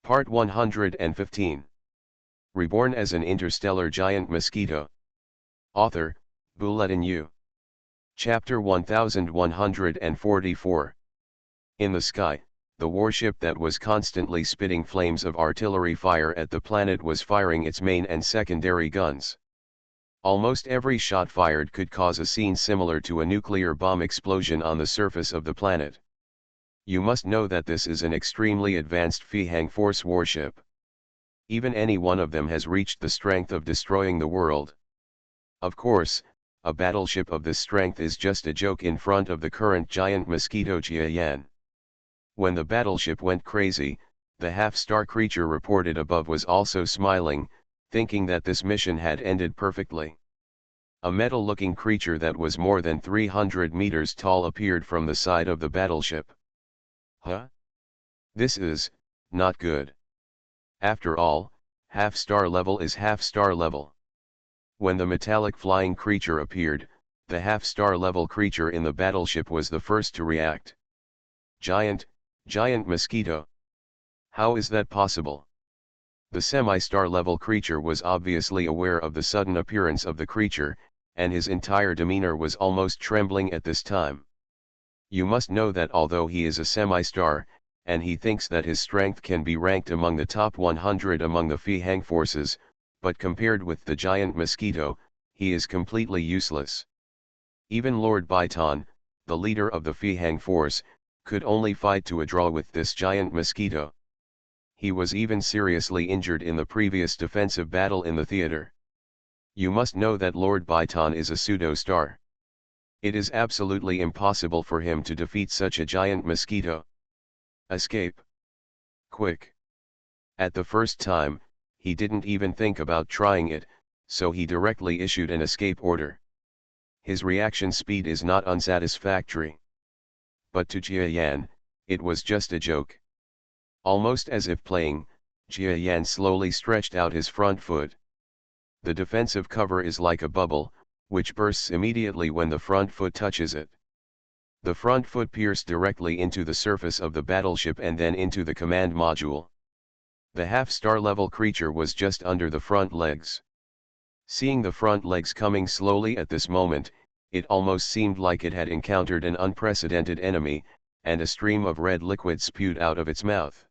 Part 115. Reborn as an interstellar giant mosquito. Author, Bulletin U. Chapter 1144. In the sky, the warship that was constantly spitting flames of artillery fire at the planet was firing its main and secondary guns. Almost every shot fired could cause a scene similar to a nuclear bomb explosion on the surface of the planet. You must know that this is an extremely advanced Fihang Force warship. Even any one of them has reached the strength of destroying the world. Of course, a battleship of this strength is just a joke in front of the current giant mosquito Jiayan. When the battleship went crazy, the half-star creature reported above was also smiling, thinking that this mission had ended perfectly. A metal-looking creature that was more than 300 meters tall appeared from the side of the battleship. Huh? This is not good. After all, half-star level is half-star level. When the metallic flying creature appeared, the half-star level creature in the battleship was the first to react. Giant mosquito. How is that possible? The semi-star level creature was obviously aware of the sudden appearance of the creature, and his entire demeanor was almost trembling at this time. You must know that although he is a semi-star, and he thinks that his strength can be ranked among the top 100 among the Fihang forces, but compared with the giant mosquito, he is completely useless. Even Lord Baitan, the leader of the Fihang force, could only fight to a draw with this giant mosquito. He was even seriously injured in the previous defensive battle in the theater. You must know that Lord Baitan is a pseudo-star. It is absolutely impossible for him to defeat such a giant mosquito. Escape. Quick. At the first time, he didn't even think about trying it, so he directly issued an escape order. His reaction speed is not unsatisfactory. But to Jiayan, it was just a joke. Almost as if playing, Jiayan slowly stretched out his front foot. The defensive cover is like a bubble, which bursts immediately when the front foot touches it. The front foot pierced directly into the surface of the battleship and then into the command module. The half-star level creature was just under the front legs. Seeing the front legs coming slowly at this moment, it almost seemed like it had encountered an unprecedented enemy, and a stream of red liquid spewed out of its mouth.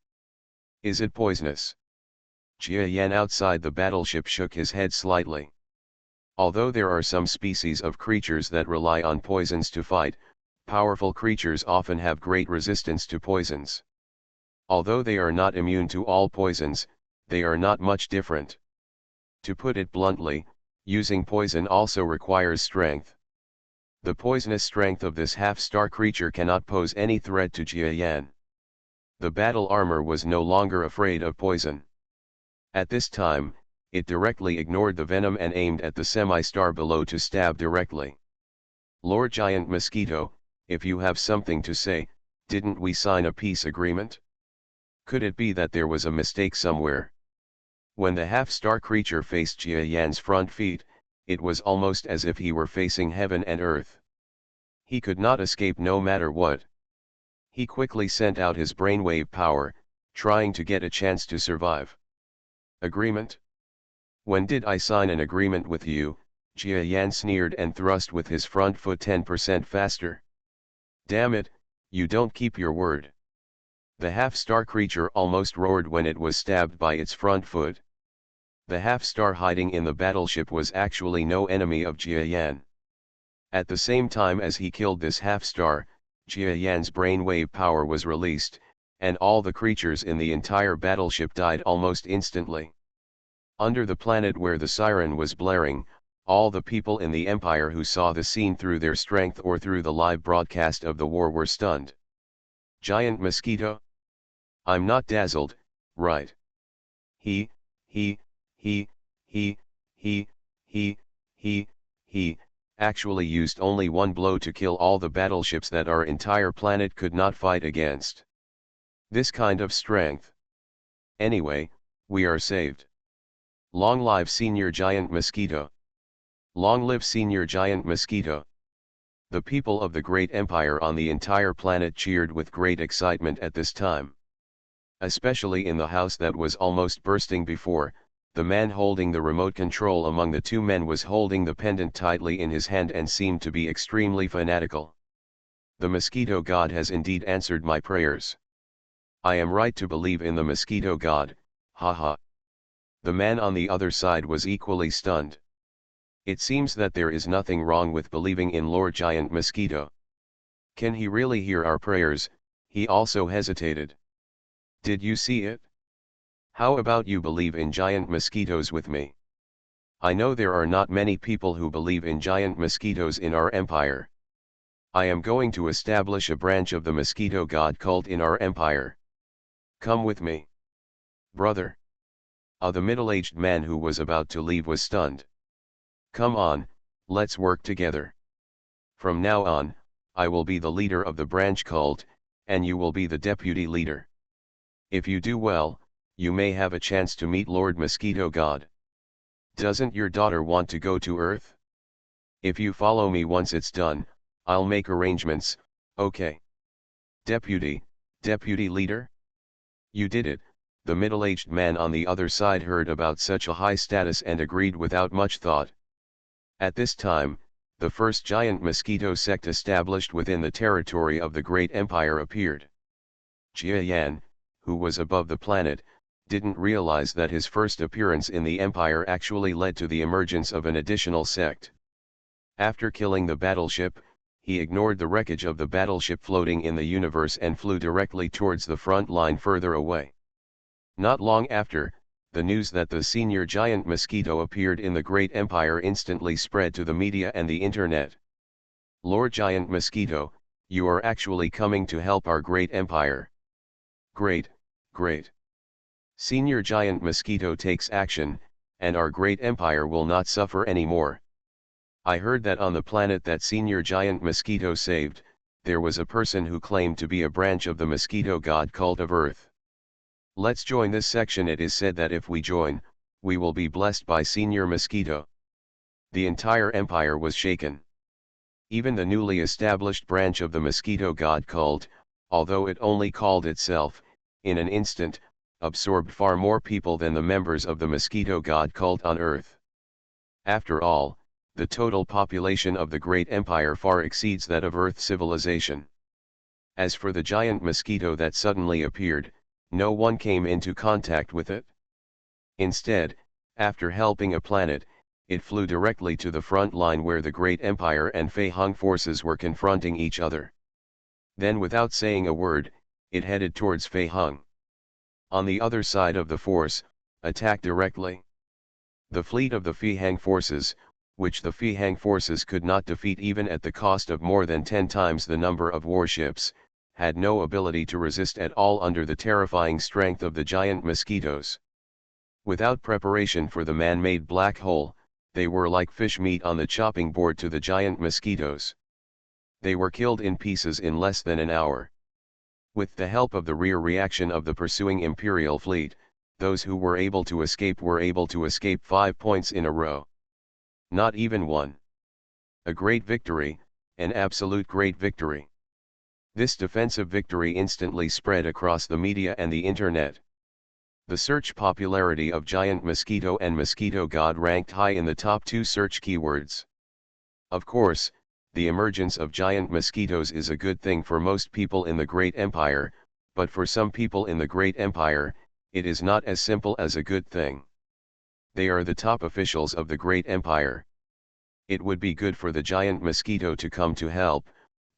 Is it poisonous? Jiayan outside the battleship shook his head slightly. Although there are some species of creatures that rely on poisons to fight, powerful creatures often have great resistance to poisons. Although they are not immune to all poisons, they are not much different. To put it bluntly, using poison also requires strength. The poisonous strength of this half-star creature cannot pose any threat to Jiayan. The battle armor was no longer afraid of poison. At this time, it directly ignored the venom and aimed at the semi-star below to stab directly. Lord Giant Mosquito, if you have something to say, didn't we sign a peace agreement? Could it be that there was a mistake somewhere? When the half-star creature faced Jiayan's front feet, it was almost as if he were facing heaven and earth. He could not escape no matter what. He quickly sent out his brainwave power, trying to get a chance to survive. Agreement? When did I sign an agreement with you? Jiayan sneered and thrust with his front foot 10% faster. Damn it, you don't keep your word. The half-star creature almost roared when it was stabbed by its front foot. The half-star hiding in the battleship was actually no enemy of Jiayan. At the same time as he killed this half-star, Jiayan's brainwave power was released, and all the creatures in the entire battleship died almost instantly. Under the planet where the siren was blaring, all the people in the Empire who saw the scene through their strength or through the live broadcast of the war were stunned. Giant mosquito? I'm not dazzled, right? He actually used only one blow to kill all the battleships that our entire planet could not fight against. This kind of strength. Anyway, we are saved. Long live Senior Giant Mosquito. Long live Senior Giant Mosquito. The people of the great empire on the entire planet cheered with great excitement at this time. especially in the house that was almost bursting before. The man holding the remote control among the two men was holding the pendant tightly in his hand and seemed to be extremely fanatical. The Mosquito God has indeed answered my prayers. I am right to believe in the Mosquito God, haha. The man on the other side was equally stunned. It seems that there is nothing wrong with believing in Lord Giant Mosquito. Can he really hear our prayers? He also hesitated. Did you see it? How about you believe in giant mosquitoes with me? I know there are not many people who believe in giant mosquitoes in our empire. I am going to establish a branch of the Mosquito God cult in our empire. Come with me. Brother. The middle-aged man who was about to leave was stunned. Come on, let's work together. From now on, I will be the leader of the branch cult, and you will be the deputy leader. If you do well, you may have a chance to meet Lord Mosquito God. Doesn't your daughter want to go to Earth? If you follow me once it's done, I'll make arrangements, okay? Deputy leader? You did it. The middle-aged man on the other side heard about such a high status and agreed without much thought. At this time, the first giant mosquito sect established within the territory of the Great Empire appeared. Jia Yan, who was above the planet, didn't realize that his first appearance in the Empire actually led to the emergence of an additional sect. After killing the battleship, he ignored the wreckage of the battleship floating in the universe and flew directly towards the front line further away. Not long after, the news that the senior giant mosquito appeared in the Great Empire instantly spread to the media and the internet. Lord Giant Mosquito, you are actually coming to help our Great Empire. Great. Senior Giant Mosquito takes action, and our Great Empire will not suffer anymore. I heard that on the planet that Senior Giant Mosquito saved, there was a person who claimed to be a branch of the Mosquito God cult of Earth. Let's join this section. It is said that if we join, we will be blessed by Senior Mosquito. The entire empire was shaken. Even the newly established branch of the Mosquito God cult, although it only called itself, in an instant, absorbed far more people than the members of the Mosquito God cult on Earth. After all, the total population of the Great Empire far exceeds that of Earth civilization. As for the giant mosquito that suddenly appeared, no one came into contact with it. Instead, after helping a planet, it flew directly to the front line where the Great Empire and Fei Hung forces were confronting each other. Then without saying a word, it headed towards Fei Hung. On the other side of the force, attacked directly. The fleet of the Fei Hung forces, which the Fei Hung forces could not defeat even at the cost of more than 10 times the number of warships, had no ability to resist at all under the terrifying strength of the giant mosquitoes. Without preparation for the man-made black hole, they were like fish meat on the chopping board to the giant mosquitoes. They were killed in pieces in less than an hour. With the help of the rear reaction of the pursuing Imperial fleet, those who were able to escape 5 points in a row. Not even one. A great victory, an absolute great victory. This defensive victory instantly spread across the media and the internet. The search popularity of Giant Mosquito and Mosquito God ranked high in the top 2 search keywords. Of course, the emergence of giant mosquitoes is a good thing for most people in the Great Empire, but for some people in the Great Empire, it is not as simple as a good thing. They are the top officials of the Great Empire. It would be good for the giant mosquito to come to help,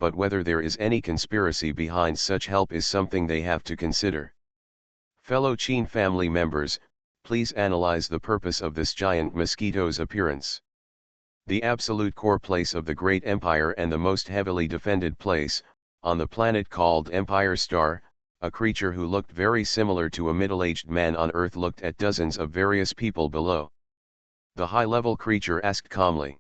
but whether there is any conspiracy behind such help is something they have to consider. Fellow Qin family members, please analyze the purpose of this giant mosquito's appearance. The absolute core place of the Great Empire and the most heavily defended place, on the planet called Empire Star, a creature who looked very similar to a middle-aged man on Earth looked at dozens of various people below. The high-level creature asked calmly.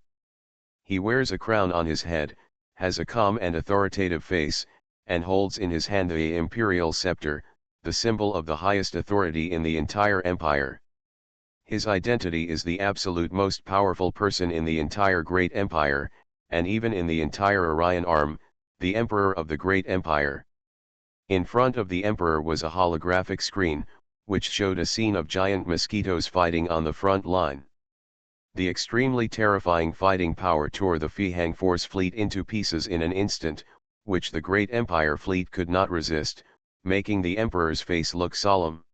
He wears a crown on his head, has a calm and authoritative face, and holds in his hand the imperial scepter, the symbol of the highest authority in the entire empire. His identity is the absolute most powerful person in the entire Great Empire, and even in the entire Orion Arm, the Emperor of the Great Empire. In front of the emperor was a holographic screen, which showed a scene of giant mosquitoes fighting on the front line. The extremely terrifying fighting power tore the Fihang Force fleet into pieces in an instant, which the great Empire fleet could not resist, making the Emperor's face look solemn.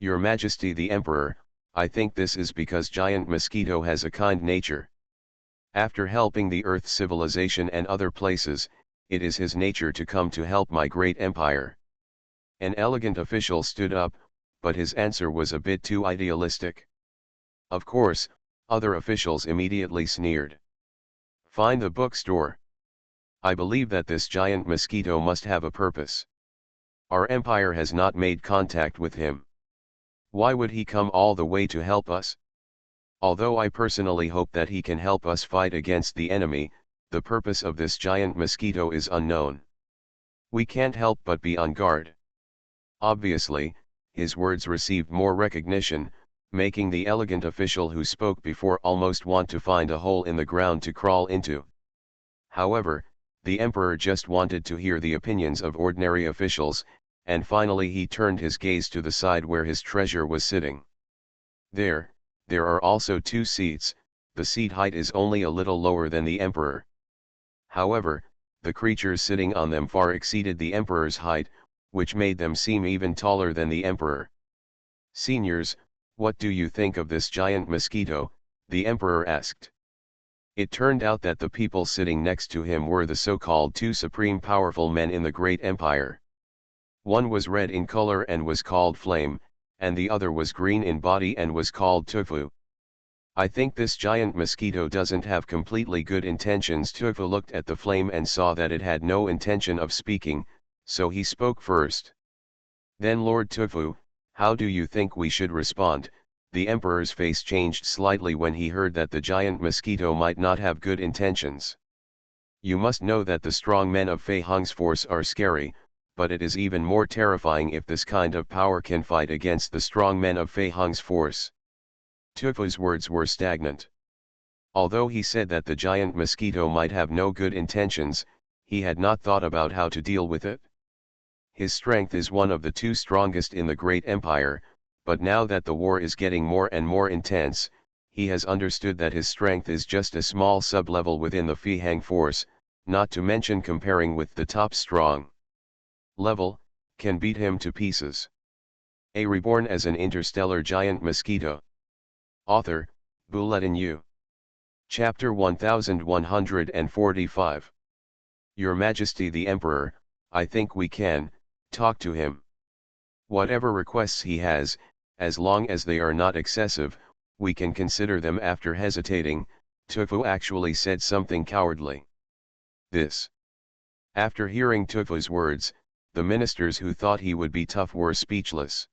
Your Majesty the Emperor, I think this is because giant mosquito has a kind nature. After helping the Earth civilization and other places, it is his nature to come to help my great empire. An elegant official stood up, but his answer was a bit too idealistic. Of course, other officials immediately sneered. Find the bookstore. I believe that this giant mosquito must have a purpose. Our empire has not made contact with him. Why would he come all the way to help us? Although I personally hope that he can help us fight against the enemy, the purpose of this giant mosquito is unknown. We can't help but be on guard. Obviously, his words received more recognition, making the elegant official who spoke before almost want to find a hole in the ground to crawl into. However, the emperor just wanted to hear the opinions of ordinary officials, and finally he turned his gaze to the side where his treasure was sitting. There are also 2 seats, the seat height is only a little lower than the emperor. However, the creatures sitting on them far exceeded the emperor's height, which made them seem even taller than the emperor. Seniors, what do you think of this giant mosquito? The emperor asked. It turned out that the people sitting next to him were the so-called 2 supreme powerful men in the great empire. One was red in color and was called Flame, and the other was green in body and was called Tufu. I think this giant mosquito doesn't have completely good intentions. Tufu looked at the flame and saw that it had no intention of speaking, so he spoke first. Then Lord Tufu, how do you think we should respond? The emperor's face changed slightly when he heard that the giant mosquito might not have good intentions. You must know that the strong men of Fei Hong's force are scary, but it is even more terrifying if this kind of power can fight against the strong men of Fei Hong's force. Tufu's words were stagnant. Although he said that the giant mosquito might have no good intentions, he had not thought about how to deal with it. His strength is one of the 2 strongest in the great empire, but now that the war is getting more and more intense, he has understood that his strength is just a small sub-level within the Fihang force, not to mention comparing with the top strong level, can beat him to pieces. A Reborn as an interstellar giant mosquito. Author, Bulletin U. Chapter 1145. Your Majesty the Emperor, I think we can talk to him. Whatever requests he has, as long as they are not excessive, we can consider them. After hesitating, Tufu actually said something cowardly. This. After hearing Tufu's words, the ministers who thought he would be tough were speechless.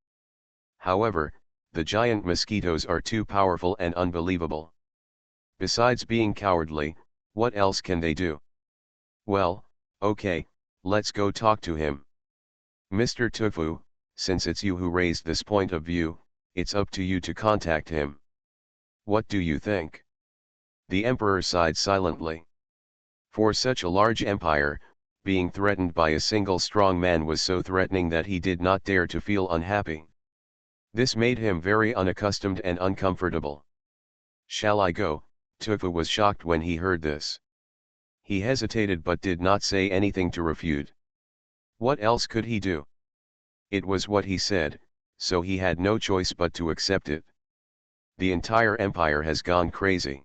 However, the giant mosquitoes are too powerful and unbelievable. Besides being cowardly, what else can they do? Well, okay, let's go talk to him. Mr. Tufu, since it's you who raised this point of view, it's up to you to contact him. What do you think? The emperor sighed silently. For such a large empire, being threatened by a single strong man was so threatening that he did not dare to feel unhappy. This made him very unaccustomed and uncomfortable. Shall I go? Tufu was shocked when he heard this. He hesitated but did not say anything to refute. What else could he do? It was what he said, so he had no choice but to accept it. The entire empire has gone crazy.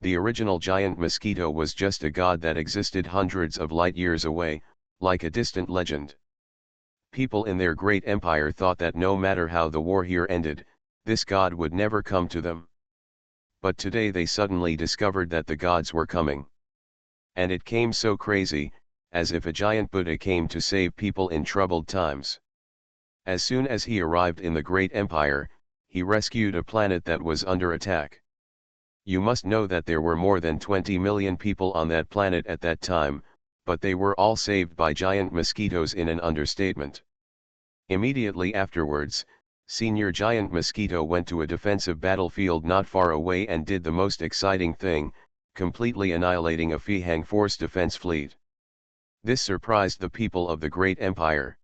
The original giant mosquito was just a god that existed hundreds of light years away, like a distant legend. People in their great empire thought that no matter how the war here ended, this god would never come to them. But today they suddenly discovered that the gods were coming. And it came so crazy, as if a giant Buddha came to save people in troubled times. As soon as he arrived in the great empire, he rescued a planet that was under attack. You must know that there were more than 20 million people on that planet at that time, but they were all saved by giant mosquitoes in an understatement. Immediately afterwards, Senior Giant Mosquito went to a defensive battlefield not far away and did the most exciting thing, completely annihilating a Fihang Force defense fleet. This surprised the people of the Great Empire.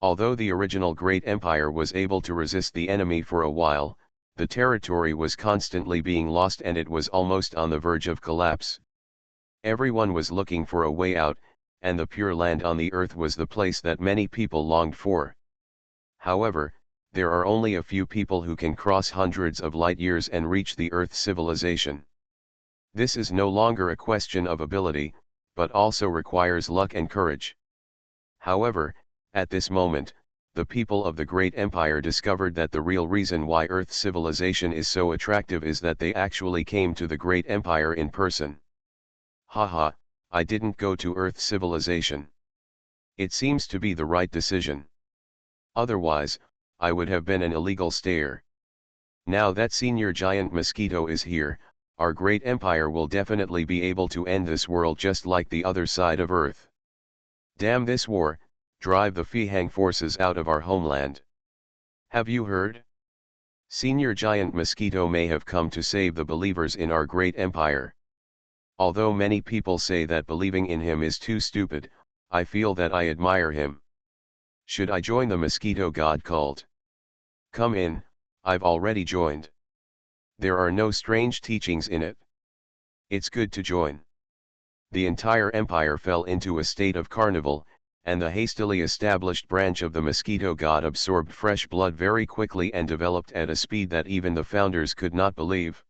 Although the original Great Empire was able to resist the enemy for a while, the territory was constantly being lost and it was almost on the verge of collapse. Everyone was looking for a way out, and the Pure Land on the earth was the place that many people longed for. However, there are only a few people who can cross hundreds of light years and reach the Earth civilization. This is no longer a question of ability, but also requires luck and courage. However, at this moment, the people of the Great Empire discovered that the real reason why Earth civilization is so attractive is that they actually came to the Great Empire in person. Haha, I didn't go to Earth civilization. It seems to be the right decision. Otherwise, I would have been an illegal stayer. Now that Senior Giant Mosquito is here, our great empire will definitely be able to end this world just like the other side of Earth. Damn this war, drive the Fihang forces out of our homeland. Have you heard? Senior Giant Mosquito may have come to save the believers in our great empire. Although many people say that believing in him is too stupid, I feel that I admire him. Should I join the Mosquito God cult? Come in, I've already joined. There are no strange teachings in it. It's good to join. The entire empire fell into a state of carnival, and the hastily established branch of the Mosquito God absorbed fresh blood very quickly and developed at a speed that even the founders could not believe.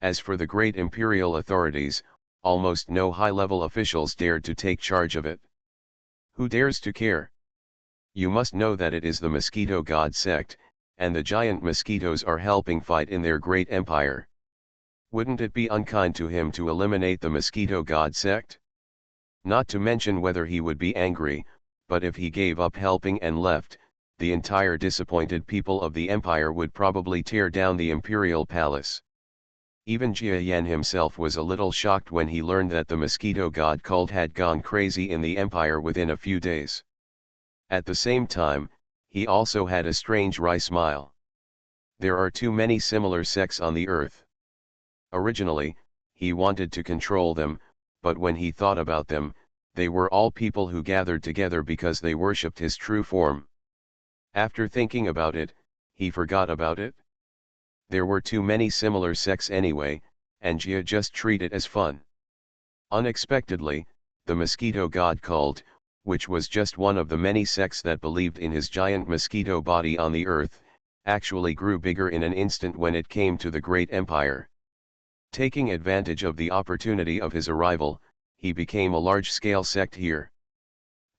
As for the great imperial authorities, almost no high-level officials dared to take charge of it. Who dares to care? You must know that it is the Mosquito God sect, and the giant mosquitoes are helping fight in their great empire. Wouldn't it be unkind to him to eliminate the Mosquito God sect? Not to mention whether he would be angry, but if he gave up helping and left, the entire disappointed people of the empire would probably tear down the imperial palace. Even Jia Yan himself was a little shocked when he learned that the Mosquito God cult had gone crazy in the empire within a few days. At the same time, he also had a strange wry smile. There are too many similar sects on the earth. Originally, he wanted to control them, but when he thought about them, they were all people who gathered together because they worshipped his true form. After thinking about it, he forgot about it. There were too many similar sects anyway, and Jia just treated it as fun. Unexpectedly, the Mosquito God cult, which was just one of the many sects that believed in his giant mosquito body on the earth, actually grew bigger in an instant when it came to the great empire. Taking advantage of the opportunity of his arrival, he became a large-scale sect here.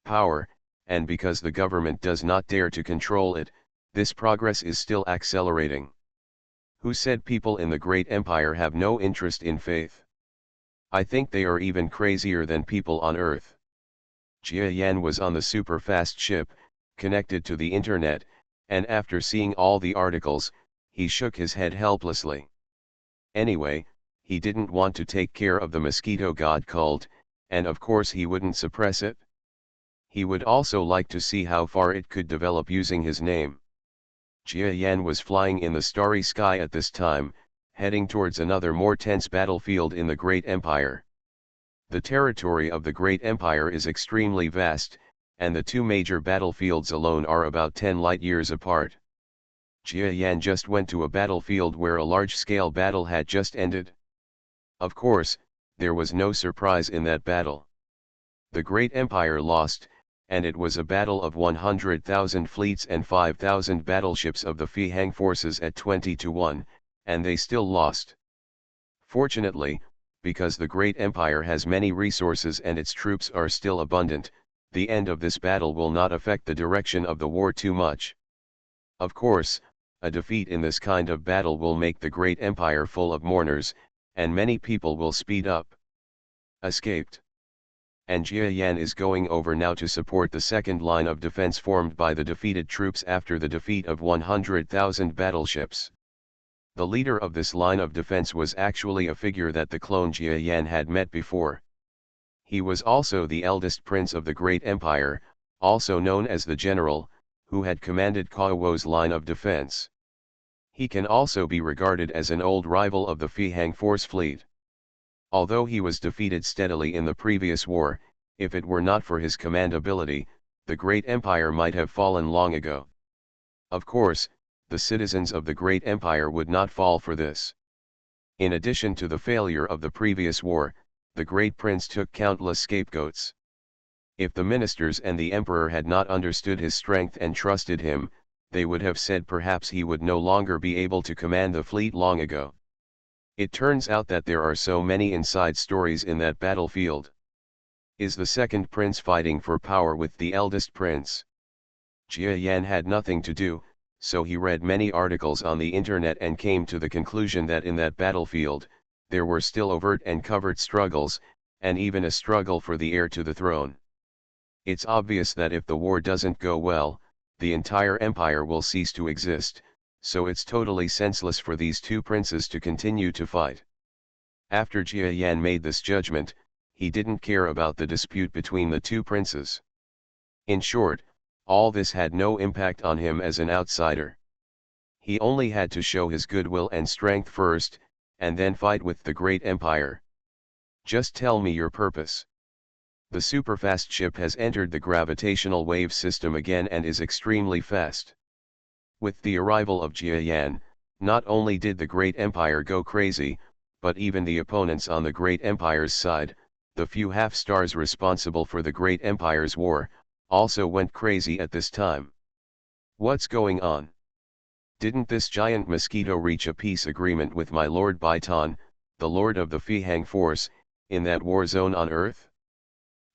Power, and because the government does not dare to control it, this progress is still accelerating. Who said people in the great empire have no interest in faith? I think they are even crazier than people on earth. Jia Yan was on the super-fast ship, connected to the internet, and after seeing all the articles, he shook his head helplessly. Anyway, he didn't want to take care of the Mosquito God cult, and of course he wouldn't suppress it. He would also like to see how far it could develop using his name. Jia Yan was flying in the starry sky at this time, heading towards another more tense battlefield in the Great Empire. The territory of the Great Empire is extremely vast, and the two major battlefields alone are about 10 light-years apart. Jia Yan just went to a battlefield where a large-scale battle had just ended. Of course, there was no surprise in that battle. The Great Empire lost, and it was a battle of 100,000 fleets and 5,000 battleships of the Fihang forces at 20-1, and they still lost. Fortunately, because the Great Empire has many resources and its troops are still abundant, the end of this battle will not affect the direction of the war too much. Of course, a defeat in this kind of battle will make the Great Empire full of mourners, and many people will speed up. Escaped. And Jia Yan is going over now to support the second line of defense formed by the defeated troops after the defeat of 100,000 battleships. The leader of this line of defense was actually a figure that the clone Jia Yan had met before. He was also the eldest prince of the Great Empire, also known as the General, who had commanded Cao Wo's line of defense. He can also be regarded as an old rival of the Fihang force fleet. Although he was defeated steadily in the previous war, If it were not for his command ability, the great empire might have fallen long ago. Of course, the citizens of the great empire would not fall for this. In addition to the failure of the previous war, the great prince took countless scapegoats. If the ministers and the emperor had not understood his strength and trusted him, they would have said perhaps he would no longer be able to command the fleet long ago. It turns out that there are so many inside stories in that battlefield. Is the second prince fighting for power with the eldest prince? Jia Yan had nothing to do, so he read many articles on the internet and came to the conclusion that in that battlefield, there were still overt and covert struggles, and even a struggle for the heir to the throne. It's obvious that if the war doesn't go well, the entire empire will cease to exist, so it's totally senseless for these two princes to continue to fight. After Jia Yan made this judgment, he didn't care about the dispute between the two princes. In short, all this had no impact on him as an outsider. He only had to show his goodwill and strength first, and then fight with the great empire. Just tell me your purpose. The superfast ship has entered the gravitational wave system again and is extremely fast. With the arrival of Jia Yan, not only did the great empire go crazy, but even the opponents on the great empire's side, the few half-stars responsible for the great empire's war, also went crazy at this time. What's going on? Didn't this giant mosquito reach a peace agreement with my Lord Baitan, the lord of the Fihang force, in that war zone on Earth?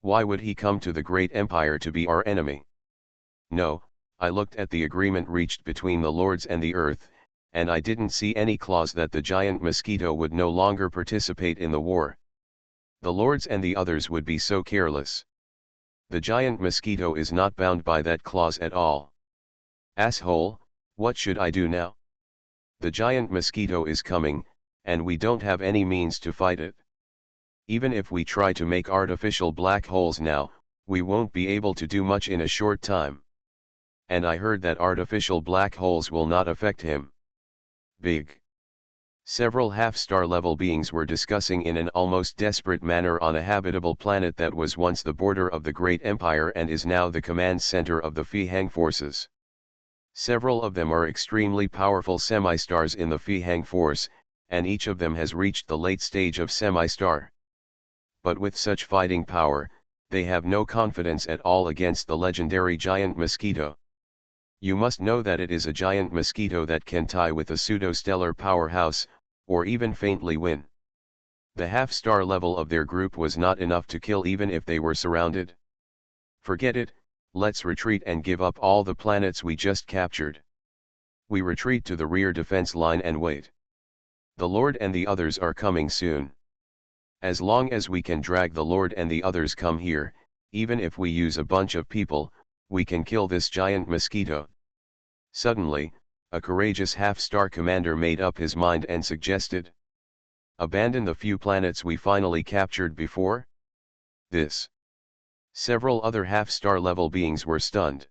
Why would he come to the great empire to be our enemy? No, I looked at the agreement reached between the lords and the Earth, and I didn't see any clause that the giant mosquito would no longer participate in the war. The lords and the others would be so careless. The giant mosquito is not bound by that clause at all. Asshole, what should I do now? The giant mosquito is coming, and we don't have any means to fight it. Even if we try to make artificial black holes now, we won't be able to do much in a short time. And I heard that artificial black holes will not affect him. Big. Several half-star level beings were discussing in an almost desperate manner on a habitable planet that was once the border of the great empire and is now the command center of the Fihang forces. Several of them are extremely powerful semi-stars in the Fihang force, and each of them has reached the late stage of semi-star. But with such fighting power, they have no confidence at all against the legendary giant mosquito. You must know that it is a giant mosquito that can tie with a pseudo-stellar powerhouse, or even faintly win. The half-star level of their group was not enough to kill even if they were surrounded. Forget it, let's retreat and give up all the planets we just captured. We retreat to the rear defense line and wait. The Lord and the others are coming soon. As long as we can drag the Lord and the others come here, even if we use a bunch of people, we can kill this giant mosquito. Suddenly, a courageous half-star commander made up his mind and suggested, abandon the few planets we finally captured before? This. Several other half-star level beings were stunned.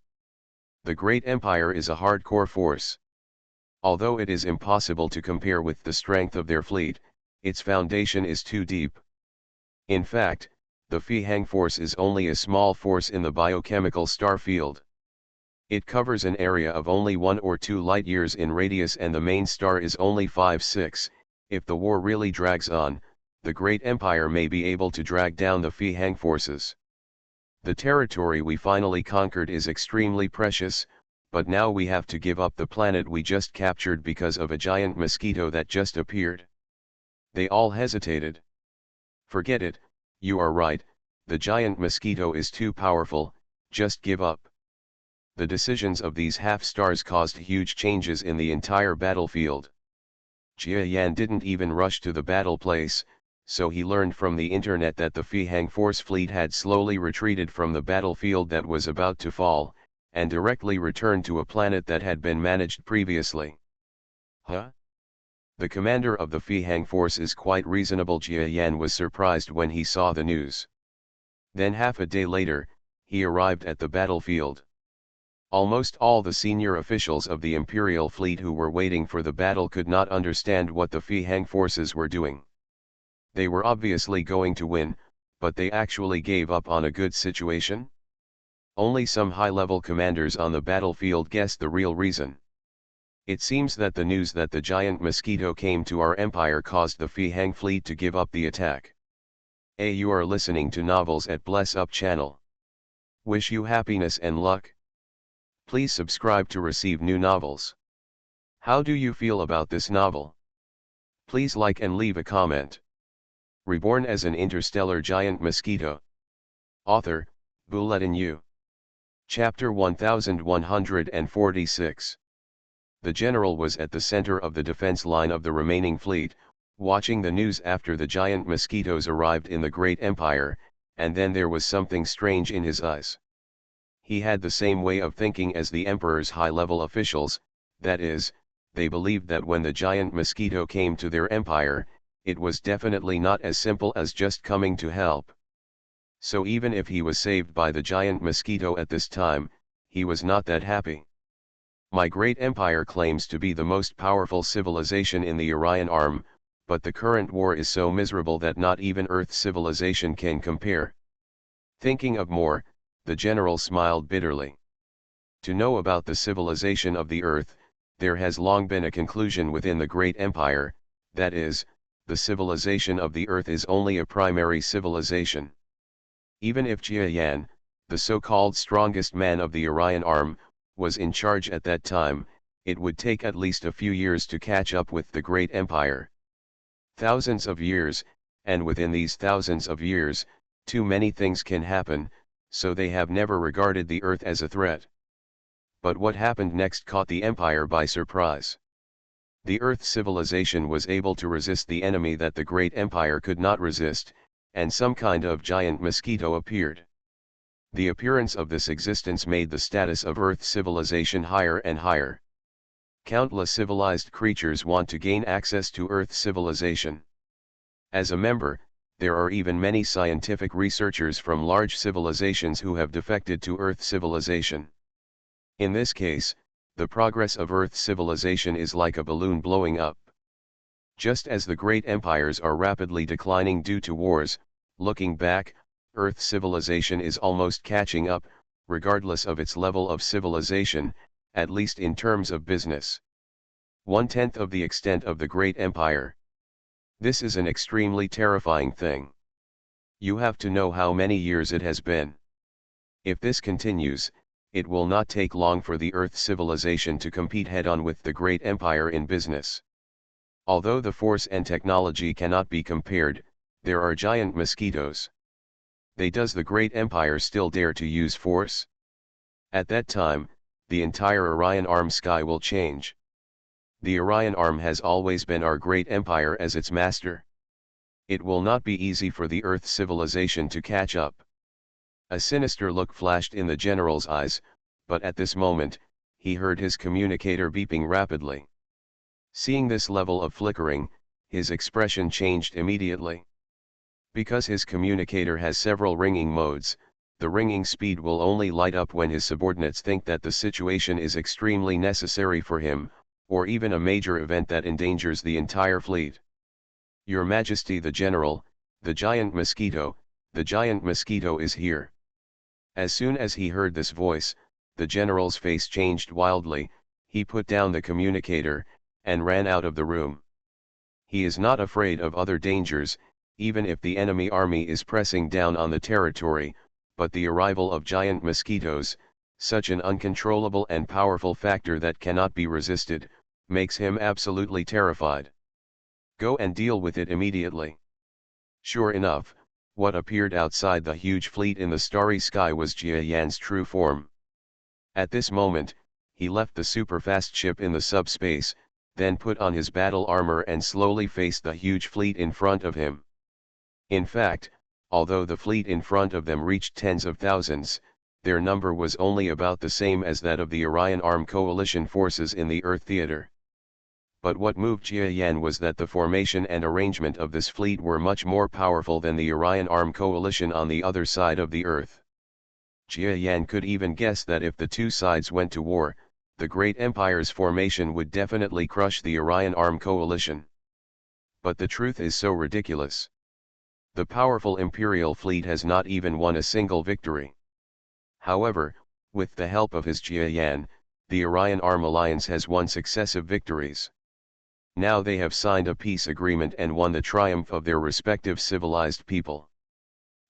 The great empire is a hardcore force. Although it is impossible to compare with the strength of their fleet, its foundation is too deep. In fact, the Fihang force is only a small force in the biochemical star field. It covers an area of only 1 or 2 light-years in radius and the main star is only 5-6. If the war really drags on, the great empire may be able to drag down the Fihang forces. The territory we finally conquered is extremely precious, but now we have to give up the planet we just captured because of a giant mosquito that just appeared. They all hesitated. Forget it, you are right, the giant mosquito is too powerful, just give up. The decisions of these half-stars caused huge changes in the entire battlefield. Jia Yan didn't even rush to the battle place, so he learned from the internet that the Fihang force fleet had slowly retreated from the battlefield that was about to fall, and directly returned to a planet that had been managed previously. Huh? The commander of the Fihang force is quite reasonable. Jia Yan was surprised when he saw the news. Then half a day later, he arrived at the battlefield. Almost all the senior officials of the Imperial fleet who were waiting for the battle could not understand what the Fihang forces were doing. They were obviously going to win, but they actually gave up on a good situation? Only some high-level commanders on the battlefield guessed the real reason. It seems that the news that the giant Mosquito came to our empire caused the Fihang fleet to give up the attack. You are listening to Novels at Bless Up channel. Wish you happiness and luck. Please subscribe to receive new novels. How do you feel about this novel? Please like and leave a comment. Reborn as an interstellar giant mosquito. Author, Bulletin U. Chapter 1146. The general was at the center of the defense line of the remaining fleet, watching the news after the giant mosquitoes arrived in the great empire, and then there was something strange in his eyes. He had the same way of thinking as the emperor's high-level officials, that is, they believed that when the giant mosquito came to their empire, it was definitely not as simple as just coming to help. So even if he was saved by the giant mosquito at this time, he was not that happy. My great empire claims to be the most powerful civilization in the Orion Arm, but the current war is so miserable that not even Earth civilization can compare. Thinking of more, the general smiled bitterly. To know about the civilization of the Earth, there has long been a conclusion within the great empire, that is, the civilization of the Earth is only a primary civilization. Even if Jia Yan, the so-called strongest man of the Orion Arm, was in charge at that time, it would take at least a few years to catch up with the great empire. Thousands of years, and within these thousands of years, too many things can happen, so they have never regarded the Earth as a threat. But what happened next caught the empire by surprise. The Earth civilization was able to resist the enemy that the great empire could not resist, and some kind of giant mosquito appeared. The appearance of this existence made the status of Earth civilization higher and higher. Countless civilized creatures want to gain access to Earth civilization. As a member, there are even many scientific researchers from large civilizations who have defected to Earth civilization. In this case, the progress of Earth civilization is like a balloon blowing up. Just as the great empires are rapidly declining due to wars, looking back, Earth civilization is almost catching up, regardless of its level of civilization, at least in terms of business. 1/10 of the extent of the great empire. This is an extremely terrifying thing. You have to know how many years it has been. If this continues, it will not take long for the Earth civilization to compete head-on with the great empire in business. Although the force and technology cannot be compared, there are giant mosquitoes. Does the great empire still dare to use force? At that time, the entire Orion Arm sky will change. The Orion Arm has always been our great empire as its master. It will not be easy for the Earth civilization to catch up. A sinister look flashed in the general's eyes, but at this moment, he heard his communicator beeping rapidly. Seeing this level of flickering, his expression changed immediately. Because his communicator has several ringing modes, the ringing speed will only light up when his subordinates think that the situation is extremely necessary for him, or even a major event that endangers the entire fleet. Your Majesty the General, the giant mosquito is here. As soon as he heard this voice, the general's face changed wildly, he put down the communicator, and ran out of the room. He is not afraid of other dangers, even if the enemy army is pressing down on the territory, but the arrival of giant mosquitoes, such an uncontrollable and powerful factor that cannot be resisted, makes him absolutely terrified. Go and deal with it immediately. Sure enough, what appeared outside the huge fleet in the starry sky was Jia Yan's true form. At this moment, he left the super-fast ship in the subspace, then put on his battle armor and slowly faced the huge fleet in front of him. In fact, although the fleet in front of them reached tens of thousands, their number was only about the same as that of the Orion Arm coalition forces in the Earth theater. But what moved Jia Yan was that the formation and arrangement of this fleet were much more powerful than the Orion Arm coalition on the other side of the Earth. Jia Yan could even guess that if the two sides went to war, the great empire's formation would definitely crush the Orion Arm coalition. But the truth is so ridiculous. The powerful Imperial fleet has not even won a single victory. However, with the help of his Jiayan, the Orion Arm Alliance has won successive victories. Now they have signed a peace agreement and won the triumph of their respective civilized people.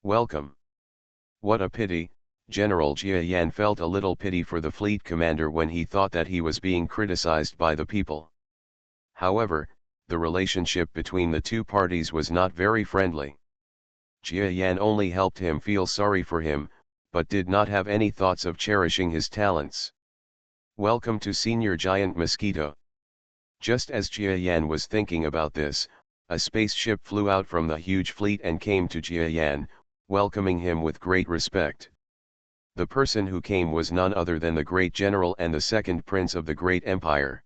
Welcome. What a pity. General Jiayan felt a little pity for the fleet commander when he thought that he was being criticized by the people. However, the relationship between the two parties was not very friendly. Jiayan only helped him feel sorry for him, but did not have any thoughts of cherishing his talents. Welcome to Senior Giant Mosquito. Just as Jiayan was thinking about this, a spaceship flew out from the huge fleet and came to Jiayan, welcoming him with great respect. The person who came was none other than the great general and the second prince of the great empire.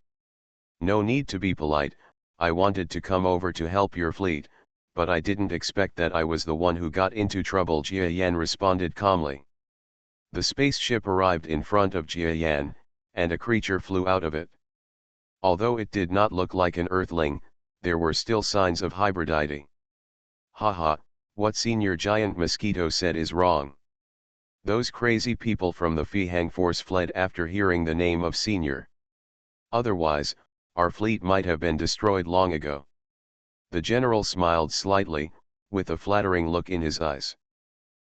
No need to be polite, I wanted to come over to help your fleet, but I didn't expect that I was the one who got into trouble, Jiayan responded calmly. The spaceship arrived in front of Jiayan, and a creature flew out of it. Although it did not look like an earthling, there were still signs of hybridity. Haha, what Senior Giant Mosquito said is wrong. Those crazy people from the Fihang force fled after hearing the name of Senior. Otherwise, our fleet might have been destroyed long ago. The general smiled slightly, with a flattering look in his eyes.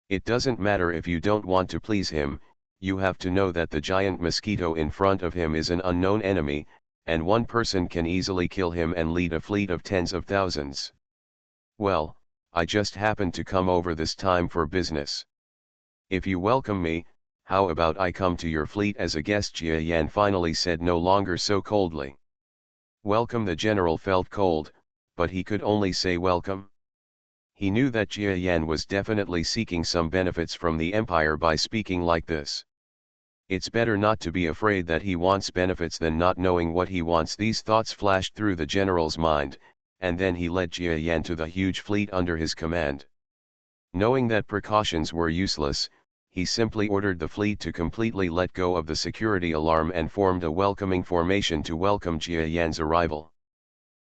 It doesn't matter if you don't want to please him, you have to know that the giant mosquito in front of him is an unknown enemy, and one person can easily kill him and lead a fleet of tens of thousands. Well, I just happened to come over this time for business. If you welcome me, how about I come to your fleet as a guest, Jiayan finally said, no longer so coldly. Welcome. The general felt cold, but he could only say welcome. He knew that Jiayan was definitely seeking some benefits from the empire by speaking like this. It's better not to be afraid that he wants benefits than not knowing what he wants. These thoughts flashed through the general's mind, and then he led Jiayan to the huge fleet under his command. Knowing that precautions were useless, he simply ordered the fleet to completely let go of the security alarm and formed a welcoming formation to welcome Jiayan's arrival.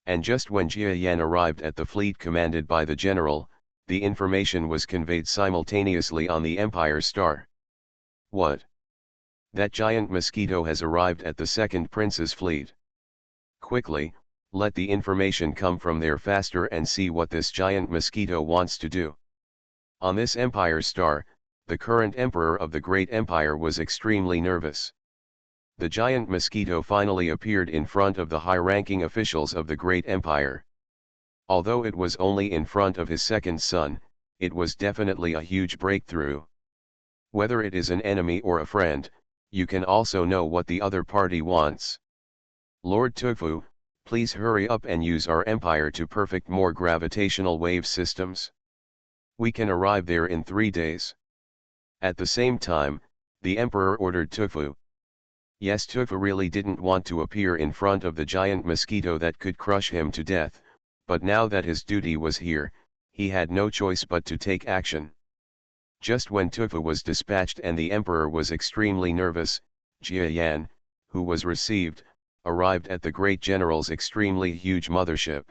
And just when Jiayan arrived at the fleet commanded by the general, the information was conveyed simultaneously on the Empire Star. What? That giant mosquito has arrived at the second prince's fleet. Quickly, let the information come from there faster and see what this giant mosquito wants to do. On this Empire Star, the current emperor of the great empire was extremely nervous. The giant mosquito finally appeared in front of the high-ranking officials of the great empire. Although it was only in front of his second son, it was definitely a huge breakthrough. Whether it is an enemy or a friend, you can also know what the other party wants. Lord Tufu, please hurry up and use our empire to perfect more gravitational wave systems. We can arrive there in 3 days. At the same time, the emperor ordered Tufu. Yes, Tufu really didn't want to appear in front of the giant mosquito that could crush him to death, but now that his duty was here, he had no choice but to take action. Just when Tufu was dispatched and the emperor was extremely nervous, Jiayan, who was received, arrived at the great general's extremely huge mothership.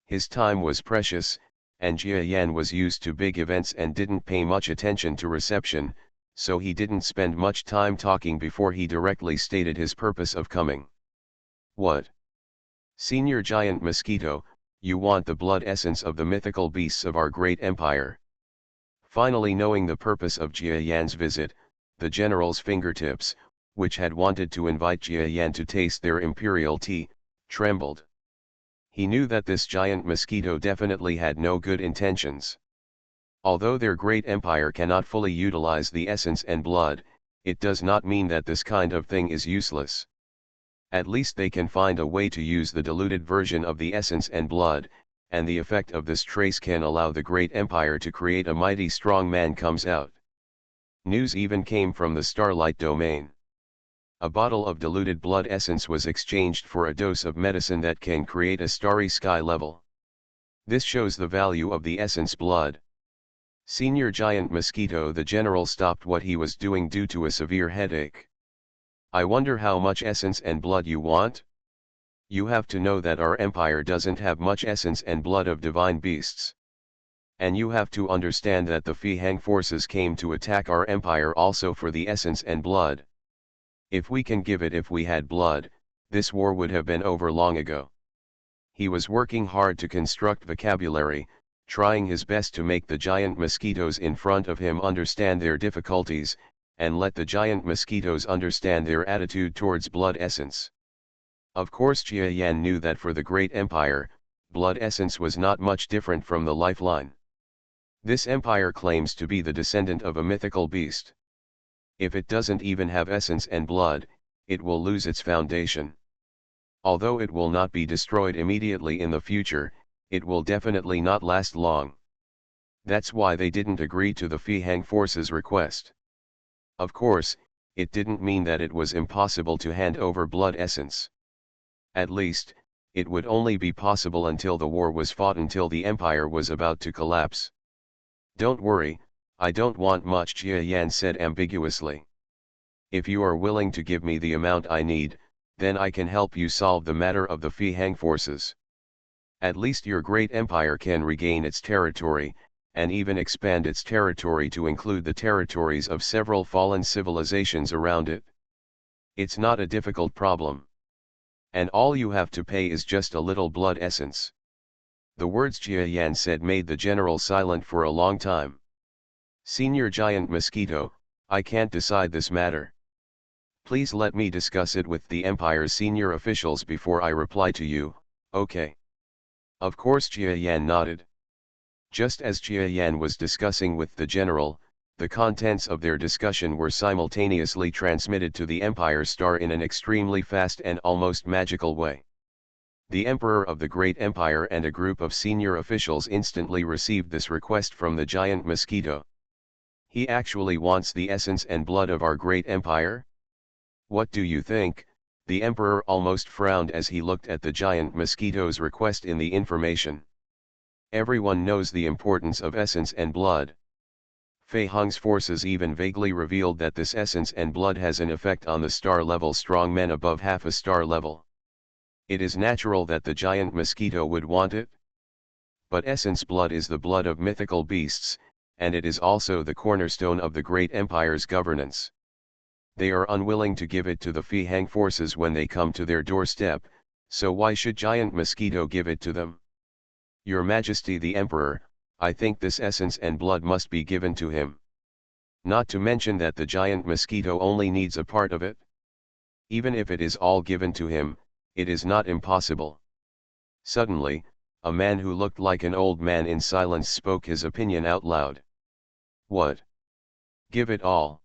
His time was precious, and Jiayan was used to big events and didn't pay much attention to reception, so he didn't spend much time talking before he directly stated his purpose of coming. What? Senior Giant Mosquito, you want the blood essence of the mythical beasts of our great empire. Finally knowing the purpose of Jiayan's visit, the general's fingertips, which had wanted to invite Jiayan to taste their imperial tea, trembled. He knew that this giant mosquito definitely had no good intentions. Although their great empire cannot fully utilize the essence and blood, it does not mean that this kind of thing is useless. At least they can find a way to use the diluted version of the essence and blood, and the effect of this trace can allow the great empire to create a mighty strong man comes out. News even came from the Starlight domain. A bottle of diluted blood essence was exchanged for a dose of medicine that can create a starry sky level. This shows the value of the essence blood. Senior Giant Mosquito, the general stopped what he was doing due to a severe headache. I wonder how much essence and blood you want? You have to know that our empire doesn't have much essence and blood of divine beasts. And you have to understand that the Fihang forces came to attack our empire also for the essence and blood. If we can give it if we had blood, this war would have been over long ago. He was working hard to construct vocabulary, trying his best to make the giant mosquitoes in front of him understand their difficulties, and let the giant mosquitoes understand their attitude towards blood essence. Of course Jia Yan knew that for the great empire, blood essence was not much different from the lifeline. This empire claims to be the descendant of a mythical beast. If it doesn't even have essence and blood, it will lose its foundation. Although it will not be destroyed immediately in the future, it will definitely not last long. That's why they didn't agree to the Fihang forces' request. Of course, it didn't mean that it was impossible to hand over blood essence. At least, it would only be possible until the war was fought, until the empire was about to collapse. Don't worry, I don't want much, Jia Yan said ambiguously. If you are willing to give me the amount I need, then I can help you solve the matter of the Fihang forces. At least your great empire can regain its territory, and even expand its territory to include the territories of several fallen civilizations around it. It's not a difficult problem. And all you have to pay is just a little blood essence. The words Jia Yan said made the general silent for a long time. Senior Giant Mosquito, I can't decide this matter. Please let me discuss it with the Empire's senior officials before I reply to you, okay? Of course Jia Yan nodded. Just as Jia Yan was discussing with the general, the contents of their discussion were simultaneously transmitted to the Empire Star in an extremely fast and almost magical way. The Emperor of the Great Empire and a group of senior officials instantly received this request from the giant mosquito. He actually wants the essence and blood of our great empire? What do you think? The Emperor almost frowned as he looked at the giant mosquito's request in the information. Everyone knows the importance of essence and blood. Fei Hong's forces even vaguely revealed that this essence and blood has an effect on the star-level strong men above half a star level. It is natural that the giant mosquito would want it. But essence blood is the blood of mythical beasts, and it is also the cornerstone of the great empire's governance. They are unwilling to give it to the Fihang forces when they come to their doorstep, so why should giant mosquito give it to them? Your Majesty the Emperor, I think this essence and blood must be given to him. Not to mention that the giant mosquito only needs a part of it. Even if it is all given to him, it is not impossible. Suddenly, a man who looked like an old man in silence spoke his opinion out loud. What? Give it all?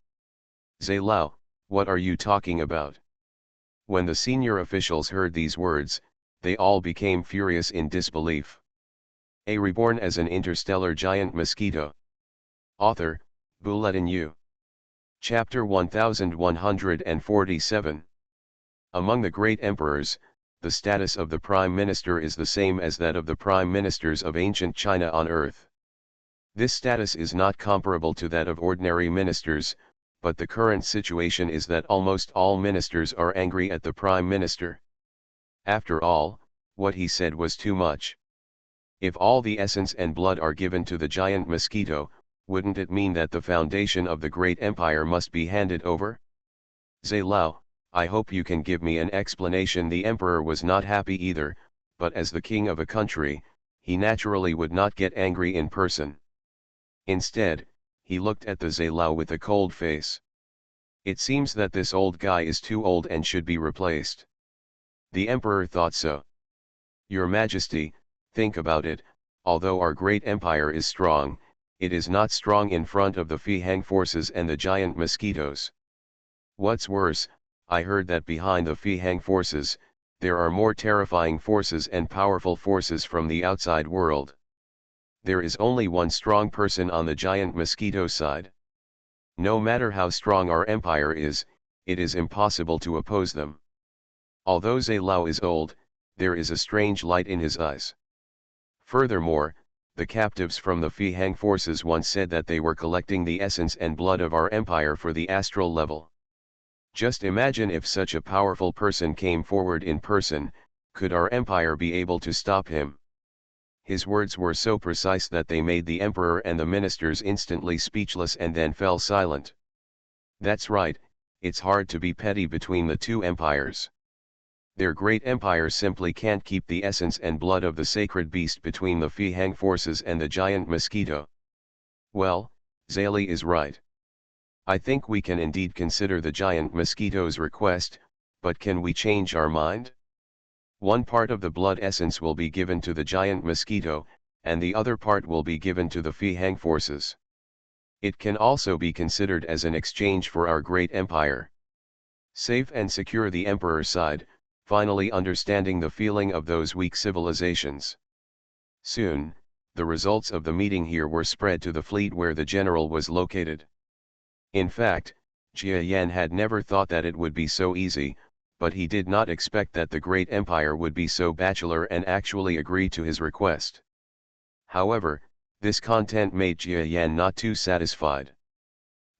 Zhe Lao, what are you talking about? When the senior officials heard these words, they all became furious in disbelief. A Reborn as an interstellar giant mosquito. Author, Bulletin U. Chapter 1147. Among the great emperors, the status of the prime minister is the same as that of the prime ministers of ancient China on earth. This status is not comparable to that of ordinary ministers, but the current situation is that almost all ministers are angry at the prime minister. After all, what he said was too much. If all the essence and blood are given to the giant mosquito, wouldn't it mean that the foundation of the great empire must be handed over? Zhe Lao, I hope you can give me an explanation. The emperor was not happy either, but as the king of a country, he naturally would not get angry in person. Instead, he looked at the Zhe Lao with a cold face. It seems that this old guy is too old and should be replaced. The emperor thought so. Your Majesty, think about it, although our great empire is strong, it is not strong in front of the Fihang forces and the giant mosquitoes. What's worse, I heard that behind the Fihang forces, there are more terrifying forces and powerful forces from the outside world. There is only one strong person on the giant mosquito side. No matter how strong our empire is, it is impossible to oppose them. Although Zhe Lao is old, there is a strange light in his eyes. Furthermore, the captives from the Fihang forces once said that they were collecting the essence and blood of our empire for the astral level. Just imagine if such a powerful person came forward in person, could our empire be able to stop him? His words were so precise that they made the emperor and the ministers instantly speechless and then fell silent. That's right, it's hard to be petty between the two empires. Their great empire simply can't keep the essence and blood of the sacred beast between the Fihang forces and the giant mosquito. Well, Zali is right. I think we can indeed consider the giant mosquito's request, but can we change our mind? One part of the blood essence will be given to the giant mosquito, and the other part will be given to the Fihang forces. It can also be considered as an exchange for our great empire. Save and secure the emperor's side, finally understanding the feeling of those weak civilizations. Soon, the results of the meeting here were spread to the fleet where the general was located. In fact, Jia Yan had never thought that it would be so easy, but he did not expect that the great empire would be so bachelor and actually agree to his request. However, this content made Jia Yan not too satisfied.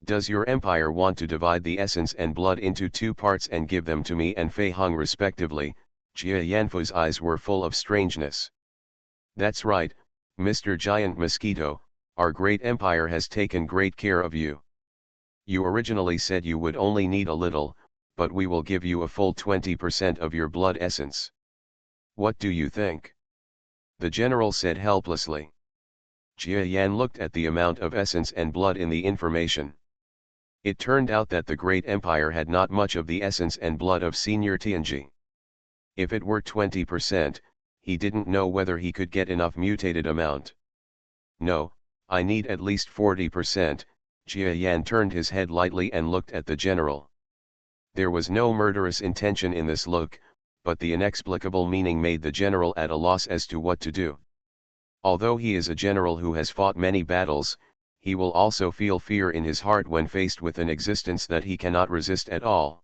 Does your empire want to divide the essence and blood into two parts and give them to me and Fei Hong respectively? Jia Yanfu's eyes were full of strangeness. That's right, Mr. Giant Mosquito, our great empire has taken great care of you. You originally said you would only need a little, but we will give you a full 20% of your blood essence. What do you think? The general said helplessly. Jia Yan looked at the amount of essence and blood in the information. It turned out that the great empire had not much of the essence and blood of Senior Tianji. If it were 20%, he didn't know whether he could get enough mutated amount. No, I need at least 40%, Jia Yan turned his head lightly and looked at the general. There was no murderous intention in this look, but the inexplicable meaning made the general at a loss as to what to do. Although he is a general who has fought many battles, he will also feel fear in his heart when faced with an existence that he cannot resist at all.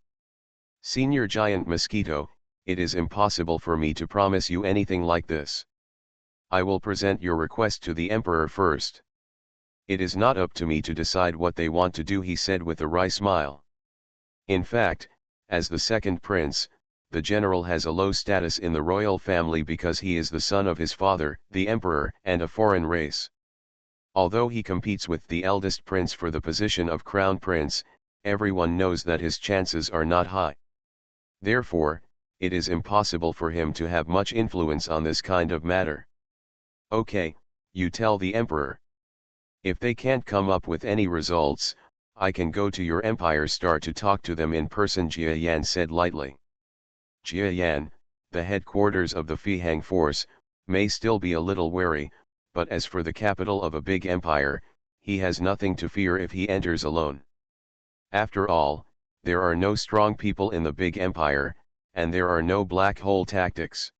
Senior Giant Mosquito, it is impossible for me to promise you anything like this. I will present your request to the emperor first. It is not up to me to decide what they want to do, he said with a wry smile. In fact, as the second prince, the general has a low status in the royal family because he is the son of his father, the emperor, and a foreign race. Although he competes with the eldest prince for the position of crown prince, everyone knows that his chances are not high. Therefore, it is impossible for him to have much influence on this kind of matter. Okay, you tell the emperor. If they can't come up with any results, I can go to your Empire Star to talk to them in person, Jia Yan said lightly. Jia Yan, the headquarters of the Fihang force, may still be a little wary, but as for the capital of a big empire, he has nothing to fear if he enters alone. After all, there are no strong people in the big empire, and there are no black hole tactics.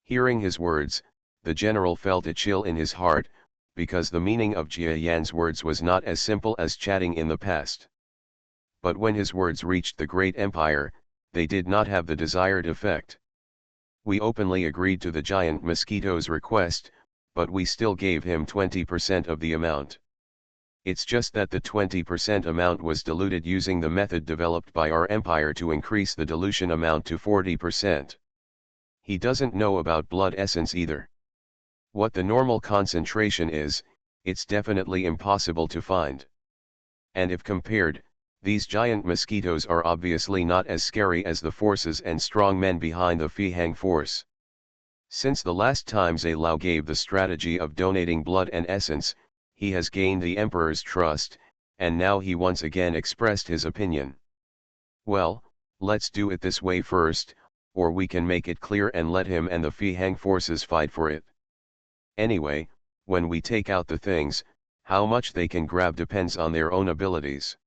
Hearing his words, the general felt a chill in his heart, because the meaning of Jia Yan's words was not as simple as chatting in the past. But when his words reached the great empire, they did not have the desired effect. We openly agreed to the giant mosquito's request, but we still gave him 20% of the amount. It's just that the 20% amount was diluted using the method developed by our empire to increase the dilution amount to 40%. He doesn't know about blood essence either. What the normal concentration is, it's definitely impossible to find. And if compared, these giant mosquitoes are obviously not as scary as the forces and strong men behind the Fihang force. Since the last time Zhe Lao gave the strategy of donating blood and essence, he has gained the emperor's trust, and now he once again expressed his opinion. Well, let's do it this way first, or we can make it clear and let him and the Fihang forces fight for it. Anyway, when we take out the things, how much they can grab depends on their own abilities.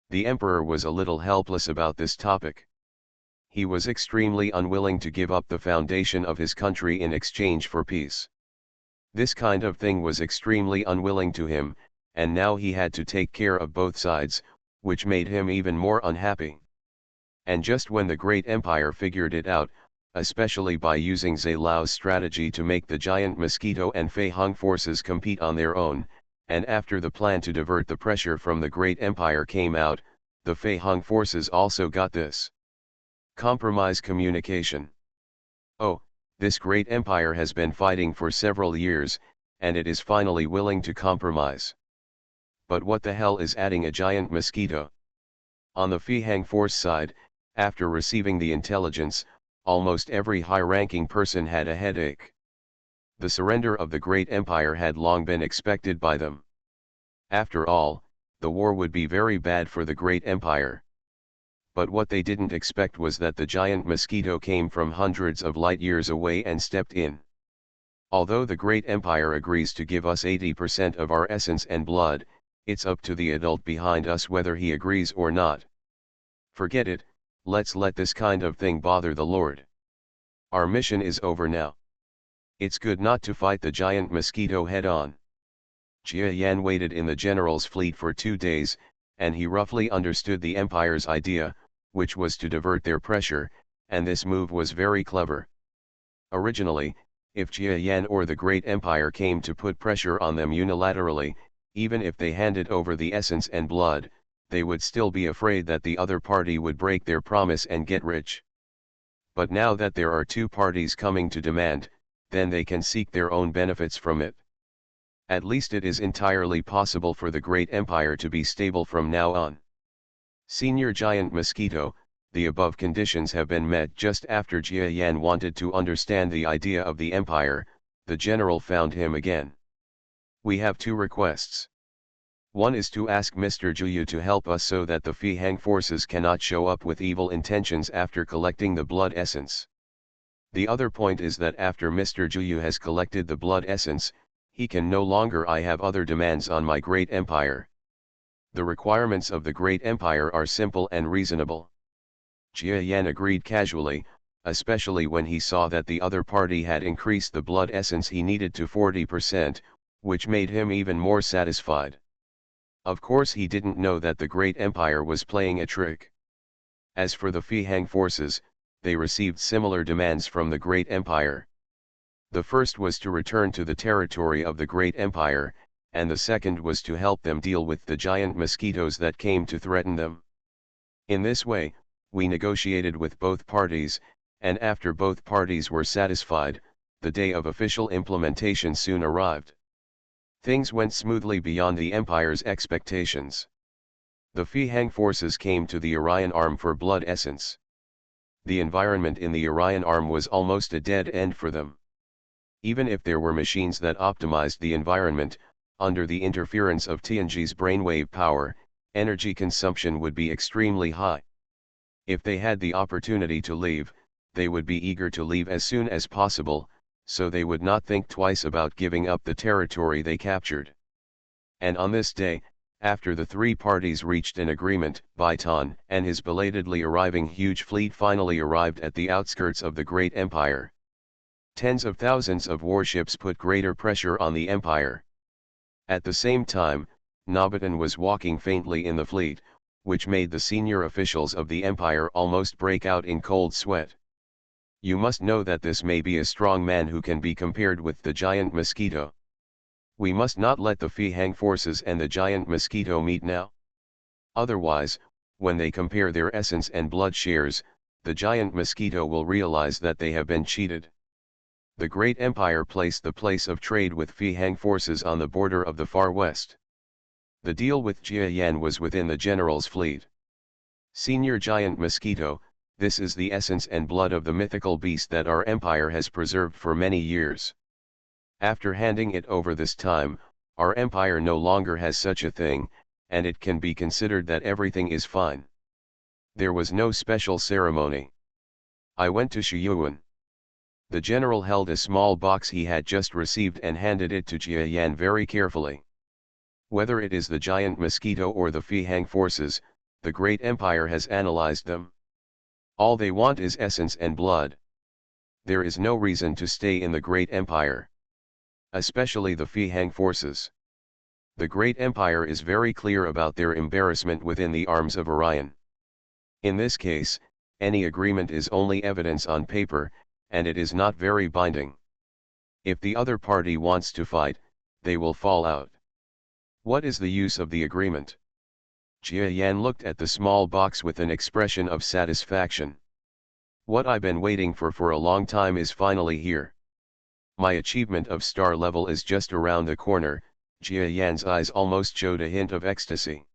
The emperor was a little helpless about this topic. He was extremely unwilling to give up the foundation of his country in exchange for peace. This kind of thing was extremely unwilling to him, and now he had to take care of both sides, which made him even more unhappy. And just when the great empire figured it out, especially by using Zhe Lao's strategy to make the giant mosquito and Fei Hong forces compete on their own, and after the plan to divert the pressure from the great empire came out, the Fei Hong forces also got this. Compromise communication. Oh, This great empire has been fighting for several years, and it is finally willing to compromise. But what the hell is adding a giant mosquito? On the Fihang Force side, after receiving the intelligence, almost every high-ranking person had a headache. The surrender of the great empire had long been expected by them. After all, the war would be very bad for the great empire. But what they didn't expect was that the giant mosquito came from hundreds of light years away and stepped in. Although the great empire agrees to give us 80% of our essence and blood, it's up to the adult behind us whether he agrees or not. Forget it, let's let this kind of thing bother the Lord. Our mission is over now. It's good not to fight the giant mosquito head-on. Jia Yan waited in the general's fleet for 2 days, and he roughly understood the empire's idea, which was to divert their pressure, and this move was very clever. Originally, if Jia Yan or the great empire came to put pressure on them unilaterally, even if they handed over the essence and blood, they would still be afraid that the other party would break their promise and get rich. But now that there are 2 parties coming to demand, then they can seek their own benefits from it. At least it is entirely possible for the great empire to be stable from now on. Senior Giant Mosquito, the above conditions have been met just after Jia Yan wanted to understand the idea of the empire. The general found him again. We have 2 requests. One is to ask Mr. Juyu to help us so that the Fihang forces cannot show up with evil intentions after collecting the blood essence. The other point is that after Mr. Juyu has collected the blood essence, he can no longer have other demands on my great empire. The requirements of the great empire are simple and reasonable. Jia Yan agreed casually, especially when he saw that the other party had increased the blood essence he needed to 40%, which made him even more satisfied. Of course he didn't know that the great empire was playing a trick. As for the Fihang forces, they received similar demands from the great empire. The first was to return to the territory of the great empire, and the second was to help them deal with the giant mosquitoes that came to threaten them. In this way, we negotiated with both parties, and after both parties were satisfied, the day of official implementation soon arrived. Things went smoothly beyond the empire's expectations. The Fihang forces came to the Orion Arm for blood essence. The environment in the Orion Arm was almost a dead end for them. Even if there were machines that optimized the environment, under the interference of Tianji's brainwave power, energy consumption would be extremely high. If they had the opportunity to leave, they would be eager to leave as soon as possible, so they would not think twice about giving up the territory they captured. And on this day, after the 3 parties reached an agreement, Baitan and his belatedly arriving huge fleet finally arrived at the outskirts of the great empire. Tens of thousands of warships put greater pressure on the empire. At the same time, Nobatan was walking faintly in the fleet, which made the senior officials of the empire almost break out in cold sweat. You must know that this may be a strong man who can be compared with the giant mosquito. We must not let the Fihang forces and the giant mosquito meet now. Otherwise, when they compare their essence and blood shares, the giant mosquito will realize that they have been cheated. The great empire placed the place of trade with Fihang forces on the border of the far west. The deal with Jia Yan was within the general's fleet. Senior Giant Mosquito, this is the essence and blood of the mythical beast that our empire has preserved for many years. After handing it over this time, our empire no longer has such a thing, and it can be considered that everything is fine. There was no special ceremony. I went to Shiyuan. The general held a small box he had just received and handed it to Jia Yan very carefully. Whether it is the giant mosquito or the Fihang forces, the great empire has analyzed them. All they want is essence and blood. There is no reason to stay in the great empire. Especially the Fihang forces. The great empire is very clear about their embarrassment within the arms of Orion. In this case, any agreement is only evidence on paper, and it is not very binding. If the other party wants to fight, they will fall out. What is the use of the agreement? Jia Yan looked at the small box with an expression of satisfaction. What I've been waiting for a long time is finally here. My achievement of star level is just around the corner. Jia Yan's eyes almost showed a hint of ecstasy.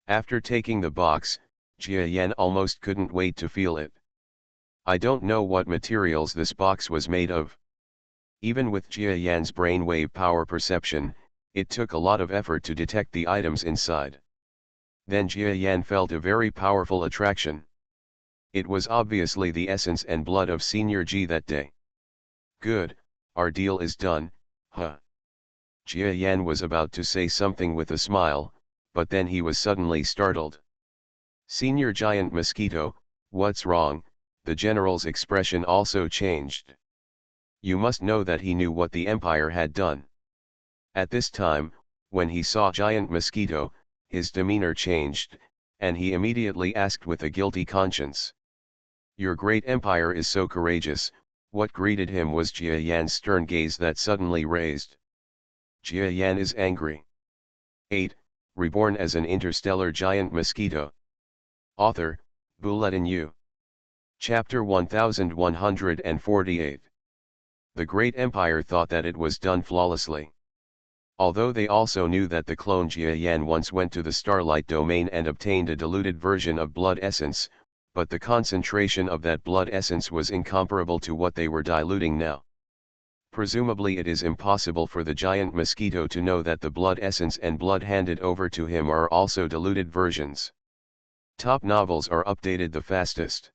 After taking the box, Jia Yan almost couldn't wait to feel it. I don't know what materials this box was made of. Even with Jia Yan's brainwave power perception, it took a lot of effort to detect the items inside. Then Jia Yan felt a very powerful attraction. It was obviously the essence and blood of Senior Ji that day. Good, our deal is done, huh? Jia Yan was about to say something with a smile, but then he was suddenly startled. Senior Giant Mosquito, what's wrong? The general's expression also changed. You must know that he knew what the Empire had done. At this time, when he saw Giant Mosquito, his demeanor changed, and he immediately asked with a guilty conscience. Your great Empire is so courageous. What greeted him was Jia Yan's stern gaze that suddenly raised. Jia Yan is angry. 8. Reborn as an interstellar giant mosquito. Author, Bulletin U. Chapter 1148. The great empire thought that it was done flawlessly. Although they also knew that the clone Jia Yan once went to the Starlight Domain and obtained a diluted version of blood essence, but the concentration of that blood essence was incomparable to what they were diluting now. Presumably it is impossible for the giant mosquito to know that the blood essence and blood handed over to him are also diluted versions. Top novels are updated the fastest.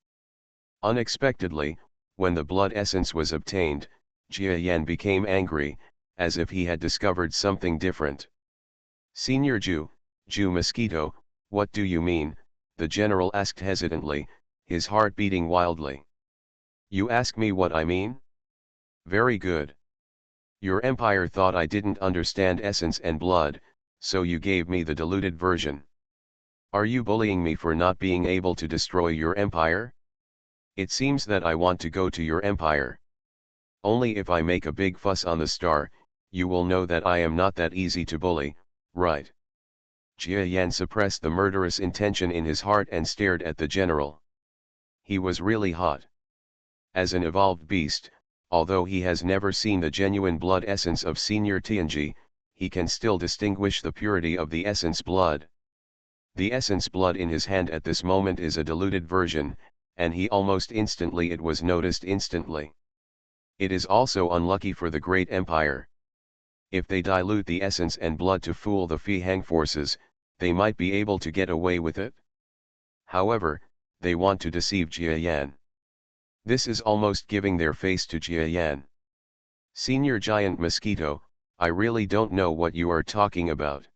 Unexpectedly, when the blood essence was obtained, Jia Yan became angry, as if he had discovered something different. Senior Ju Mosquito, what do you mean? The general asked hesitantly, his heart beating wildly. You ask me what I mean? Very good. Your empire thought I didn't understand essence and blood, so you gave me the diluted version. Are you bullying me for not being able to destroy your empire? It seems that I want to go to your empire. Only if I make a big fuss on the star, you will know that I am not that easy to bully, right? Jia Yan suppressed the murderous intention in his heart and stared at the general. He was really hot. As an evolved beast, although he has never seen the genuine blood essence of Senior Tianji, he can still distinguish the purity of the essence blood. The essence blood in his hand at this moment is a diluted version, and he almost instantly it was noticed instantly. It is also unlucky for the great empire. If they dilute the essence and blood to fool the Fihang forces, they might be able to get away with it. However, they want to deceive Jia Yan. This is almost giving their face to Jia Yan. Senior Giant Mosquito, I really don't know what you are talking about.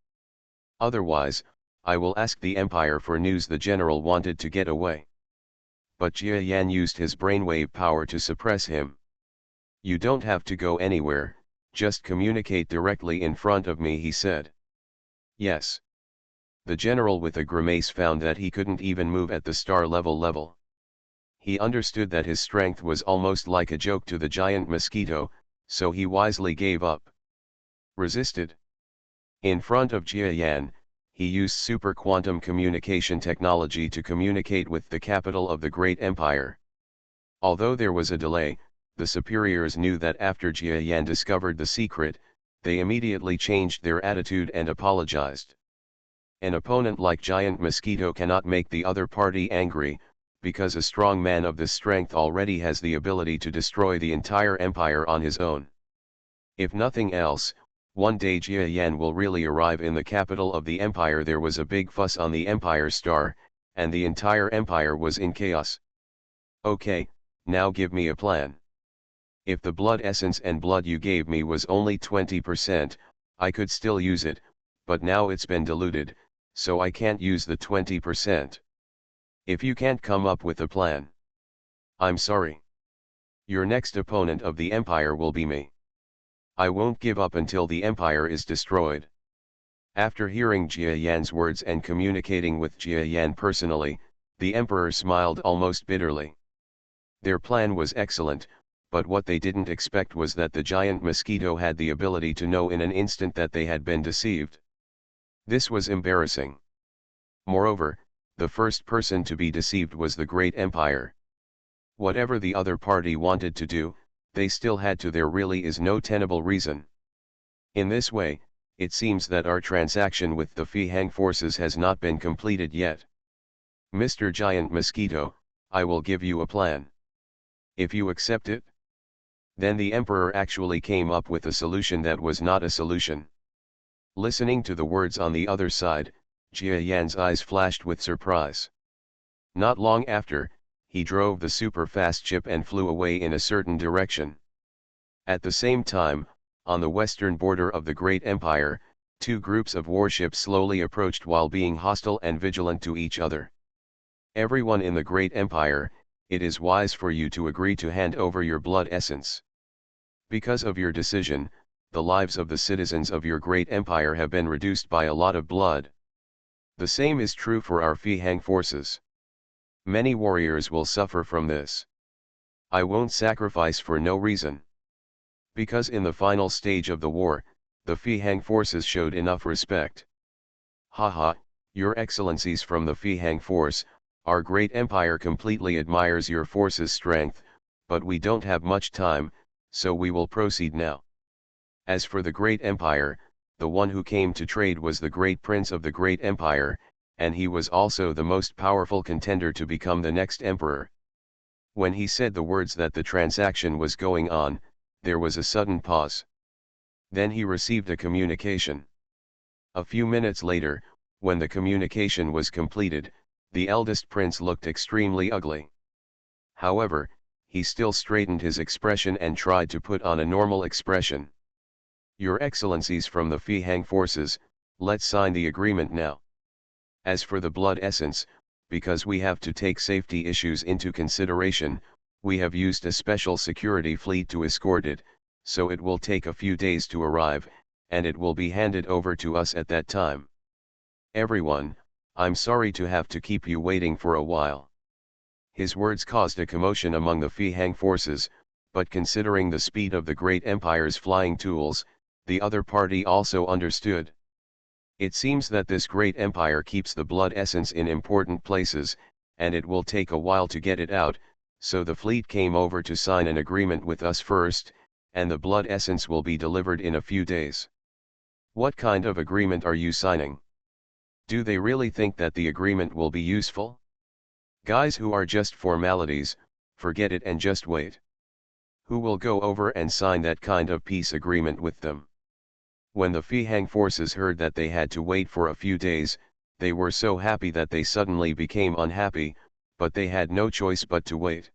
Otherwise, I will ask the Empire for news. The general wanted to get away. But Jia Yan used his brainwave power to suppress him. You don't have to go anywhere, just communicate directly in front of me, he said. Yes. The general with a grimace found that he couldn't even move at the star level. He understood that his strength was almost like a joke to the giant mosquito, so he wisely gave up. Resisted. In front of Jia Yan, he used super quantum communication technology to communicate with the capital of the great empire. Although there was a delay, the superiors knew that after Jia Yan discovered the secret, they immediately changed their attitude and apologized. An opponent like Giant Mosquito cannot make the other party angry, because a strong man of this strength already has the ability to destroy the entire empire on his own. If nothing else, one day Jia Yan will really arrive in the capital of the empire. There was a big fuss on the Empire Star, and the entire empire was in chaos. Okay, now give me a plan. If the blood essence and blood you gave me was only 20%, I could still use it, but now it's been diluted, so I can't use the 20%. If you can't come up with a plan, I'm sorry. Your next opponent of the empire will be me. I won't give up until the empire is destroyed. After hearing Jia Yan's words and communicating with Jia Yan personally, the emperor smiled almost bitterly. Their plan was excellent, but what they didn't expect was that the giant mosquito had the ability to know in an instant that they had been deceived. This was embarrassing. Moreover, the first person to be deceived was the great empire. Whatever the other party wanted to do, they still had to. There really is no tenable reason. In this way, it seems that our transaction with the Fihang forces has not been completed yet. Mr. Giant Mosquito, I will give you a plan. If you accept it? Then the Emperor actually came up with a solution that was not a solution. Listening to the words on the other side, Jia Yan's eyes flashed with surprise. Not long after, he drove the super-fast ship and flew away in a certain direction. At the same time, on the western border of the Great Empire, two groups of warships slowly approached while being hostile and vigilant to each other. Everyone in the Great Empire, it is wise for you to agree to hand over your blood essence. Because of your decision, the lives of the citizens of your great empire have been reduced by a lot of blood. The same is true for our Fihang forces. Many warriors will suffer from this. I won't sacrifice for no reason. Because in the final stage of the war, the Fihang forces showed enough respect. Haha, your excellencies from the Fihang force, our great empire completely admires your force's strength, but we don't have much time, so we will proceed now. As for the great empire, the one who came to trade was the great prince of the great empire, and he was also the most powerful contender to become the next emperor. When he said the words that the transaction was going on, there was a sudden pause. Then he received a communication. A few minutes later, when the communication was completed, the eldest prince looked extremely ugly. However, he still straightened his expression and tried to put on a normal expression. Your excellencies from the Fihang forces, let's sign the agreement now. As for the blood essence, because we have to take safety issues into consideration, we have used a special security fleet to escort it, so it will take a few days to arrive, and it will be handed over to us at that time. Everyone, I'm sorry to have to keep you waiting for a while. His words caused a commotion among the Fihang forces, but considering the speed of the great empire's flying tools, the other party also understood. It seems that this great empire keeps the blood essence in important places, and it will take a while to get it out, so the fleet came over to sign an agreement with us first, and the blood essence will be delivered in a few days. What kind of agreement are you signing? Do they really think that the agreement will be useful? Guys who are just formalities, forget it and just wait. Who will go over and sign that kind of peace agreement with them? When the Fihang forces heard that they had to wait for a few days, they were so happy that they suddenly became unhappy, but they had no choice but to wait.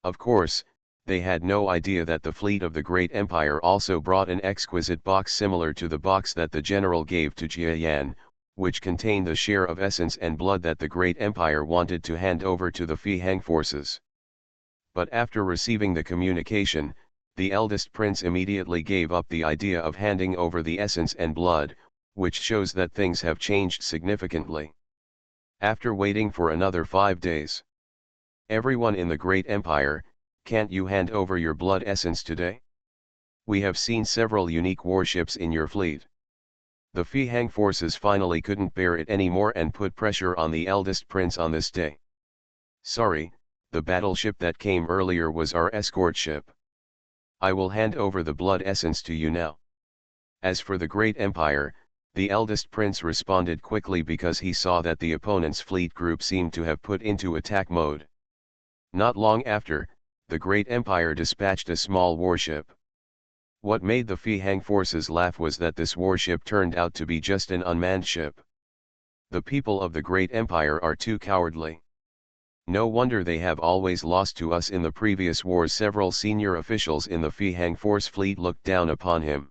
Of course, they had no idea that the fleet of the great empire also brought an exquisite box similar to the box that the general gave to Jia Yan, which contained the share of essence and blood that the great empire wanted to hand over to the Fihang forces. But after receiving the communication, the eldest prince immediately gave up the idea of handing over the essence and blood, which shows that things have changed significantly. After waiting for another 5 days. Everyone in the great empire, can't you hand over your blood essence today? We have seen several unique warships in your fleet. The Fihang forces finally couldn't bear it anymore and put pressure on the eldest prince on this day. Sorry, the battleship that came earlier was our escort ship. I will hand over the blood essence to you now. As for the great empire, the eldest prince responded quickly because he saw that the opponent's fleet group seemed to have put into attack mode. Not long after, the great empire dispatched a small warship. What made the Fihang forces laugh was that this warship turned out to be just an unmanned ship. The people of the great empire are too cowardly. No wonder they have always lost to us in the previous wars. Several senior officials in the Fihang force fleet looked down upon him.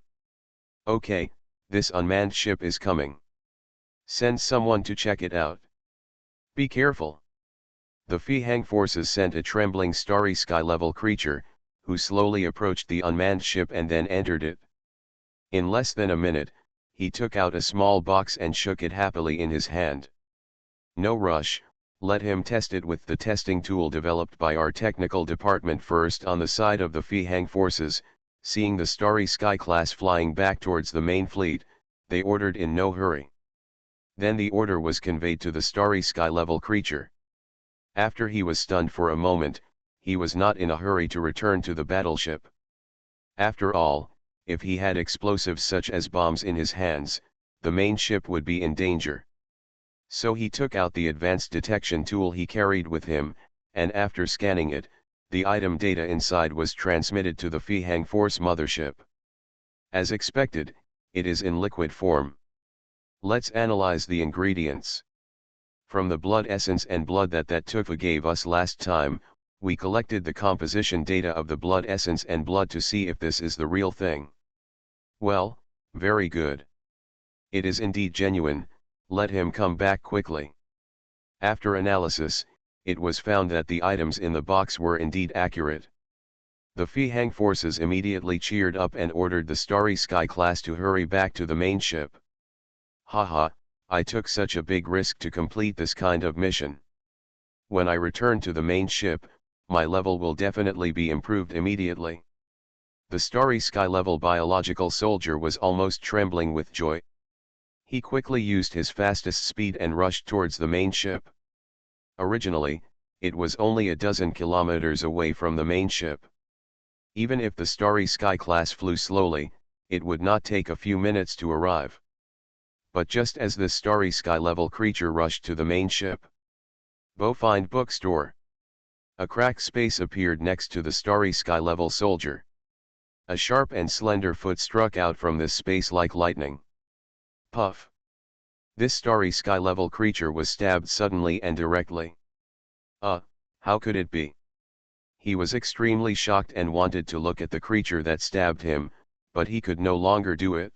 Okay, this unmanned ship is coming. Send someone to check it out. Be careful. The Fihang forces sent a trembling starry sky-level creature, who slowly approached the unmanned ship and then entered it. In less than a minute, he took out a small box and shook it happily in his hand. No rush. Let him test it with the testing tool developed by our technical department first. On the side of the Fihang forces, seeing the Starry Sky class flying back towards the main fleet, they ordered in no hurry. Then the order was conveyed to the Starry Sky level creature. After he was stunned for a moment, he was not in a hurry to return to the battleship. After all, if he had explosives such as bombs in his hands, the main ship would be in danger. So he took out the advanced detection tool he carried with him, and after scanning it, the item data inside was transmitted to the Fihang Force mothership. As expected, it is in liquid form. Let's analyze the ingredients. From the blood essence and blood that Tufa gave us last time, we collected the composition data of the blood essence and blood to see if this is the real thing. Well, very good. It is indeed genuine, let him come back quickly. After analysis, it was found that the items in the box were indeed accurate. The Fihang forces immediately cheered up and ordered the Starry Sky class to hurry back to the main ship. Haha, I took such a big risk to complete this kind of mission. When I return to the main ship, my level will definitely be improved immediately. The Starry Sky level biological soldier was almost trembling with joy. He quickly used his fastest speed and rushed towards the main ship. Originally, it was only a dozen kilometers away from the main ship. Even if the Starry Sky class flew slowly, it would not take a few minutes to arrive. But just as this Starry Sky level creature rushed to the main ship, Find bookstore. A cracked space appeared next to the Starry Sky level soldier. A sharp and slender foot struck out from this space like lightning. Puff! This Starry Sky level creature was stabbed suddenly and directly. How could it be? He was extremely shocked and wanted to look at the creature that stabbed him, but he could no longer do it.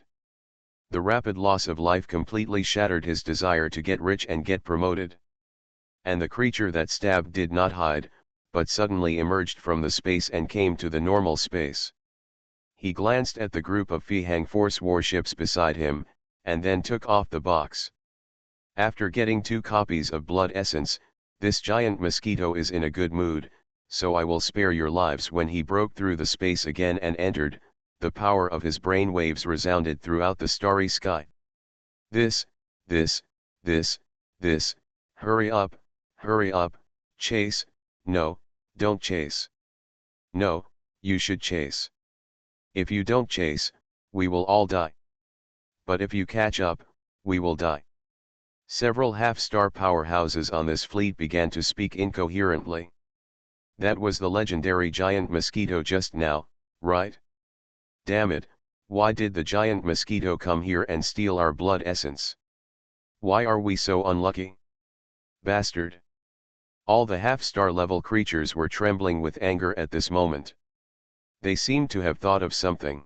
The rapid loss of life completely shattered his desire to get rich and get promoted. And the creature that stabbed did not hide, but suddenly emerged from the space and came to the normal space. He glanced at the group of Fihang Force warships beside him, and then took off the box. After getting 2 copies of blood essence, this giant mosquito is in a good mood, so I will spare your lives. When he broke through the space again and entered, the power of his brain waves resounded throughout the starry sky. This, hurry up, chase, no, don't chase. No, you should chase. If you don't chase, we will all die. But if you catch up, we will die. Several half-star powerhouses on this fleet began to speak incoherently. That was the legendary giant mosquito just now, right? Damn it, why did the giant mosquito come here and steal our blood essence? Why are we so unlucky? Bastard! All the half-star level creatures were trembling with anger at this moment. They seemed to have thought of something.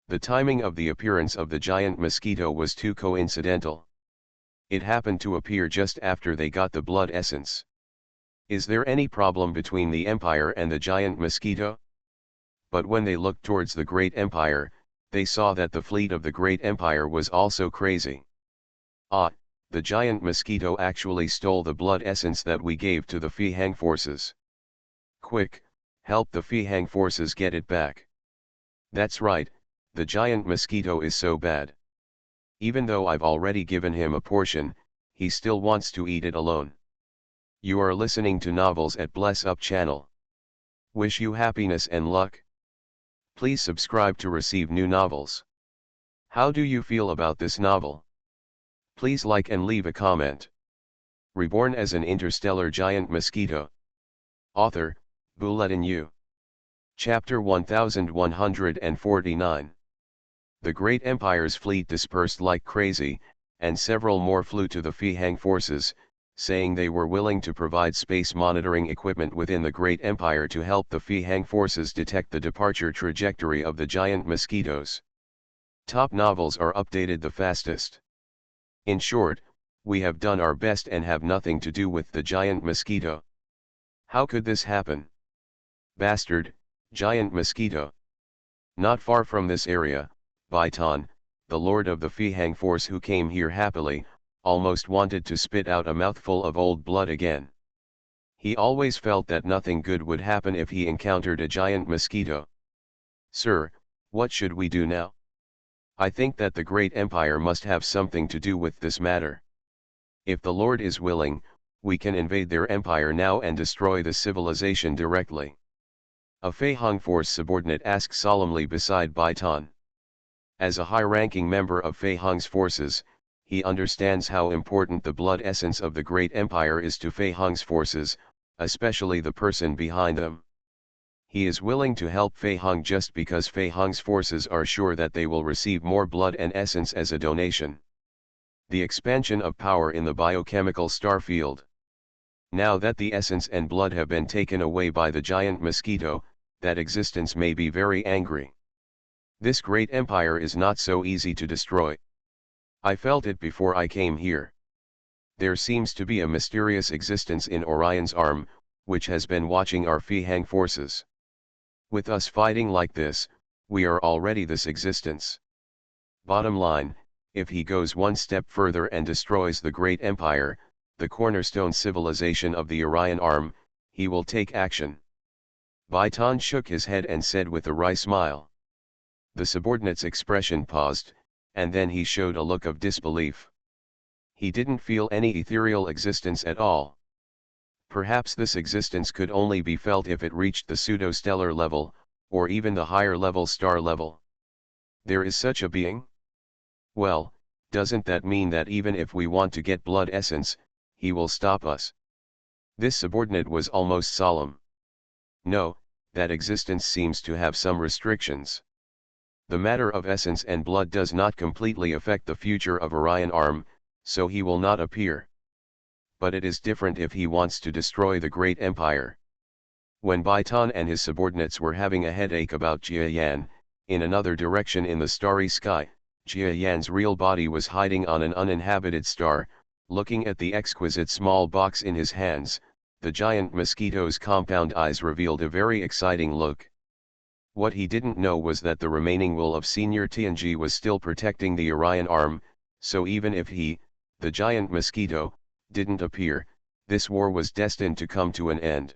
The timing of the appearance of the giant mosquito was too coincidental. It happened to appear just after they got the blood essence. Is there any problem between the Empire and the giant mosquito? But when they looked towards the Great Empire, they saw that the fleet of the Great Empire was also crazy. The giant mosquito actually stole the blood essence that we gave to the Fihang forces. Quick, help the Fihang forces get it back. That's right, the giant mosquito is so bad. Even though I've already given him a portion, he still wants to eat it alone. You are listening to Novels at Bless Up channel. Wish you happiness and luck. Please subscribe to receive new novels. How do you feel about this novel? Please like and leave a comment. Reborn as an interstellar giant mosquito. Author, Buletin Yu. Chapter 1149. The Great Empire's fleet dispersed like crazy, and several more flew to the Fihang forces, saying they were willing to provide space monitoring equipment within the Great Empire to help the Fihang forces detect the departure trajectory of the giant mosquitoes. Top novels are updated the fastest. In short, we have done our best and have nothing to do with the giant mosquito. How could this happen? Bastard, giant mosquito. Not far from this area, Baitan, the lord of the Fihang force who came here happily, almost wanted to spit out a mouthful of old blood again. He always felt that nothing good would happen if he encountered a giant mosquito. Sir, what should we do now? I think that the Great Empire must have something to do with this matter. If the Lord is willing, we can invade their empire now and destroy the civilization directly. A Fei Hung Force subordinate asks solemnly beside Baitan. As a high-ranking member of Fei Hung's forces, he understands how important the blood essence of the great empire is to Fei Hung's forces, especially the person behind them. He is willing to help Fei Hung just because Fei Hung's forces are sure that they will receive more blood and essence as a donation. The expansion of power in the biochemical star field. Now that the essence and blood have been taken away by the giant Mosquito, that existence may be very angry. This great empire is not so easy to destroy. I felt it before I came here. There seems to be a mysterious existence in Orion's arm, which has been watching our Fei Hung forces. With us fighting like this, we are already this existence. Bottom line, if he goes one step further and destroys the great empire, the cornerstone civilization of the Orion arm, he will take action. Baitan shook his head and said with a wry smile. The subordinate's expression paused, and then he showed a look of disbelief. He didn't feel any ethereal existence at all. Perhaps this existence could only be felt if it reached the pseudo-stellar level, or even the higher level star level. There is such a being? Well, doesn't that mean that even if we want to get blood essence, he will stop us? This subordinate was almost solemn. No, that existence seems to have some restrictions. The matter of essence and blood does not completely affect the future of Orion arm, so he will not appear. But it is different if he wants to destroy the great empire. When Baitan and his subordinates were having a headache about Jia Yan, in another direction in the starry sky, Jia Yan's real body was hiding on an uninhabited star, looking at the exquisite small box in his hands. The giant Mosquito's compound eyes revealed a very exciting look. What he didn't know was that the remaining will of Senior Tianji was still protecting the Orion arm, so even if he, the giant Mosquito, didn't appear, this war was destined to come to an end.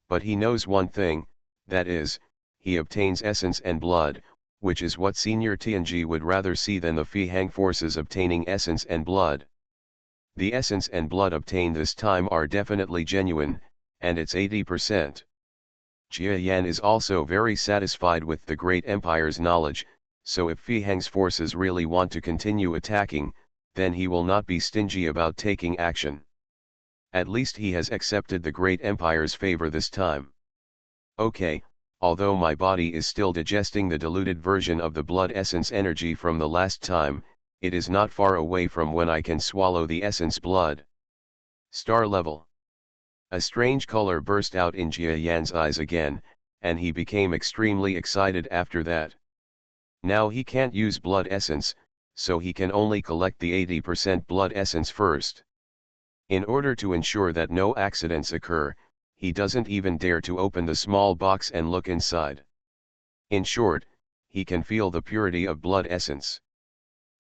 But he knows one thing, that is, he obtains essence and blood, which is what Senior Tianji would rather see than the Fei Hung forces obtaining essence and blood. The essence and blood obtained this time are definitely genuine, and it's 80%. Jia Yan is also very satisfied with the great empire's knowledge, so if Fei Hung's forces really want to continue attacking, then he will not be stingy about taking action. At least he has accepted the great empire's favor this time. Okay, although my body is still digesting the diluted version of the blood essence energy from the last time, it is not far away from when I can swallow the essence blood. Star level. A strange color burst out in Jia Yan's eyes again, and he became extremely excited after that. Now he can't use blood essence, so he can only collect the 80% blood essence first. In order to ensure that no accidents occur, he doesn't even dare to open the small box and look inside. In short, he can feel the purity of blood essence.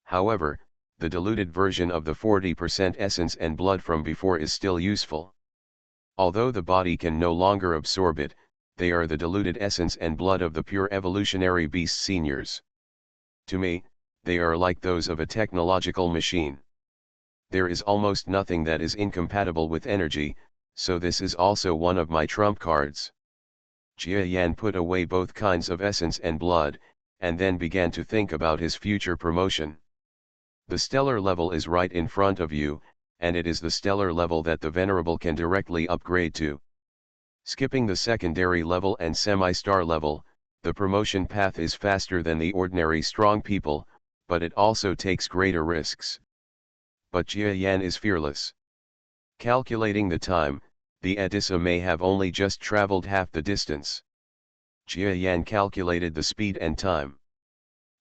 However, the diluted version of the 40% essence and blood from before is still useful. Although the body can no longer absorb it, they are the diluted essence and blood of the pure evolutionary beast seniors. To me, they are like those of a technological machine. There is almost nothing that is incompatible with energy, so this is also one of my trump cards. Jia Yan put away both kinds of essence and blood, and then began to think about his future promotion. The stellar level is right in front of you, and it is the stellar level that the Venerable can directly upgrade to. Skipping the secondary level and semi-star level, the promotion path is faster than the ordinary strong people, but it also takes greater risks. But Jia Yan is fearless. Calculating the time, the Edissa may have only just traveled half the distance. Jia Yan calculated the speed and time.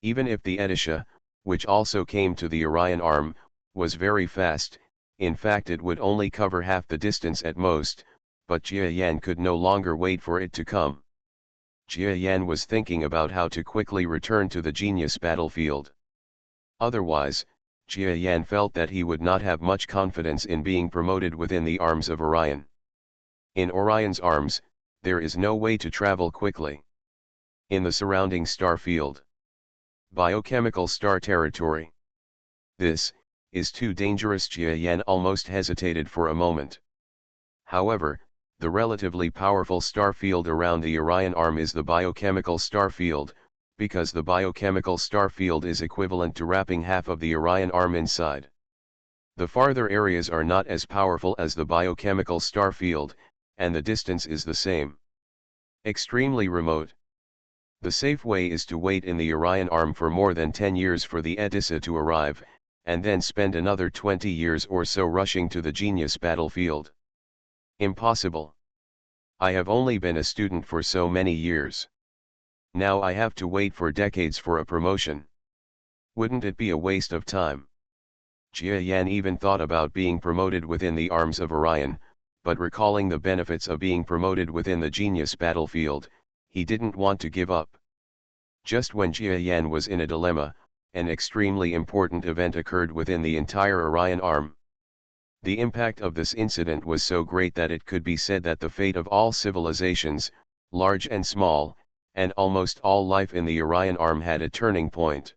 Even if the Edissa, which also came to the Orion arm, was very fast, in fact it would only cover half the distance at most, but Jia Yan could no longer wait for it to come. Jia Yan was thinking about how to quickly return to the genius battlefield. Otherwise, Jia Yan felt that he would not have much confidence in being promoted within the arms of Orion. In Orion's arms, there is no way to travel quickly. In the surrounding star field. Biochemical star territory. This, is too dangerous. Jia Yan almost hesitated for a moment. However, the relatively powerful star field around the Orion arm is the biochemical star field, because the biochemical star field is equivalent to wrapping half of the Orion arm inside. The farther areas are not as powerful as the biochemical star field, and the distance is the same. Extremely remote. The safe way is to wait in the Orion arm for more than 10 years for the Edessa to arrive, and then spend another 20 years or so rushing to the genius battlefield. Impossible. I have only been a student for so many years. Now I have to wait for decades for a promotion. Wouldn't it be a waste of time? Jia Yan even thought about being promoted within the arms of Orion, but recalling the benefits of being promoted within the genius battlefield, he didn't want to give up. Just when Jia Yan was in a dilemma, an extremely important event occurred within the entire Orion arm. The impact of this incident was so great that it could be said that the fate of all civilizations, large and small, and almost all life in the Orion arm had a turning point.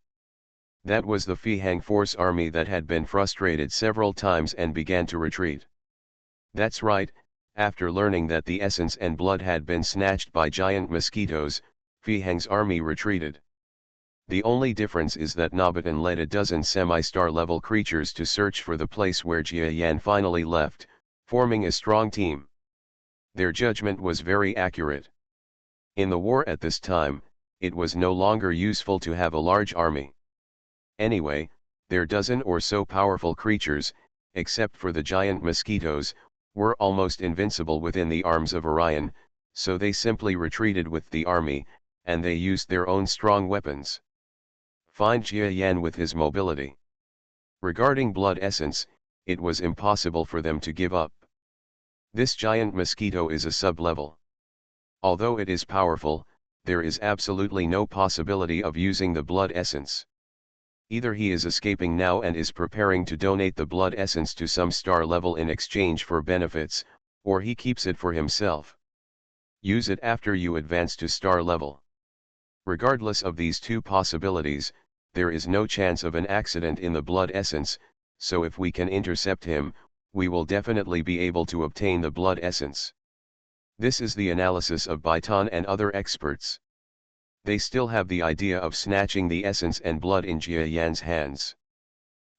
That was the Fihang Force army that had been frustrated several times and began to retreat. That's right, after learning that the essence and blood had been snatched by giant mosquitoes, Fihang's army retreated. The only difference is that Nabatan led a dozen semi-star level creatures to search for the place where Jia Yan finally left, forming a strong team. Their judgment was very accurate. In the war at this time, it was no longer useful to have a large army. Anyway, their dozen or so powerful creatures, except for the giant mosquitoes, were almost invincible within the arms of Orion, so they simply retreated with the army, and they used their own strong weapons. Find Jia Yan with his mobility. Regarding blood essence, it was impossible for them to give up. This giant mosquito is a sub-level. Although it is powerful, there is absolutely no possibility of using the blood essence. Either he is escaping now and is preparing to donate the blood essence to some star level in exchange for benefits, or he keeps it for himself. Use it after you advance to star level. Regardless of these two possibilities, there is no chance of an accident in the blood essence, so if we can intercept him, we will definitely be able to obtain the blood essence. This is the analysis of Baitan and other experts. They still have the idea of snatching the essence and blood in Jia Yan's hands.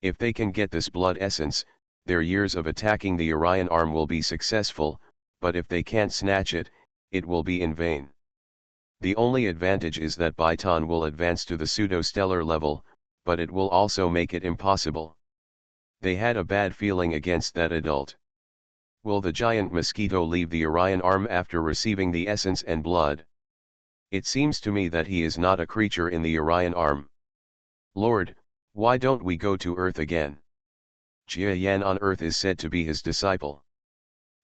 If they can get this blood essence, their years of attacking the Orion arm will be successful, but if they can't snatch it, it will be in vain. The only advantage is that Baitan will advance to the pseudo-stellar level, but it will also make it impossible. They had a bad feeling against that adult. Will the giant mosquito leave the Orion arm after receiving the essence and blood? It seems to me that he is not a creature in the Orion arm. Lord, why don't we go to Earth again? Jia Yan on Earth is said to be his disciple.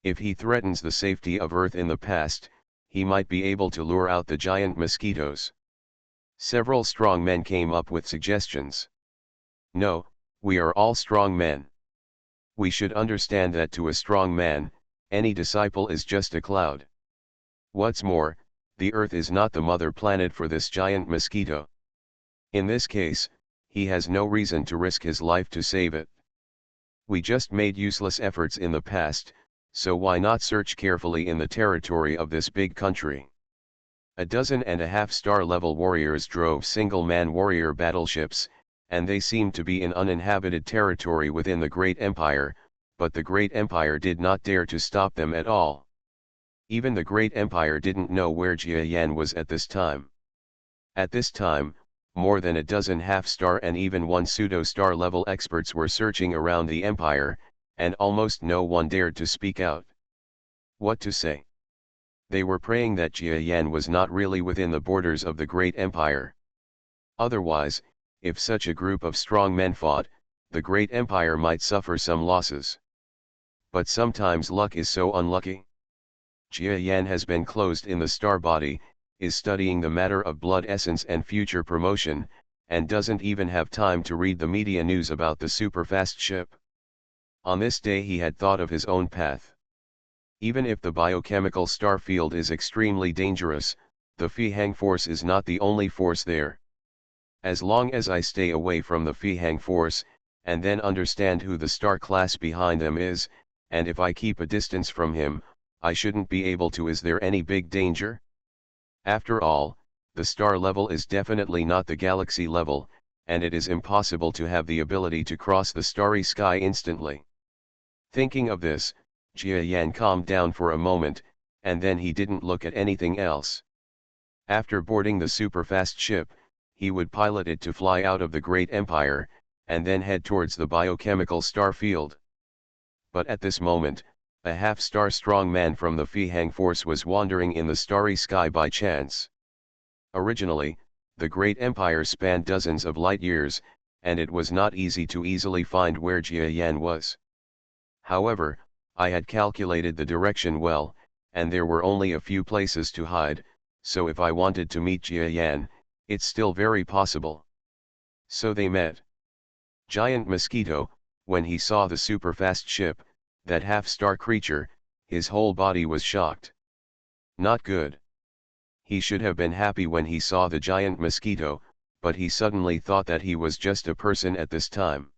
If he threatens the safety of Earth in the past, he might be able to lure out the giant mosquitoes. Several strong men came up with suggestions. No, we are all strong men. We should understand that to a strong man, any disciple is just a cloud. What's more, the Earth is not the mother planet for this giant mosquito. In this case, he has no reason to risk his life to save it. We just made useless efforts in the past, so why not search carefully in the territory of this big country? 12 star level warriors drove single-man warrior battleships, and they seemed to be in uninhabited territory within the Great Empire, but the Great Empire did not dare to stop them at all. Even the Great Empire didn't know where Jia Yan was at this time. At this time, more than a dozen half-star and even one pseudo-star level experts were searching around the Empire, and almost no one dared to speak out. What to say? They were praying that Jia Yan was not really within the borders of the Great Empire. Otherwise, if such a group of strong men fought, the Great Empire might suffer some losses. But sometimes luck is so unlucky. Jia Yan has been closed in the star body, is studying the matter of blood essence and future promotion, and doesn't even have time to read the media news about the superfast ship. On this day he had thought of his own path. Even if the biochemical star field is extremely dangerous, the Fihang force is not the only force there. As long as I stay away from the Fihang force, and then understand who the star class behind them is, and if I keep a distance from him, I shouldn't be able to. Is there any big danger? After all, the star level is definitely not the galaxy level, and it is impossible to have the ability to cross the starry sky instantly. Thinking of this, Jia Yan calmed down for a moment, and then he didn't look at anything else. After boarding the superfast ship, he would pilot it to fly out of the Great Empire, and then head towards the biochemical star field. But at this moment, a half-star strong man from the Fihang Force was wandering in the starry sky by chance. Originally, the Great Empire spanned dozens of light years, and it was not easy to easily find where Jia Yan was. However, I had calculated the direction well, and there were only a few places to hide, so if I wanted to meet Jia Yan, it's still very possible. So they met. Giant Mosquito, when he saw the superfast ship, that half-star creature, his whole body was shocked. Not good. He should have been happy when he saw the giant mosquito, but he suddenly thought that he was just a person at this time.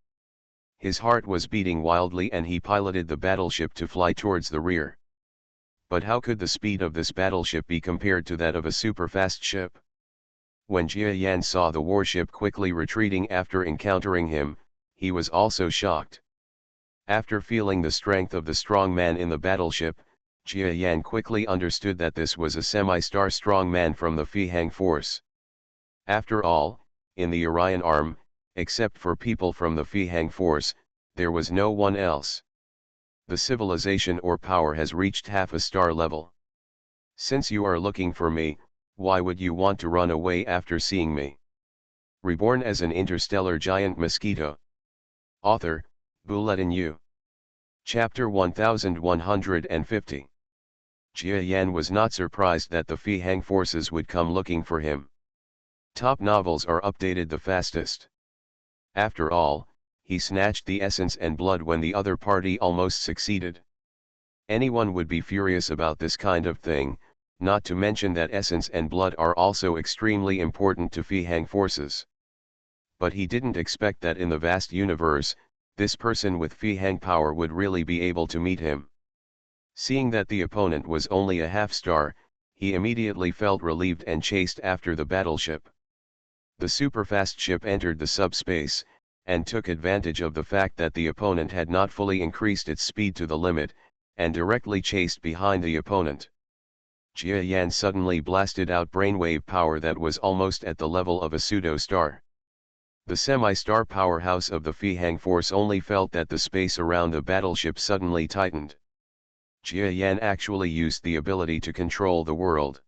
His heart was beating wildly and he piloted the battleship to fly towards the rear. But how could the speed of this battleship be compared to that of a superfast ship? When Jia Yan saw the warship quickly retreating after encountering him, he was also shocked. After feeling the strength of the strong man in the battleship, Jia Yan quickly understood that this was a semi-star strong man from the Fihang Force. After all, in the Orion Arm, except for people from the Fihang Force, there was no one else. The civilization or power has reached half a star level. Since you are looking for me, why would you want to run away after seeing me? Reborn as an interstellar giant mosquito. Author, Bulletin U. Chapter 1150. Jia Yan was not surprised that the Fihang forces would come looking for him. Top novels are updated the fastest. After all, he snatched the essence and blood when the other party almost succeeded. Anyone would be furious about this kind of thing, not to mention that essence and blood are also extremely important to Fihang forces. But he didn't expect that in the vast universe, this person with Fihang power would really be able to meet him. Seeing that the opponent was only a half-star, he immediately felt relieved and chased after the battleship. The superfast ship entered the subspace, and took advantage of the fact that the opponent had not fully increased its speed to the limit, and directly chased behind the opponent. Jia Yan suddenly blasted out brainwave power that was almost at the level of a pseudo-star. The semi-star powerhouse of the Fihang Force only felt that the space around the battleship suddenly tightened. Jia Yan actually used the ability to control the world.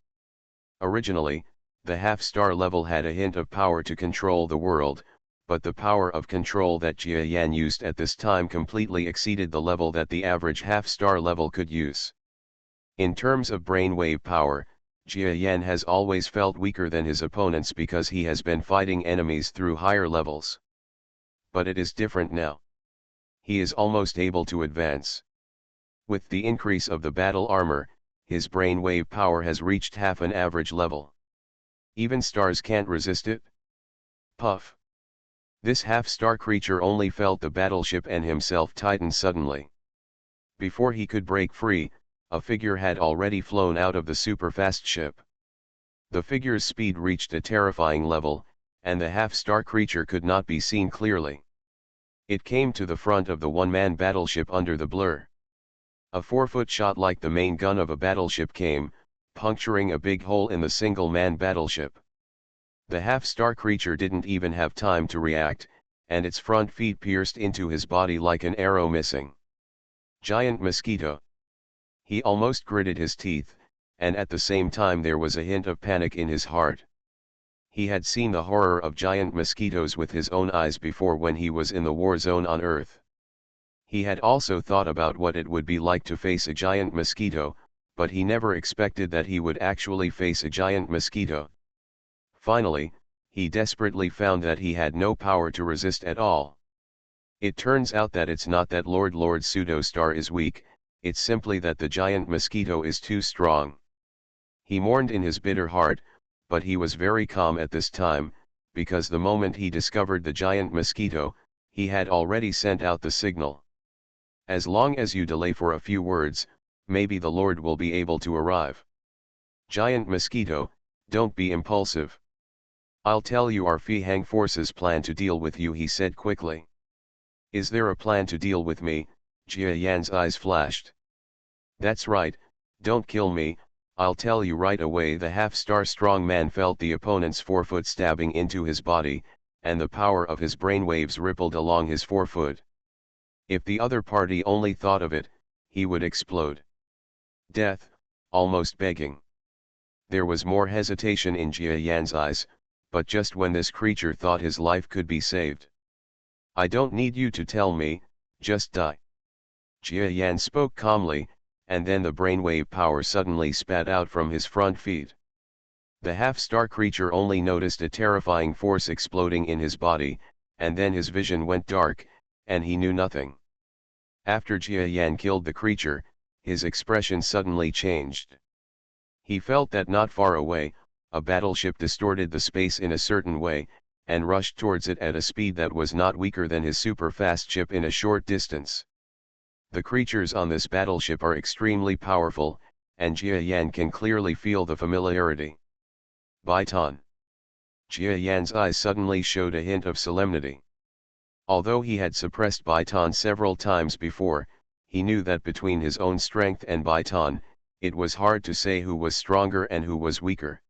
Originally, the half-star level had a hint of power to control the world, but the power of control that Jia Yan used at this time completely exceeded the level that the average half-star level could use. In terms of brainwave power, Jia Yan has always felt weaker than his opponents because he has been fighting enemies through higher levels. But it is different now. He is almost able to advance. With the increase of the battle armor, his brainwave power has reached half an average level. Even stars can't resist it. Puff. This half-star creature only felt the battleship and himself tighten suddenly. Before he could break free, a figure had already flown out of the superfast ship. The figure's speed reached a terrifying level, and the half-star creature could not be seen clearly. It came to the front of the one-man battleship under the blur. A 4-foot shot like the main gun of a battleship came, puncturing a big hole in the single-man battleship. The half-star creature didn't even have time to react, and its front feet pierced into his body like an arrow missing. Giant mosquito. He almost gritted his teeth, and at the same time there was a hint of panic in his heart. He had seen the horror of giant mosquitoes with his own eyes before when he was in the war zone on Earth. He had also thought about what it would be like to face a giant mosquito, but he never expected that he would actually face a giant mosquito. Finally, he desperately found that he had no power to resist at all. It turns out that it's not that Lord Pseudo-Star is weak, it's simply that the giant mosquito is too strong. He mourned in his bitter heart, but he was very calm at this time, because the moment he discovered the giant mosquito, He had already sent out the signal. As long as you delay for a few words, maybe the Lord will be able to arrive. Giant Mosquito, don't be impulsive. I'll tell you our Fihang forces plan to deal with you, he said quickly. Is there a plan to deal with me? Jia Yan's eyes flashed. That's right, don't kill me, I'll tell you right away. The half-star strong man felt the opponent's forefoot stabbing into his body, and the power of his brainwaves rippled along his forefoot. If the other party only thought of it, he would explode. Death, almost begging. There was more hesitation in Jia Yan's eyes, but just when this creature thought his life could be saved. I don't need you to tell me, just die. Jia Yan spoke calmly, and then the brainwave power suddenly spat out from his front feet. The half-star creature only noticed a terrifying force exploding in his body, and then his vision went dark, and he knew nothing. After Jia Yan killed the creature, his expression suddenly changed. He felt that not far away, a battleship distorted the space in a certain way, and rushed towards it at a speed that was not weaker than his super-fast ship in a short distance. The creatures on this battleship are extremely powerful, and Jia Yan can clearly feel the familiarity. Baitan. Jia Yan's eyes suddenly showed a hint of solemnity. Although he had suppressed Baitan several times before, he knew that between his own strength and Baitan, it was hard to say who was stronger and who was weaker.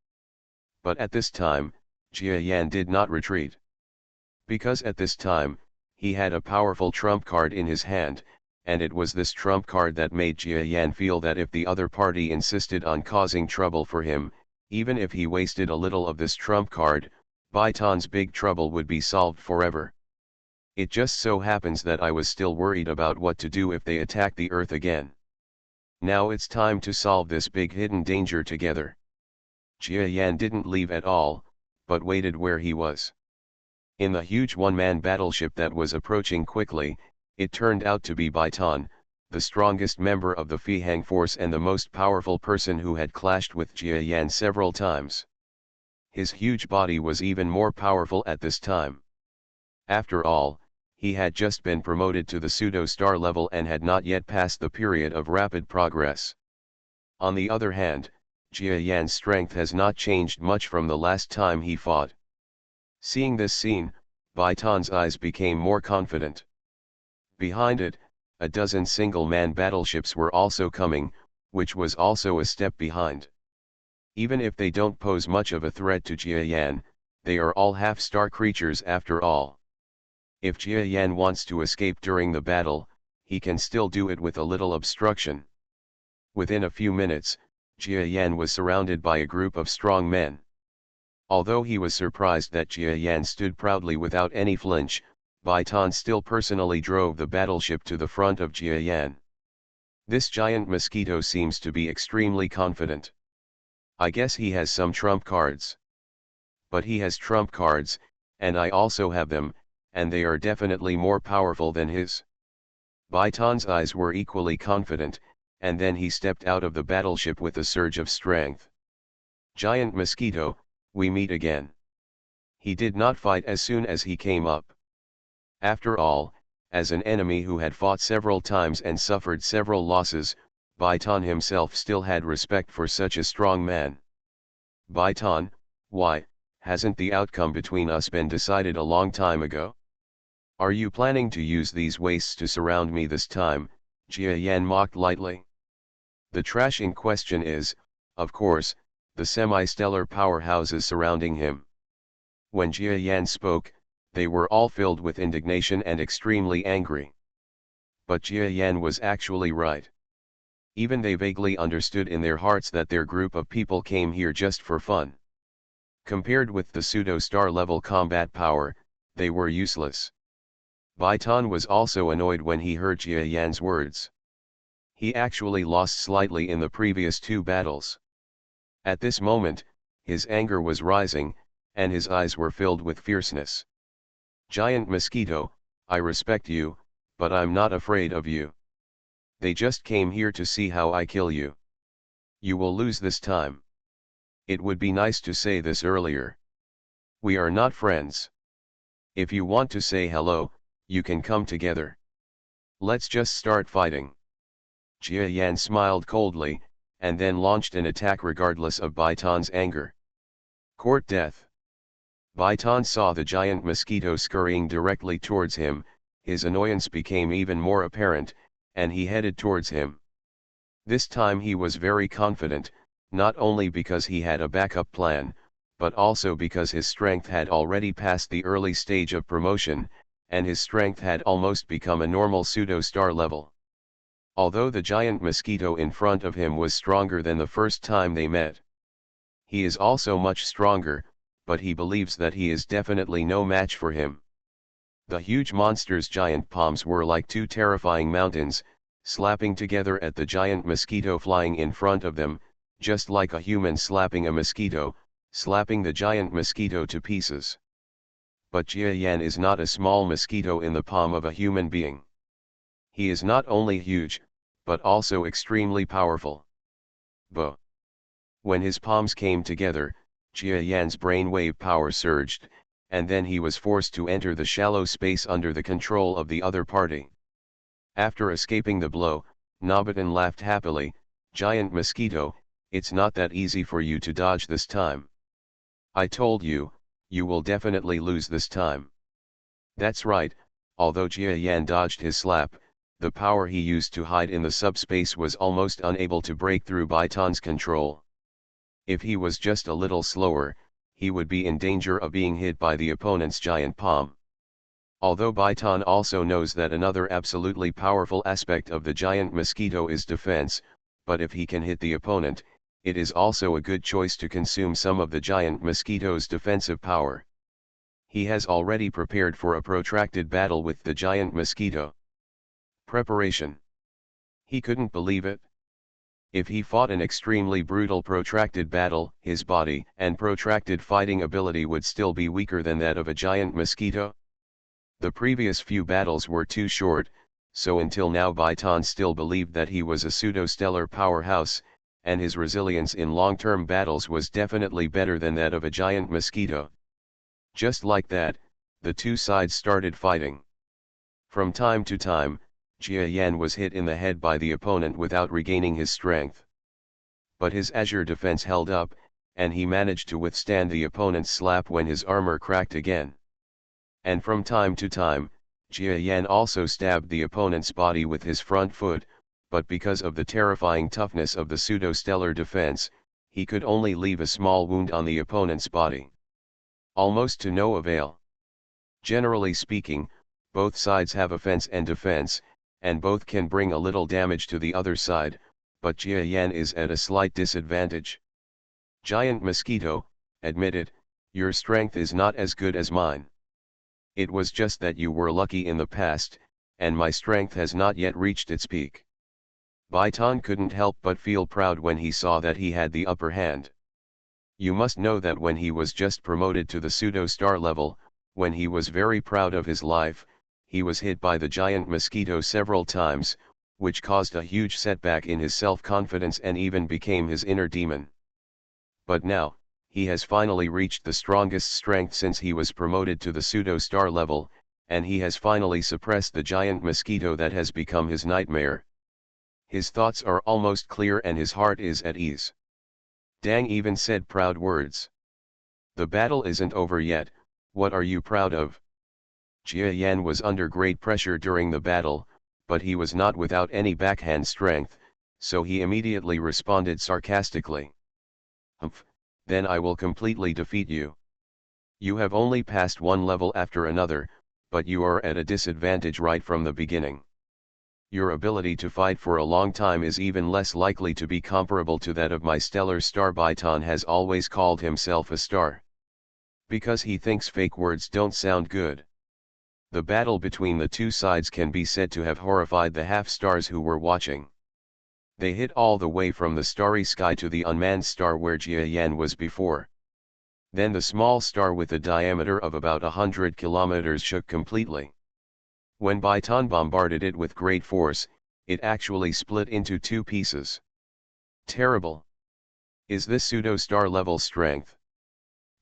But at this time, Jia Yan did not retreat. Because at this time, he had a powerful trump card in his hand, and it was this trump card that made Jia Yan feel that if the other party insisted on causing trouble for him, even if he wasted a little of this trump card, Baitan's big trouble would be solved forever. It just so happens that I was still worried about what to do if they attack the Earth again. Now it's time to solve this big hidden danger together. Jia Yan didn't leave at all, but waited where he was. In the huge one-man battleship that was approaching quickly, it turned out to be Baitan, the strongest member of the Fihang force and the most powerful person who had clashed with Jia Yan several times. His huge body was even more powerful at this time. After all, he had just been promoted to the pseudo-star level and had not yet passed the period of rapid progress. On the other hand, Jia Yan's strength has not changed much from the last time he fought. Seeing this scene, Baitan's eyes became more confident. Behind it, a dozen single-man battleships were also coming, which was also a step behind. Even if they don't pose much of a threat to Jia Yan, they are all half-star creatures after all. If Jia Yan wants to escape during the battle, he can still do it with a little obstruction. Within a few minutes, Jia Yan was surrounded by a group of strong men. Although he was surprised that Jia Yan stood proudly without any flinch, Baitan still personally drove the battleship to the front of Jia Yan. This giant mosquito seems to be extremely confident. I guess he has some trump cards. But he has trump cards, and I also have them, and they are definitely more powerful than his. Baitan's eyes were equally confident, and then he stepped out of the battleship with a surge of strength. Giant Mosquito, we meet again. He did not fight as soon as he came up. After all, as an enemy who had fought several times and suffered several losses, Baitan himself still had respect for such a strong man. Baitan, why, hasn't the outcome between us been decided a long time ago? Are you planning to use these wastes to surround me this time? Jia Yan mocked lightly. The trash in question is, of course, the semi-stellar powerhouses surrounding him. When Jia Yan spoke, they were all filled with indignation and extremely angry. But Jia Yan was actually right. Even they vaguely understood in their hearts that their group of people came here just for fun. Compared with the pseudo-star level combat power, they were useless. Baitan was also annoyed when he heard Jia Yan's words. He actually lost slightly in the previous two battles. At this moment, his anger was rising, and his eyes were filled with fierceness. Giant Mosquito, I respect you, but I'm not afraid of you. They just came here to see how I kill you. You will lose this time. It would be nice to say this earlier. We are not friends. If you want to say hello, you can come together. Let's just start fighting. Jia Yan smiled coldly, and then launched an attack regardless of Baitan's anger. Court death. Baitan saw the giant mosquito scurrying directly towards him, his annoyance became even more apparent, and he headed towards him. This time he was very confident, not only because he had a backup plan, but also because his strength had already passed the early stage of promotion, and his strength had almost become a normal pseudo-star level. Although the giant mosquito in front of him was stronger than the first time they met. He is also much stronger, but he believes that he is definitely no match for him. The huge monster's giant palms were like two terrifying mountains, slapping together at the giant mosquito flying in front of them, just like a human slapping a mosquito, slapping the giant mosquito to pieces. But Jia Yan is not a small mosquito in the palm of a human being. He is not only huge, but also extremely powerful. Bo. When his palms came together, Jia Yan's brainwave power surged, and then he was forced to enter the shallow space under the control of the other party. After escaping the blow, Nobatan laughed happily, "Giant mosquito, it's not that easy for you to dodge this time. I told you, you will definitely lose this time." That's right, although Jia Yan dodged his slap, the power he used to hide in the subspace was almost unable to break through Baitan's control. If he was just a little slower, he would be in danger of being hit by the opponent's giant palm. Although Baitan also knows that another absolutely powerful aspect of the giant mosquito is defense, but if he can hit the opponent, it is also a good choice to consume some of the giant mosquito's defensive power. He has already prepared for a protracted battle with the giant mosquito. Preparation. He couldn't believe it. If he fought an extremely brutal protracted battle, his body and protracted fighting ability would still be weaker than that of a giant mosquito. The previous few battles were too short, so until now Baitan still believed that he was a pseudo-stellar powerhouse, and his resilience in long-term battles was definitely better than that of a giant mosquito. Just like that, the two sides started fighting. From time to time, Jia Yan was hit in the head by the opponent without regaining his strength. But his azure defense held up, and he managed to withstand the opponent's slap when his armor cracked again. And from time to time, Jia Yan also stabbed the opponent's body with his front foot, but because of the terrifying toughness of the pseudo-stellar defense, he could only leave a small wound on the opponent's body. Almost to no avail. Generally speaking, both sides have offense and defense, and both can bring a little damage to the other side, but Jia Yan is at a slight disadvantage. "Giant mosquito," admitted, "your strength is not as good as mine. It was just that you were lucky in the past, and my strength has not yet reached its peak." Baitan couldn't help but feel proud when he saw that he had the upper hand. You must know that when he was just promoted to the pseudo-star level, when he was very proud of his life, he was hit by the giant mosquito several times, which caused a huge setback in his self-confidence and even became his inner demon. But now, he has finally reached the strongest strength since he was promoted to the pseudo-star level, and he has finally suppressed the giant mosquito that has become his nightmare. His thoughts are almost clear and his heart is at ease. Dang even said proud words. "The battle isn't over yet, what are you proud of?" Jia Yan was under great pressure during the battle, but he was not without any backhand strength, so he immediately responded sarcastically. "Humph, then I will completely defeat you. You have only passed one level after another, but you are at a disadvantage right from the beginning. Your ability to fight for a long time is even less likely to be comparable to that of my stellar star." Baitan has always called himself a star, because he thinks fake words don't sound good. The battle between the two sides can be said to have horrified the half-stars who were watching. They hit all the way from the starry sky to the unmanned star where Jia Yan was before. Then the small star with a diameter of about 100 kilometers shook completely. When Baitan bombarded it with great force, it actually split into two pieces. Terrible. Is this pseudo-star level strength?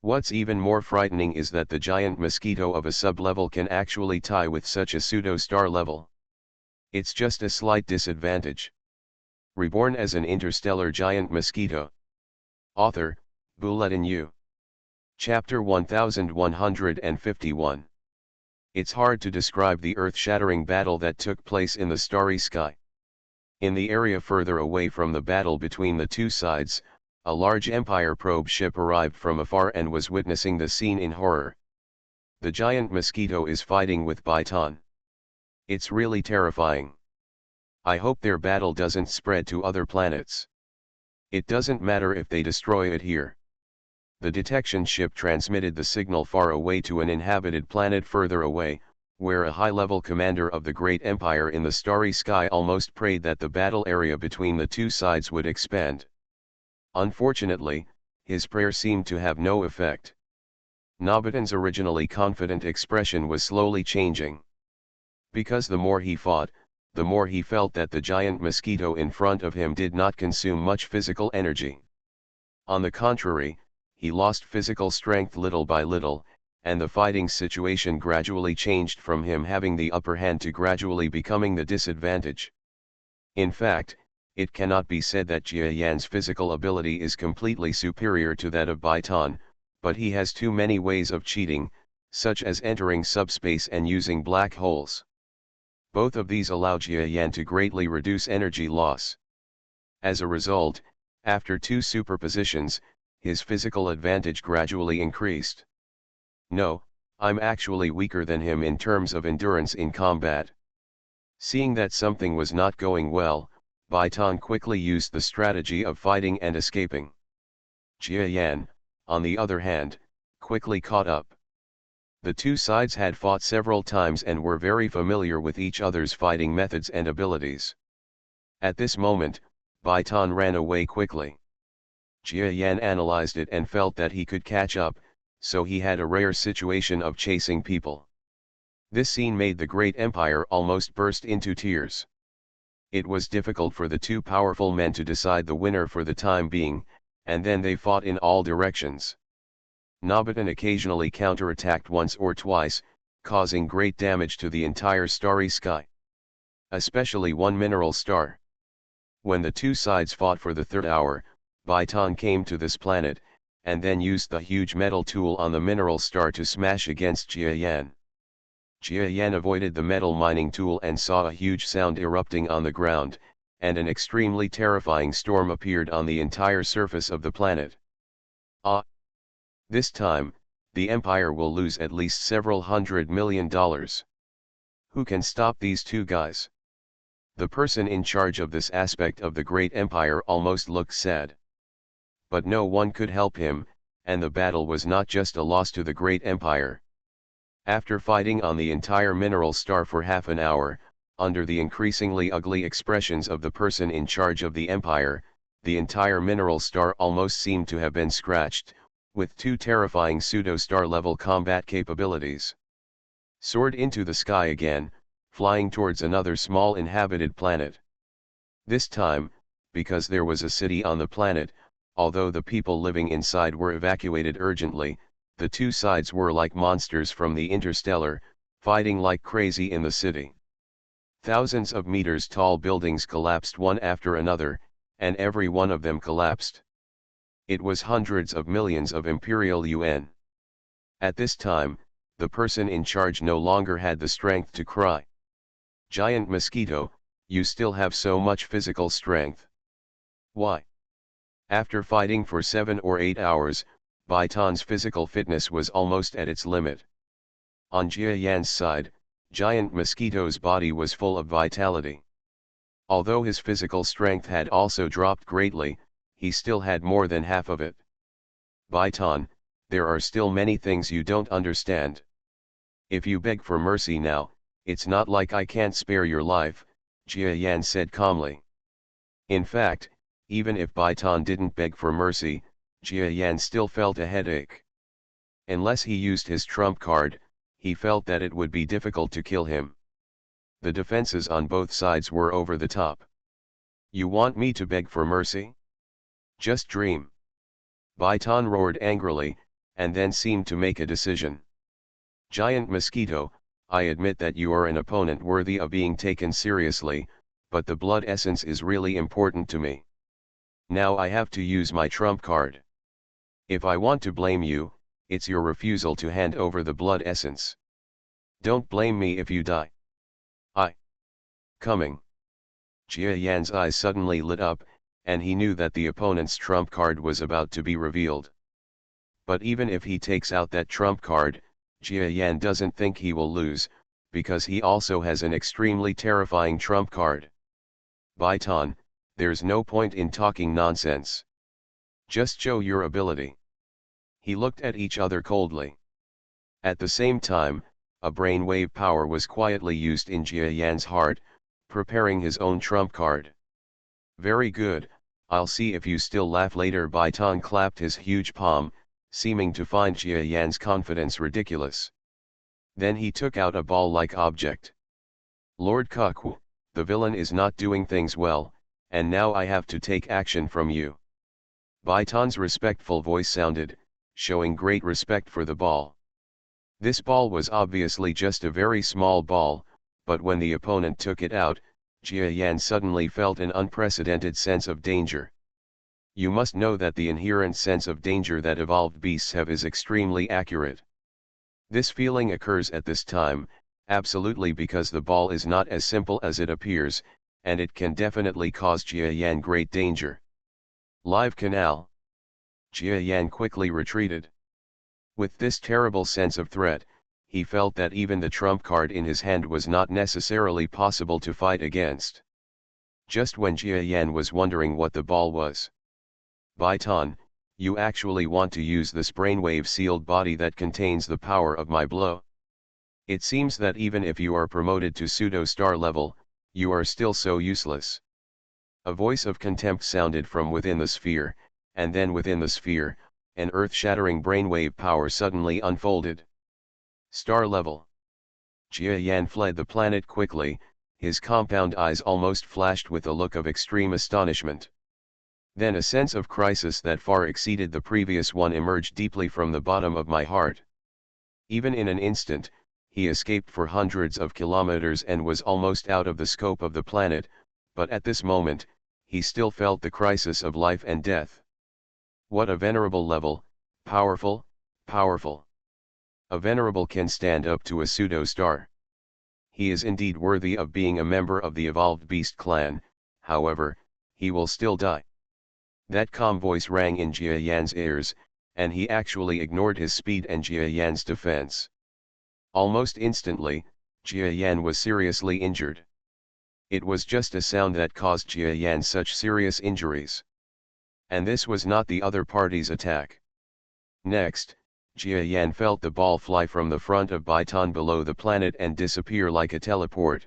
What's even more frightening is that the giant mosquito of a sub-level can actually tie with such a pseudo-star level. It's just a slight disadvantage. Reborn as an interstellar giant mosquito. Author, Bulletin U. Chapter 1151. It's hard to describe the earth-shattering battle that took place in the starry sky. In the area further away from the battle between the two sides, a large Empire probe ship arrived from afar and was witnessing the scene in horror. The giant mosquito is fighting with Byton. It's really terrifying. I hope their battle doesn't spread to other planets. It doesn't matter if they destroy it here. The detection ship transmitted the signal far away to an inhabited planet further away, where a high-level commander of the great empire in the starry sky almost prayed that the battle area between the two sides would expand. Unfortunately, his prayer seemed to have no effect. Nobitan's originally confident expression was slowly changing. Because the more he fought, the more he felt that the giant mosquito in front of him did not consume much physical energy. On the contrary, he lost physical strength little by little, and the fighting situation gradually changed from him having the upper hand to gradually becoming the disadvantage. In fact, it cannot be said that Jia Yan's physical ability is completely superior to that of Byton, but he has too many ways of cheating, such as entering subspace and using black holes. Both of these allow Jia Yan to greatly reduce energy loss. As a result, after two superpositions, his physical advantage gradually increased. No, I'm actually weaker than him in terms of endurance in combat. Seeing that something was not going well, Byton quickly used the strategy of fighting and escaping. Jia Yan, on the other hand, quickly caught up. The two sides had fought several times and were very familiar with each other's fighting methods and abilities. At this moment, Byton ran away quickly. Jia Yan analyzed it and felt that he could catch up, so he had a rare situation of chasing people. This scene made the great empire almost burst into tears. It was difficult for the two powerful men to decide the winner for the time being, and then they fought in all directions. Nobitan occasionally counterattacked once or twice, causing great damage to the entire starry sky. Especially one mineral star. When the two sides fought for the third hour, Byton came to this planet, and then used the huge metal tool on the mineral star to smash against Jia Yan. Jia Yan avoided the metal mining tool and saw a huge sound erupting on the ground, and an extremely terrifying storm appeared on the entire surface of the planet. This time, the Empire will lose at least several $100 million. Who can stop these two guys? The person in charge of this aspect of the great empire almost looked sad. But no one could help him, and the battle was not just a loss to the great empire. After fighting on the entire mineral star for half an hour, under the increasingly ugly expressions of the person in charge of the empire, the entire mineral star almost seemed to have been scratched, with two terrifying pseudo-star level combat capabilities. Soared into the sky again, flying towards another small inhabited planet. This time, because there was a city on the planet, although the people living inside were evacuated urgently, the two sides were like monsters from the Interstellar, fighting like crazy in the city. Thousands of meters tall buildings collapsed one after another, and every one of them collapsed. It was hundreds of millions of Imperial yuan. At this time, the person in charge no longer had the strength to cry. Giant mosquito, you still have so much physical strength. Why? After fighting for 7 or 8 hours, Byton's physical fitness was almost at its limit. On Jia Yan's side, Giant Mosquito's body was full of vitality. Although his physical strength had also dropped greatly, he still had more than half of it. Byton, there are still many things you don't understand. If you beg for mercy now, it's not like I can't spare your life, Jia Yan said calmly. In fact, even if Byton didn't beg for mercy, Jia Yan still felt a headache. Unless he used his trump card, he felt that it would be difficult to kill him. The defenses on both sides were over the top. You want me to beg for mercy? Just dream. Byton roared angrily, and then seemed to make a decision. Giant Mosquito, I admit that you are an opponent worthy of being taken seriously, but the blood essence is really important to me. Now I have to use my trump card. If I want to blame you, it's your refusal to hand over the blood essence. Don't blame me if you die. Coming. Jia Yan's eyes suddenly lit up, and he knew that the opponent's trump card was about to be revealed. But even if he takes out that trump card, Jia Yan doesn't think he will lose, because he also has an extremely terrifying trump card. Baitan, there's no point in talking nonsense. Just show your ability. He looked at each other coldly. At the same time, a brainwave power was quietly used in Jia Yan's heart, preparing his own trump card. Very good, I'll see if you still laugh later. Baitan clapped his huge palm, seeming to find Jia Yan's confidence ridiculous. Then he took out a ball-like object. Lord Kukwu, the villain is not doing things well, and now I have to take action from you. Baitan's respectful voice sounded, showing great respect for the ball. This ball was obviously just a very small ball, but when the opponent took it out, Jia Yan suddenly felt an unprecedented sense of danger. You must know that the inherent sense of danger that evolved beasts have is extremely accurate. This feeling occurs at this time, absolutely because the ball is not as simple as it appears, and it can definitely cause Jia Yan great danger. Live canal. Jia Yan quickly retreated. With this terrible sense of threat, he felt that even the trump card in his hand was not necessarily possible to fight against. Just when Jia Yan was wondering what the ball was. Baitan, you actually want to use this brainwave sealed body that contains the power of my blow? It seems that even if you are promoted to pseudo-star level, you are still so useless. A voice of contempt sounded from within the sphere, and then within the sphere, an earth-shattering brainwave power suddenly unfolded. Star level. Jia Yan fled the planet quickly, his compound eyes almost flashed with a look of extreme astonishment. Then a sense of crisis that far exceeded the previous one emerged deeply from the bottom of my heart. Even in an instant, he escaped for hundreds of kilometers and was almost out of the scope of the planet, but at this moment, he still felt the crisis of life and death. What a venerable level, powerful, powerful. A venerable can stand up to a pseudo-star. He is indeed worthy of being a member of the evolved beast clan, however, he will still die. That calm voice rang in Jia Yan's ears, and he actually ignored his speed and Jia Yan's defense. Almost instantly, Jia Yan was seriously injured. It was just a sound that caused Jia Yan such serious injuries. And this was not the other party's attack. Next, Jia Yan felt the ball fly from the front of Baitan below the planet and disappear like a teleport.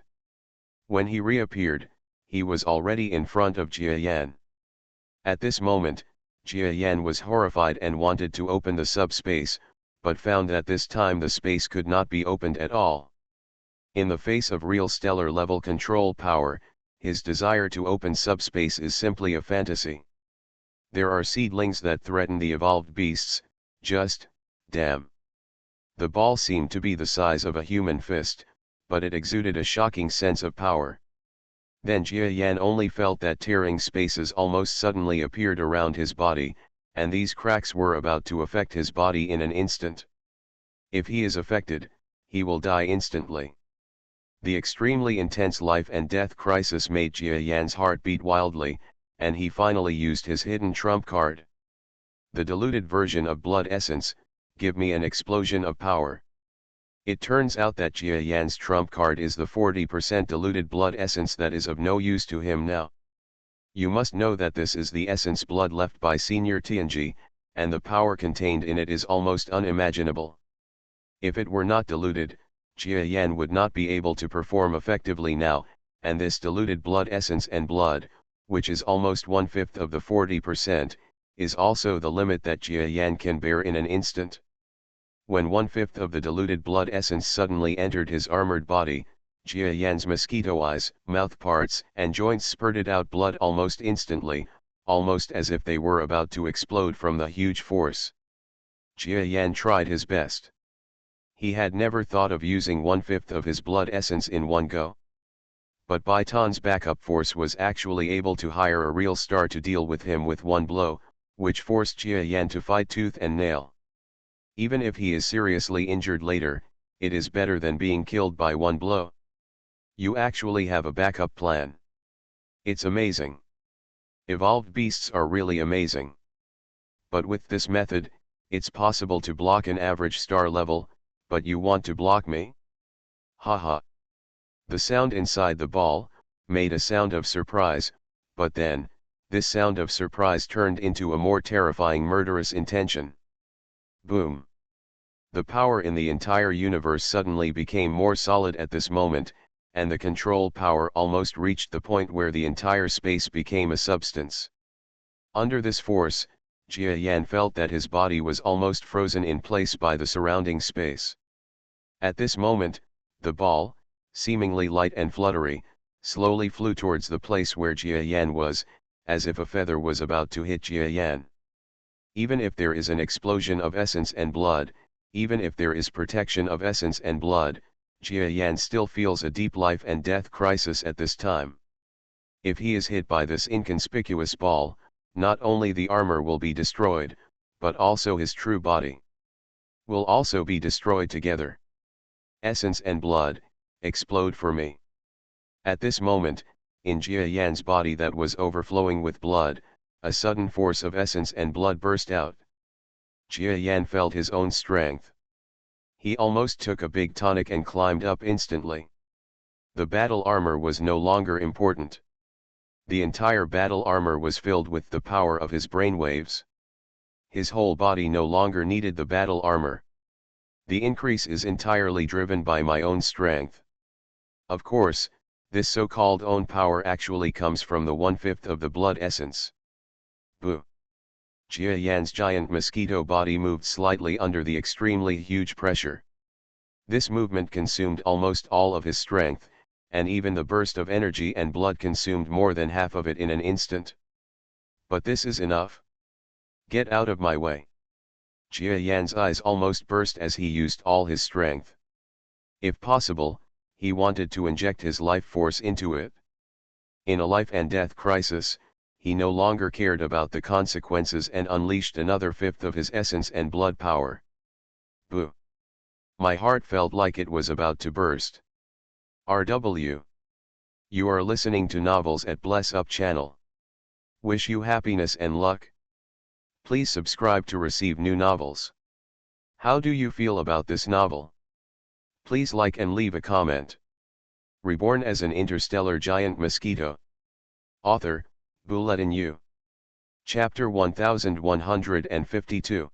When he reappeared, he was already in front of Jia Yan. At this moment, Jia Yan was horrified and wanted to open the subspace, but found that this time the space could not be opened at all. In the face of real stellar level control power, his desire to open subspace is simply a fantasy. There are seedlings that threaten the evolved beasts, just, damn. The ball seemed to be the size of a human fist, but it exuded a shocking sense of power. Then Jia Yan only felt that tearing spaces almost suddenly appeared around his body, and these cracks were about to affect his body in an instant. If he is affected, he will die instantly. The extremely intense life and death crisis made Jia Yan's heart beat wildly, and he finally used his hidden trump card. The diluted version of blood essence, give me an explosion of power. It turns out that Jia Yan's trump card is the 40% diluted blood essence that is of no use to him now. You must know that this is the essence blood left by Senior Tianji, and the power contained in it is almost unimaginable. If it were not diluted, Jia Yan would not be able to perform effectively now, and this diluted blood essence and blood, which is almost 1/5 of the 40%, is also the limit that Jia Yan can bear in an instant. When 1/5 of the diluted blood essence suddenly entered his armored body, Jia Yan's mosquito eyes, mouth parts, and joints spurted out blood almost instantly, almost as if they were about to explode from the huge force. Jia Yan tried his best. He had never thought of using 1/5 of his blood essence in one go. But Baitan's backup force was actually able to hire a real star to deal with him with one blow, which forced Jia Yan to fight tooth and nail. Even if he is seriously injured later, it is better than being killed by one blow. You actually have a backup plan. It's amazing. Evolved beasts are really amazing. But with this method, it's possible to block an average star level, but you want to block me? Haha. The sound inside the ball made a sound of surprise, but then, this sound of surprise turned into a more terrifying murderous intention. Boom. The power in the entire universe suddenly became more solid at this moment, and the control power almost reached the point where the entire space became a substance. Under this force, Jia Yan felt that his body was almost frozen in place by the surrounding space. At this moment, the ball, seemingly light and fluttery, slowly flew towards the place where Jia Yan was, as if a feather was about to hit Jia Yan. Even if there is an explosion of essence and blood, even if there is protection of essence and blood, Jia Yan still feels a deep life and death crisis at this time. If he is hit by this inconspicuous ball, not only the armor will be destroyed, but also his true body will also be destroyed together. Essence and blood, explode for me. At this moment, in Jia Yan's body that was overflowing with blood, a sudden force of essence and blood burst out. Jia Yan felt his own strength. He almost took a big tonic and climbed up instantly. The battle armor was no longer important. The entire battle armor was filled with the power of his brainwaves. His whole body no longer needed the battle armor. The increase is entirely driven by my own strength. Of course, this so-called own power actually comes from the 1/5 of the blood essence. Boo! Jia Yan's giant mosquito body moved slightly under the extremely huge pressure. This movement consumed almost all of his strength, and even the burst of energy and blood consumed more than half of it in an instant. But this is enough. Get out of my way. Jia Yan's eyes almost burst as he used all his strength. If possible, he wanted to inject his life force into it. In a life and death crisis, he no longer cared about the consequences and unleashed another 1/5 of his essence and blood power. Boo! My heart felt like it was about to burst. RW. You are listening to Novels at Bless Up channel. Wish you happiness and luck. Please subscribe to receive new novels. How do you feel about this novel? Please like and leave a comment. Reborn as an interstellar giant mosquito. Author, Bulletin U. Chapter 1152.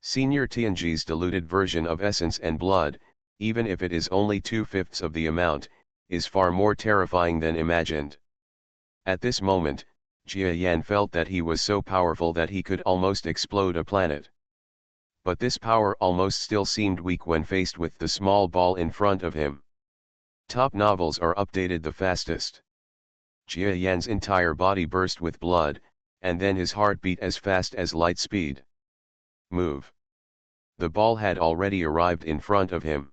Senior Tianji's diluted version of essence and blood, even if it is only 2/5 of the amount, is far more terrifying than imagined. At this moment, Jia Yan felt that he was so powerful that he could almost explode a planet. But this power almost still seemed weak when faced with the small ball in front of him. Top novels are updated the fastest. Jia Yan's entire body burst with blood, and then his heart beat as fast as light speed. Move. The ball had already arrived in front of him.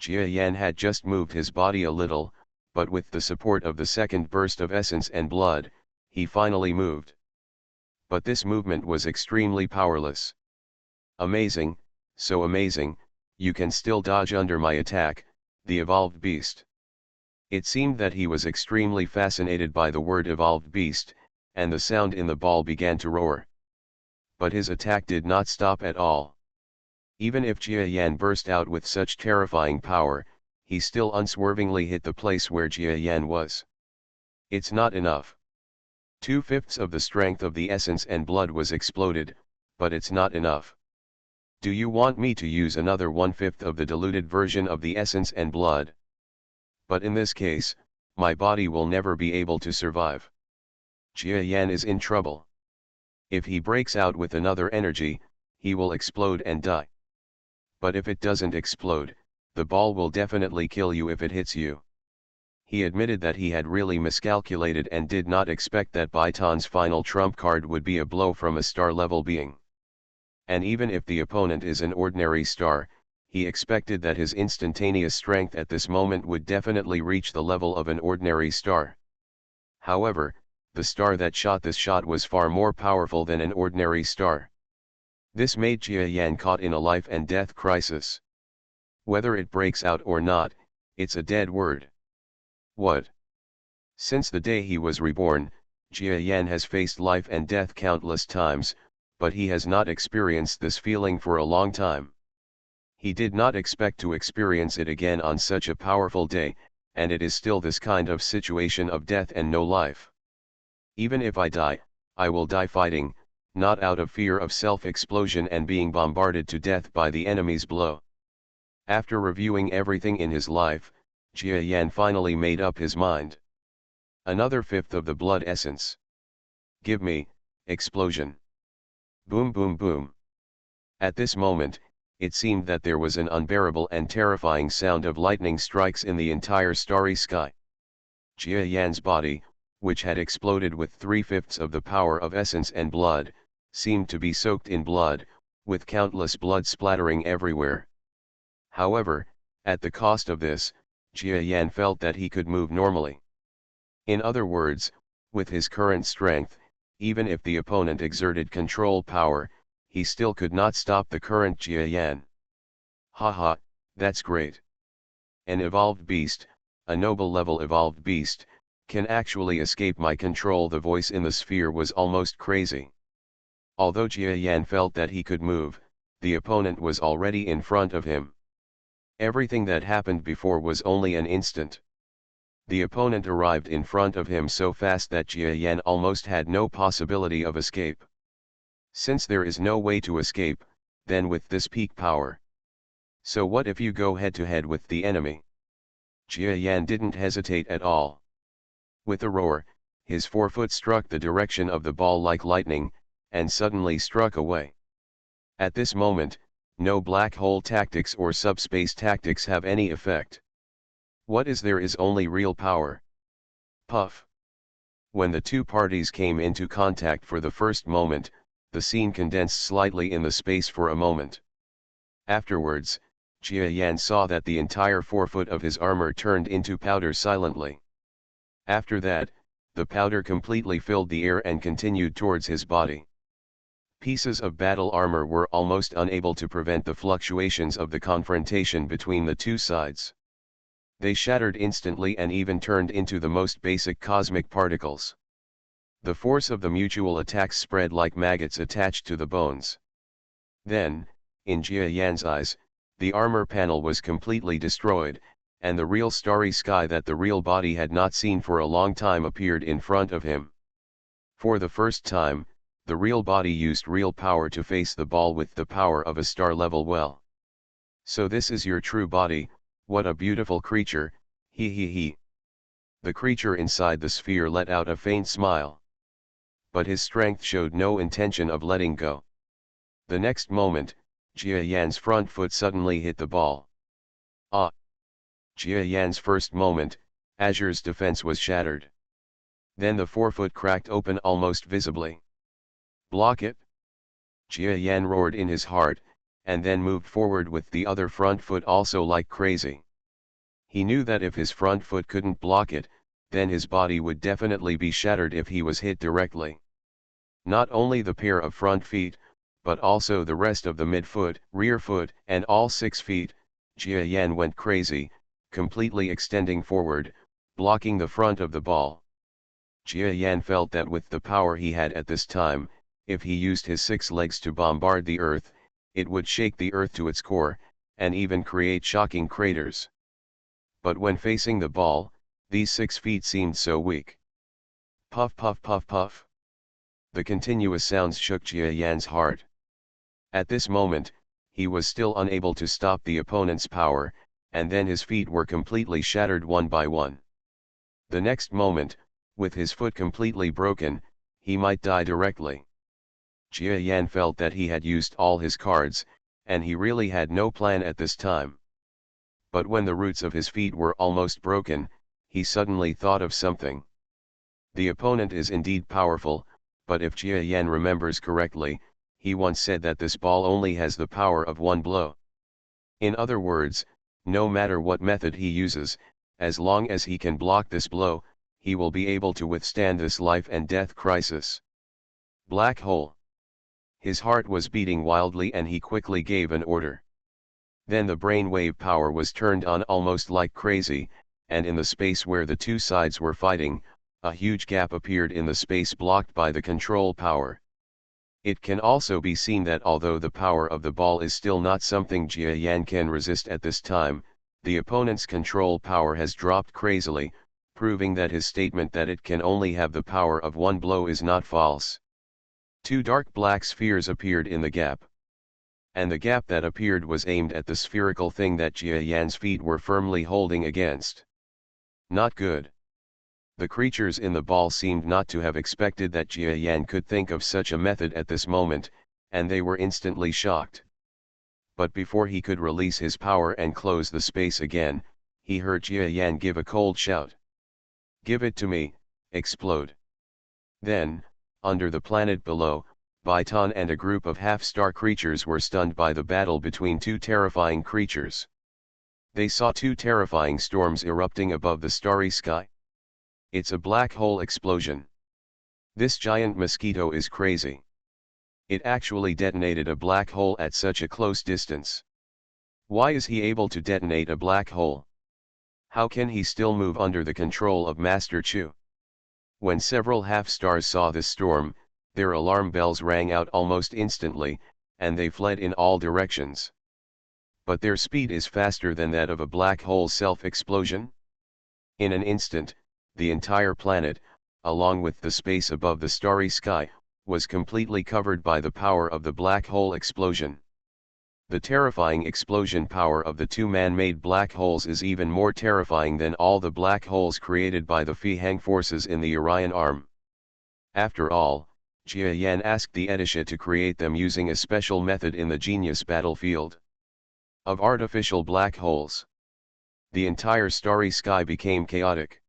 Jia Yan had just moved his body a little, but with the support of the second burst of essence and blood, he finally moved. But this movement was extremely powerless. Amazing, so amazing, you can still dodge under my attack, the evolved beast. It seemed that he was extremely fascinated by the word evolved beast, and the sound in the ball began to roar. But his attack did not stop at all. Even if Jia Yan burst out with such terrifying power, he still unswervingly hit the place where Jia Yan was. It's not enough. 2/5 of the strength of the essence and blood was exploded, but it's not enough. Do you want me to use another 1/5 of the diluted version of the essence and blood? But in this case, my body will never be able to survive. Jia Yan is in trouble. If he breaks out with another energy, he will explode and die. But if it doesn't explode, the ball will definitely kill you if it hits you. He admitted that he had really miscalculated and did not expect that Baitan's final trump card would be a blow from a star-level being. and even if the opponent is an ordinary star, he expected that his instantaneous strength at this moment would definitely reach the level of an ordinary star. However, the star that shot this shot was far more powerful than an ordinary star. This made Jia Yan caught in a life and death crisis. Whether it breaks out or not, it's a dead word. What? Since the day he was reborn, Jia Yan has faced life and death countless times, but he has not experienced this feeling for a long time. He did not expect to experience it again on such a powerful day, and it is still this kind of situation of death and no life. Even if I die, I will die fighting, not out of fear of self-explosion and being bombarded to death by the enemy's blow. After reviewing everything in his life, Jia Yan finally made up his mind. Another fifth of the blood essence. Give me, explosion. Boom boom boom. At this moment, it seemed that there was an unbearable and terrifying sound of lightning strikes in the entire starry sky. Jia Yan's body, which had exploded with 3/5 of the power of essence and blood, seemed to be soaked in blood, with countless blood splattering everywhere. However, at the cost of this, Jia Yan felt that he could move normally. In other words, with his current strength, even if the opponent exerted control power, he still could not stop the current Jia Yan. Haha, that's great. An evolved beast, a noble level evolved beast, can actually escape my control. The voice in the sphere was almost crazy. Although Jia Yan felt that he could move, the opponent was already in front of him. Everything that happened before was only an instant. The opponent arrived in front of him so fast that Jia Yan almost had no possibility of escape. Since there is no way to escape, then with this peak power. So what if you go head to head with the enemy? Jia Yan didn't hesitate at all. With a roar, his forefoot struck the direction of the ball like lightning, and suddenly struck away. At this moment, no black hole tactics or subspace tactics have any effect. What is there is only real power. Puff. When the two parties came into contact for the first moment, the scene condensed slightly in the space for a moment. Afterwards, Jia Yan saw that the entire forefoot of his armor turned into powder silently. After that, the powder completely filled the air and continued towards his body. Pieces of battle armor were almost unable to prevent the fluctuations of the confrontation between the two sides. They shattered instantly and even turned into the most basic cosmic particles. The force of the mutual attacks spread like maggots attached to the bones. Then, in Jia Yan's eyes, the armor panel was completely destroyed, and the real starry sky that the real body had not seen for a long time appeared in front of him. For the first time, the real body used real power to face the ball with the power of a star level well. So this is your true body, what a beautiful creature, he he he. The creature inside the sphere let out a faint smile. But his strength showed no intention of letting go. The next moment, Jia Yan's front foot suddenly hit the ball. Ah! Jia Yan's first moment, Azure's defense was shattered. Then the forefoot cracked open almost visibly. Block it! Jia Yan roared in his heart, and then moved forward with the other front foot also like crazy. He knew that if his front foot couldn't block it, then his body would definitely be shattered if he was hit directly. Not only the pair of front feet, but also the rest of the midfoot, rear foot, and all 6 feet, Jia Yan went crazy, completely extending forward, blocking the front of the ball. Jia Yan felt that with the power he had at this time, if he used his 6 legs to bombard the earth, it would shake the earth to its core, and even create shocking craters. But when facing the ball, these 6 feet seemed so weak. Puff puff puff puff. The continuous sounds shook Jia Yan's heart. At this moment, he was still unable to stop the opponent's power, and then his feet were completely shattered one by one. The next moment, with his foot completely broken, he might die directly. Jia Yan felt that he had used all his cards, and he really had no plan at this time. But when the roots of his feet were almost broken, he suddenly thought of something. The opponent is indeed powerful, but if Jia Yan remembers correctly, he once said that this ball only has the power of one blow. In other words, no matter what method he uses, as long as he can block this blow, he will be able to withstand this life and death crisis. Black hole. His heart was beating wildly and he quickly gave an order. Then the brainwave power was turned on almost like crazy, and in the space where the two sides were fighting, a huge gap appeared in the space blocked by the control power. It can also be seen that although the power of the ball is still not something Jia Yan can resist at this time, the opponent's control power has dropped crazily, proving that his statement that it can only have the power of one blow is not false. Two dark black spheres appeared in the gap. And the gap that appeared was aimed at the spherical thing that Jia Yan's feet were firmly holding against. Not good. The creatures in the ball seemed not to have expected that Jia Yan could think of such a method at this moment, and they were instantly shocked. But before he could release his power and close the space again, he heard Jia Yan give a cold shout. "Give it to me, explode." Then, under the planet below, Baitan and a group of half-star creatures were stunned by the battle between two terrifying creatures. They saw two terrifying storms erupting above the starry sky. It's a black hole explosion. This giant mosquito is crazy. It actually detonated a black hole at such a close distance. Why is he able to detonate a black hole? How can he still move under the control of Master Chu? When several half-stars saw this storm, their alarm bells rang out almost instantly, and they fled in all directions. But their speed is faster than that of a black hole self-explosion. In an instant, the entire planet, along with the space above the starry sky, was completely covered by the power of the black hole explosion. The terrifying explosion power of the two man-made black holes is even more terrifying than all the black holes created by the Feihang forces in the Orion Arm. After all, Jia Yan asked the Etisha to create them using a special method in the genius battlefield of artificial black holes. The entire starry sky became chaotic.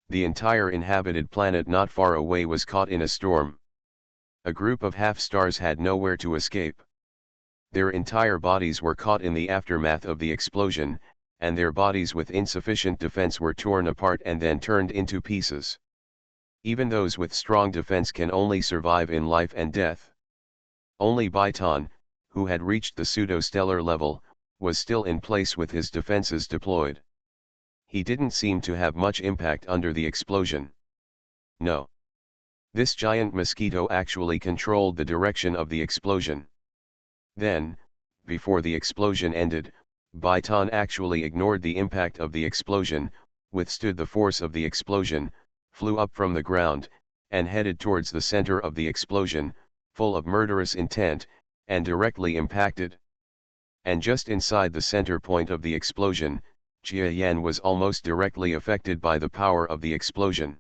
The entire inhabited planet not far away was caught in a storm. A group of half-stars had nowhere to escape. Their entire bodies were caught in the aftermath of the explosion, and their bodies with insufficient defense were torn apart and then turned into pieces. Even those with strong defense can only survive in life and death. Only Baitan, who had reached the pseudo-stellar level, was still in place with his defenses deployed. He didn't seem to have much impact under the explosion. No. This giant mosquito actually controlled the direction of the explosion. Then, before the explosion ended, Baitan actually ignored the impact of the explosion, withstood the force of the explosion, flew up from the ground, and headed towards the center of the explosion, full of murderous intent, and directly impacted. And just inside the center point of the explosion, Jia Yan was almost directly affected by the power of the explosion.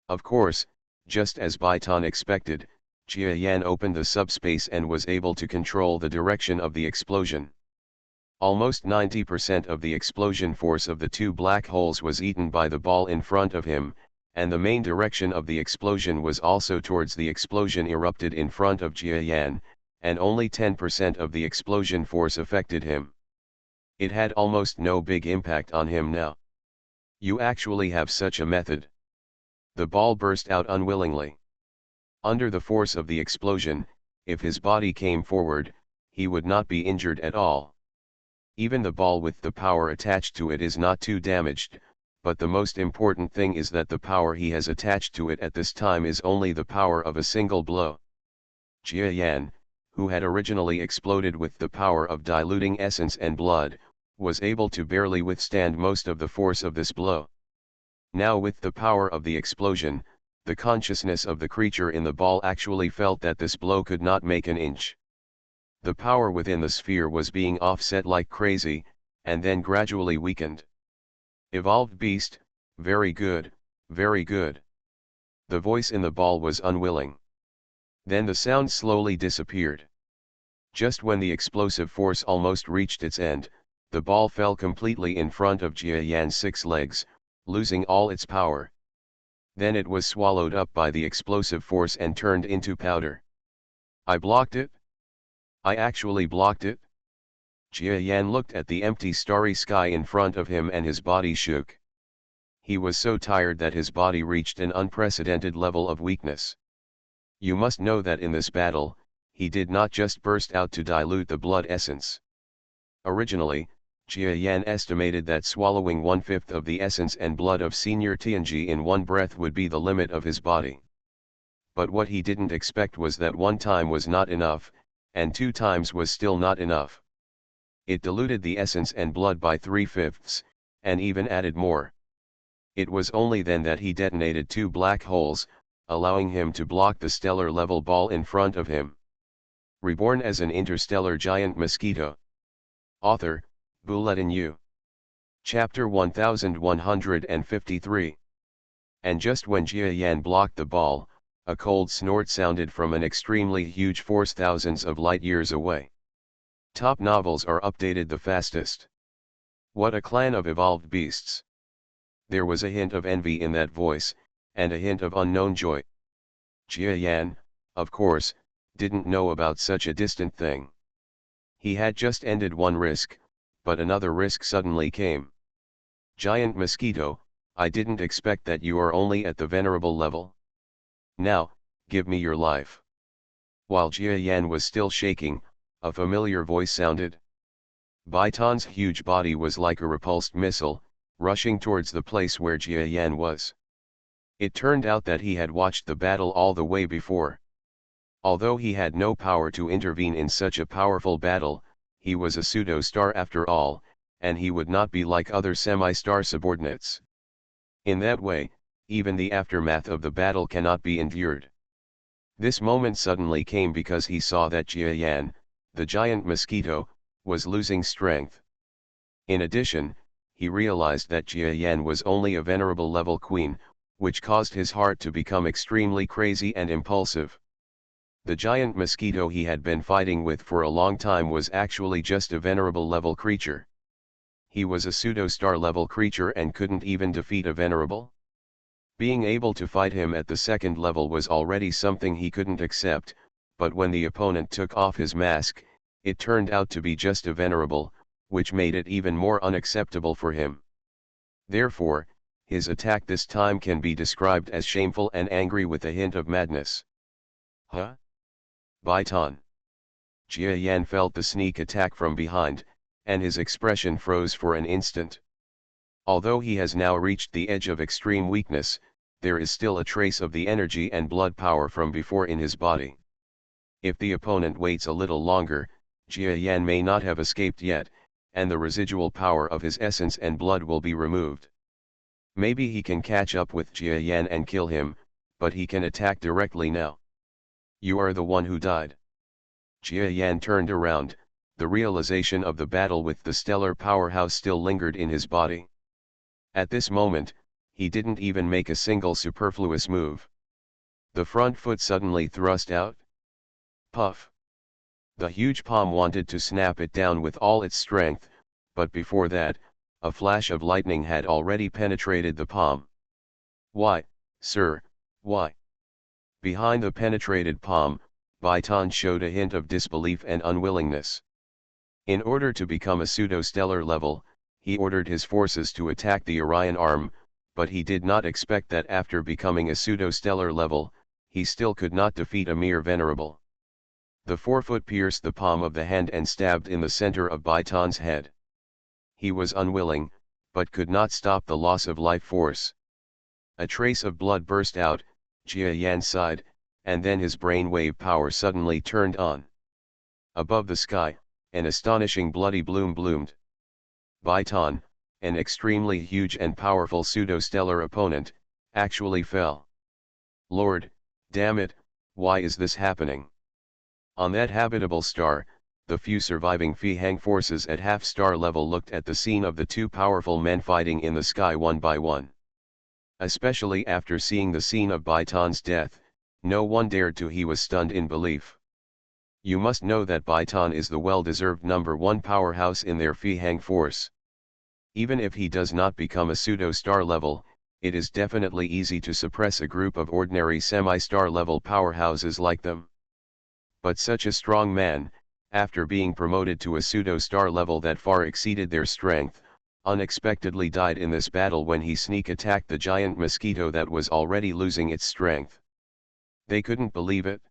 Of course, just as Baitan expected, Jia Yan opened the subspace and was able to control the direction of the explosion. Almost 90% of the explosion force of the two black holes was eaten by the ball in front of him, and the main direction of the explosion was also towards the explosion erupted in front of Jia Yan, and only 10% of the explosion force affected him. It had almost no big impact on him now. You actually have such a method. The ball burst out unwillingly. Under the force of the explosion, if his body came forward, he would not be injured at all. Even the ball with the power attached to it is not too damaged, but the most important thing is that the power he has attached to it at this time is only the power of a single blow. Jia Yan, who had originally exploded with the power of diluting essence and blood, was able to barely withstand most of the force of this blow. Now with the power of the explosion, the consciousness of the creature in the ball actually felt that this blow could not make an inch. The power within the sphere was being offset like crazy, and then gradually weakened. Evolved beast, very good, very good. The voice in the ball was unwilling. Then the sound slowly disappeared. Just when the explosive force almost reached its end, the ball fell completely in front of Jia Yan's 6 legs, losing all its power. Then it was swallowed up by the explosive force and turned into powder. I blocked it? I actually blocked it? Jia Yan looked at the empty starry sky in front of him and his body shook. He was so tired that his body reached an unprecedented level of weakness. You must know that in this battle, he did not just burst out to dilute the blood essence. Originally, Jia Yan estimated that swallowing 1/5 of the essence and blood of Senior Tianji in one breath would be the limit of his body. But what he didn't expect was that 1 time was not enough, and 2 times was still not enough. It diluted the essence and blood by 3/5, and even added more. It was only then that he detonated 2 black holes, allowing him to block the stellar-level ball in front of him. Reborn as an interstellar giant mosquito. Author, Bulletin U. Chapter 1153. And just when Jia Yan blocked the ball, a cold snort sounded from an extremely huge force thousands of light years away. Top novels are updated the fastest. What a clan of evolved beasts. There was a hint of envy in that voice, and a hint of unknown joy. Jia Yan, of course, didn't know about such a distant thing. He had just ended one risk, but another risk suddenly came. Giant mosquito, I didn't expect that you are only at the venerable level. Now, give me your life. While Jia Yan was still shaking, a familiar voice sounded. Baitan's huge body was like a repulsed missile, rushing towards the place where Jia Yan was. It turned out that he had watched the battle all the way before. Although he had no power to intervene in such a powerful battle, he was a pseudo-star after all, and he would not be like other semi-star subordinates. In that way, even the aftermath of the battle cannot be endured. This moment suddenly came because he saw that Jia Yan, the giant mosquito, was losing strength. In addition, he realized that Jia Yan was only a venerable level queen, which caused his heart to become extremely crazy and impulsive. The giant mosquito he had been fighting with for a long time was actually just a venerable level creature. He was a pseudo-star level creature and couldn't even defeat a venerable. Being able to fight him at the second level was already something he couldn't accept, but when the opponent took off his mask, it turned out to be just a venerable, which made it even more unacceptable for him. Therefore, his attack this time can be described as shameful and angry with a hint of madness. Huh? Baitan. Jia Yan felt the sneak attack from behind, and his expression froze for an instant. Although he has now reached the edge of extreme weakness, there is still a trace of the energy and blood power from before in his body. If the opponent waits a little longer, Jia Yan may not have escaped yet, and the residual power of his essence and blood will be removed. Maybe he can catch up with Jia Yan and kill him, but he can attack directly now. You are the one who died. Jia Yan turned around, the realization of the battle with the stellar powerhouse still lingered in his body. At this moment, he didn't even make a single superfluous move. The front foot suddenly thrust out. Puff! The huge palm wanted to snap it down with all its strength, but before that, a flash of lightning had already penetrated the palm. Why, sir, why? Behind the penetrated palm, Baitan showed a hint of disbelief and unwillingness. In order to become a pseudo-stellar level, he ordered his forces to attack the Orion arm, but he did not expect that after becoming a pseudo-stellar level, he still could not defeat a mere venerable. The forefoot pierced the palm of the hand and stabbed in the center of Baitan's head. He was unwilling, but could not stop the loss of life force. A trace of blood burst out, Jia Yan sighed, and then his brainwave power suddenly turned on. Above the sky, an astonishing bloody bloom bloomed. Baitan, an extremely huge and powerful pseudo-stellar opponent, actually fell. Lord, damn it, why is this happening? On that habitable star, the few surviving Fihang forces at half-star level looked at the scene of the two powerful men fighting in the sky one by one. Especially after seeing the scene of Baitan's death, no one dared to. He was stunned in belief. You must know that Baitan is the well-deserved #1 powerhouse in their Fihang force. Even if he does not become a pseudo-star level, it is definitely easy to suppress a group of ordinary semi-star level powerhouses like them. But such a strong man, after being promoted to a pseudo-star level that far exceeded their strength, unexpectedly died in this battle when he sneak attacked the giant mosquito that was already losing its strength. They couldn't believe it.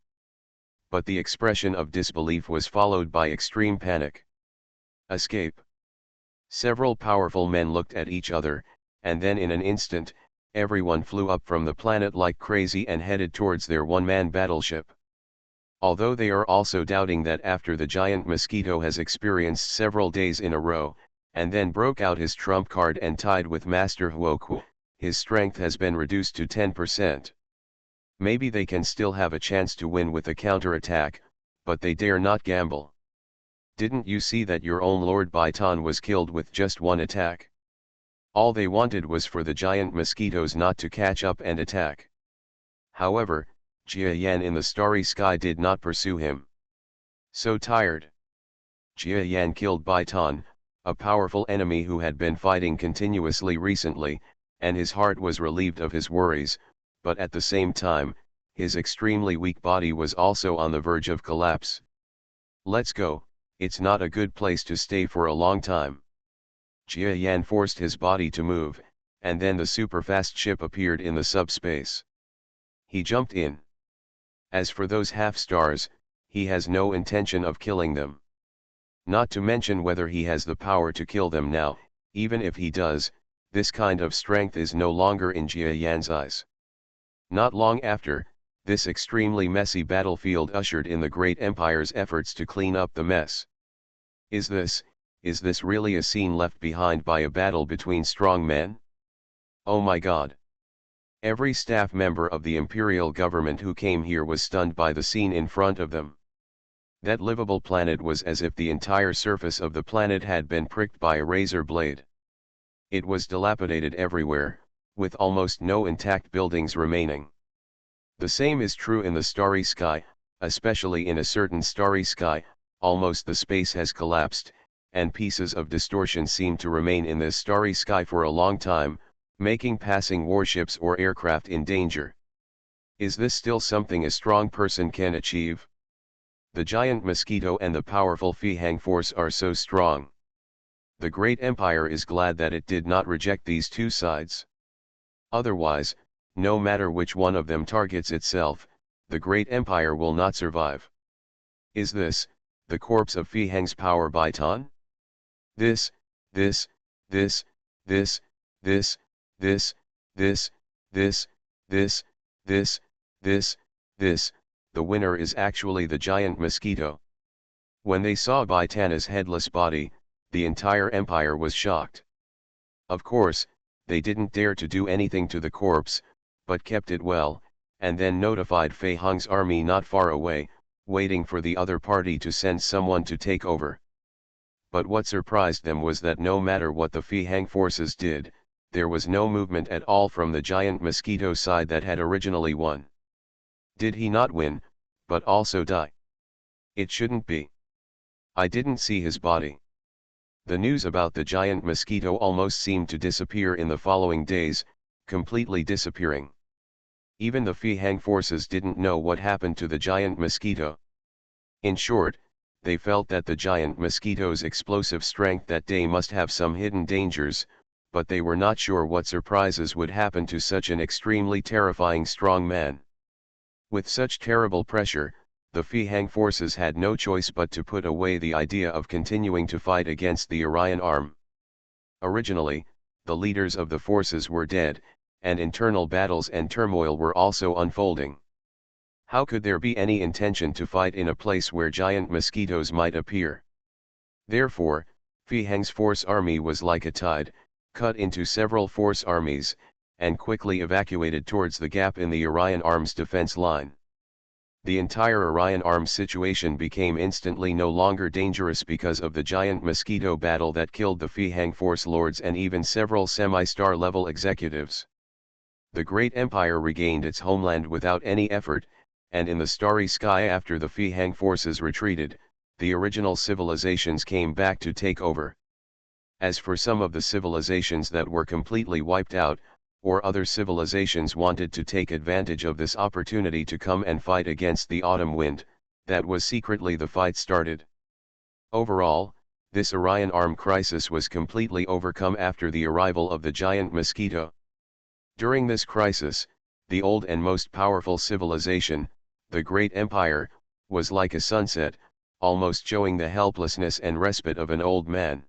But the expression of disbelief was followed by extreme panic. Escape. Several powerful men looked at each other, and then in an instant, everyone flew up from the planet like crazy and headed towards their one-man battleship. Although they are also doubting that after the giant mosquito has experienced several days in a row, and then broke out his trump card and tied with Master Huoku, his strength has been reduced to 10%. Maybe they can still have a chance to win with a counterattack, but they dare not gamble. Didn't you see that your own Lord Baitan was killed with just one attack? All they wanted was for the giant mosquitoes not to catch up and attack. However, Jia Yan in the starry sky did not pursue him. So tired. Jia Yan killed Baitan, a powerful enemy who had been fighting continuously recently, and his heart was relieved of his worries, but at the same time, his extremely weak body was also on the verge of collapse. Let's go, it's not a good place to stay for a long time. Jia Yan forced his body to move, and then the superfast ship appeared in the subspace. He jumped in. As for those half-stars, he has no intention of killing them. Not to mention whether he has the power to kill them now. Even if he does, this kind of strength is no longer in Jia Yan's eyes. Not long after, this extremely messy battlefield ushered in the great empire's efforts to clean up the mess. Is this really a scene left behind by a battle between strong men? Oh my God! Every staff member of the imperial government who came here was stunned by the scene in front of them. That livable planet was as if the entire surface of the planet had been pricked by a razor blade. It was dilapidated everywhere, with almost no intact buildings remaining. The same is true in the starry sky, especially in a certain starry sky, almost the space has collapsed, and pieces of distortion seem to remain in this starry sky for a long time, making passing warships or aircraft in danger. Is this still something a strong person can achieve? The giant mosquito and the powerful Fihang force are so strong. The great empire is glad that it did not reject these two sides. Otherwise, no matter which one of them targets itself, the great empire will not survive. Is this the corpse of Fihang's power Baitan? This, this, this, this, this, this, this, this, this, this, this, this, the winner is actually the giant mosquito. When they saw Baitana's headless body, the entire empire was shocked. Of course, they didn't dare to do anything to the corpse, but kept it well, and then notified Fei Hong's army not far away, waiting for the other party to send someone to take over. But what surprised them was that no matter what the Fihang forces did, there was no movement at all from the giant mosquito side that had originally won. Did he not win, but also die? It shouldn't be. I didn't see his body. The news about the giant mosquito almost seemed to disappear in the following days, completely disappearing. Even the Fihang forces didn't know what happened to the giant mosquito. In short, they felt that the giant mosquito's explosive strength that day must have some hidden dangers, but they were not sure what surprises would happen to such an extremely terrifying strong man. With such terrible pressure, the Fihang forces had no choice but to put away the idea of continuing to fight against the Orion arm. Originally, the leaders of the forces were dead, and internal battles and turmoil were also unfolding. How could there be any intention to fight in a place where giant mosquitoes might appear? Therefore, Fihang's force army was like a tide, cut into several force armies, and quickly evacuated towards the gap in the Orion Arms defense line. The entire Orion Arms situation became instantly no longer dangerous because of the giant mosquito battle that killed the Fihang force lords and even several semi-star level executives. The great empire regained its homeland without any effort, and in the starry sky after the Fihang forces retreated, the original civilizations came back to take over. As for some of the civilizations that were completely wiped out, or other civilizations wanted to take advantage of this opportunity to come and fight against the autumn wind, that was secretly the fight started. Overall, this Orion arm crisis was completely overcome after the arrival of the giant Mosquito. During this crisis, the old and most powerful civilization, the Great Empire, was like a sunset, almost showing the helplessness and respite of an old man.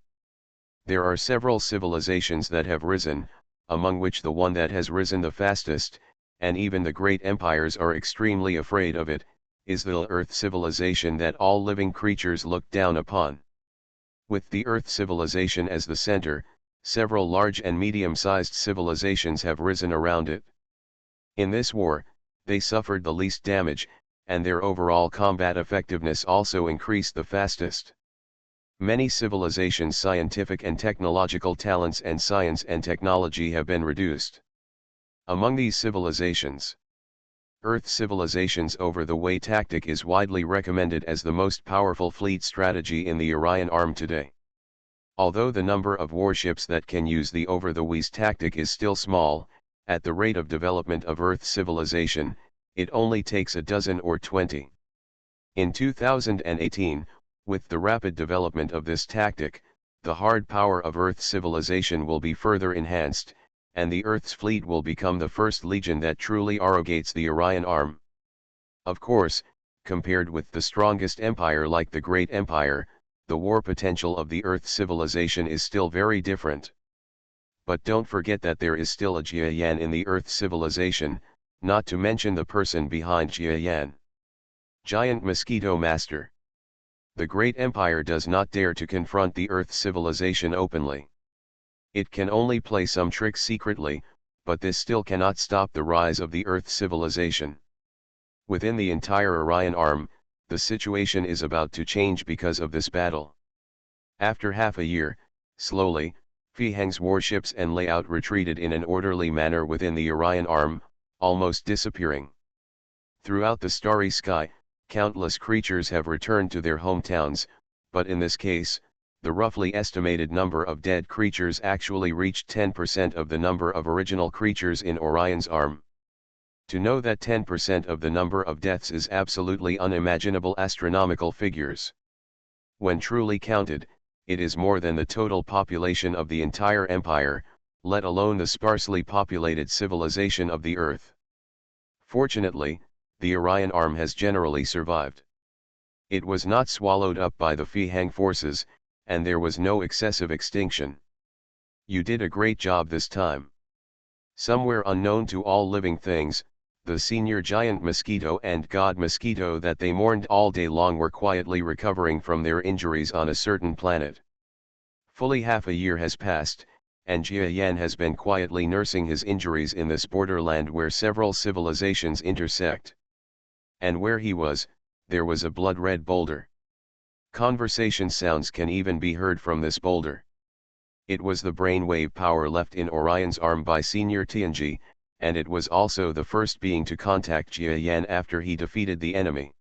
There are several civilizations that have risen, among which the one that has risen the fastest, and even the great empires are extremely afraid of it, is the Earth civilization that all living creatures look down upon. With the Earth civilization as the center, several large and medium-sized civilizations have risen around it. In this war, they suffered the least damage, and their overall combat effectiveness also increased the fastest. Many civilizations' scientific and technological talents and science and technology have been reduced. Among these civilizations, Earth civilization's over-the-way tactic is widely recommended as the most powerful fleet strategy in the Orion arm today. Although the number of warships that can use the over-the-ways tactic is still small, at the rate of development of Earth civilization, it only takes a dozen or 20. In 2018, with the rapid development of this tactic, the hard power of Earth civilization will be further enhanced, and the Earth's fleet will become the first legion that truly arrogates the Orion arm. Of course, compared with the strongest empire like the Great Empire, the war potential of the Earth civilization is still very different. But don't forget that there is still a Jia Yan in the Earth civilization, not to mention the person behind Jia Yan. Giant Mosquito Master. The Great Empire does not dare to confront the Earth civilization openly. It can only play some tricks secretly, but this still cannot stop the rise of the Earth civilization. Within the entire Orion arm, the situation is about to change because of this battle. After half a year, slowly, Fihang's warships and layout retreated in an orderly manner within the Orion arm, almost disappearing. Throughout the starry sky, countless creatures have returned to their hometowns, but in this case, the roughly estimated number of dead creatures actually reached 10% of the number of original creatures in Orion's arm. To know that 10% of the number of deaths is absolutely unimaginable astronomical figures. When truly counted, it is more than the total population of the entire empire, let alone the sparsely populated civilization of the Earth. Fortunately, the Orion arm has generally survived. It was not swallowed up by the Fihang forces, and there was no excessive extinction. You did a great job this time. Somewhere unknown to all living things, the senior giant Mosquito and God Mosquito that they mourned all day long were quietly recovering from their injuries on a certain planet. Fully half a year has passed, and Jia Yan has been quietly nursing his injuries in this borderland where several civilizations intersect. And where he was, there was a blood-red boulder. Conversation sounds can even be heard from this boulder. It was the brainwave power left in Orion's arm by Senior Tianji, and it was also the first being to contact Jia Yan after he defeated the enemy.